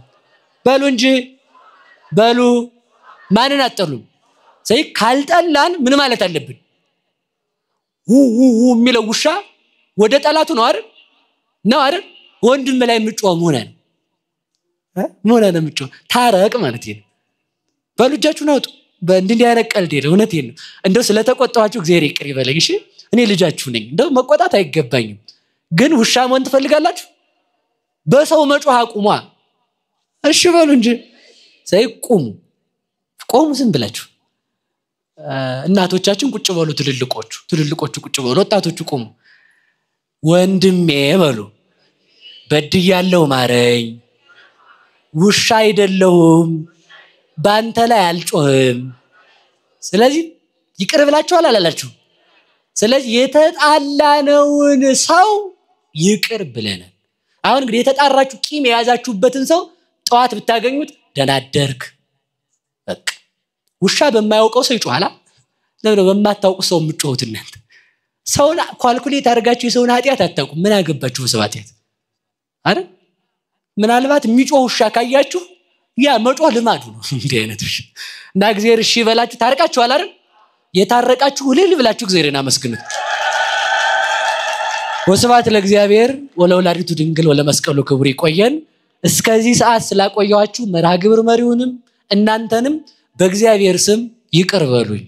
[SPEAKER 1] በሉ እንጂ ማንን አጠሉም ሰይ ካልጠላን ምን ማለት አለብን የሚለው ውሻ ወደ ጠላቱ ነው አይደል ወንድም ላይ ምጮም ሆነን ምጮ ታረቅ ማለት ነው በሉ እጃችሁን አውጡ በእንዲህ ያነቀልድ ነው እውነቴን ነው እንደው ስለተቆጣዋችሁ እግዚአብሔር ይቅር ይበለኝ እሺ እኔ ልጃችሁ ነኝ እንደው መቆጣት አይገባኝም ግን ውሻ መሆን ትፈልጋላችሁ በሰው መጮህ አቁሙ እሺ በሉ እንጂ ሳይቆሙ ዝም ብላችሁ እናቶቻችን ቁጭ በሉ ትልልቆቹ ቁጭ በሉ ወጣቶቹ ቆሙ ወንድሜ በሉ በድያለሁ ማረኝ ውሻ አይደለሁም ባንተ ላይ አልጮህም ስለዚህ ይቅር ብላችኋል አላላችሁ ስለዚህ የተጣላነውን ሰው ይቅር ብለናል አሁን እንግዲህ የተጣራችሁ ቂም የያዛችሁበትን ሰው ጧት ብታገኙት ደናደርክ በቃ ውሻ በማያውቀው ሰው ይጮሃላ ለምን በማታውቁ ሰው ምጮሁት እናንተ ሰውና ኳልኩሌት አድርጋችሁ የሰውን ኃጢያት አታውቁ ምን አገባችሁ በሰው ኃጢያት አይደል ምናልባት የሚጮህ ውሻ ካያችሁ ያ መጮህ ልማዱ ነው እንዴ አይነት ውሻ እና እግዚአብሔር እሺ በላችሁ ታርቃችኋል አይደል የታረቃችሁ ሁሉ ብላችሁ እግዚአብሔርን አመስግኑት ወስብሐት ለእግዚአብሔር ወለወላዲቱ ድንግል ወለመስቀሉ ክቡር ይቆየን እስከዚህ ሰዓት ስላቆያችሁ መርሐ ግብር መሪውንም እናንተንም በእግዚአብሔር ስም ይቅር በሉኝ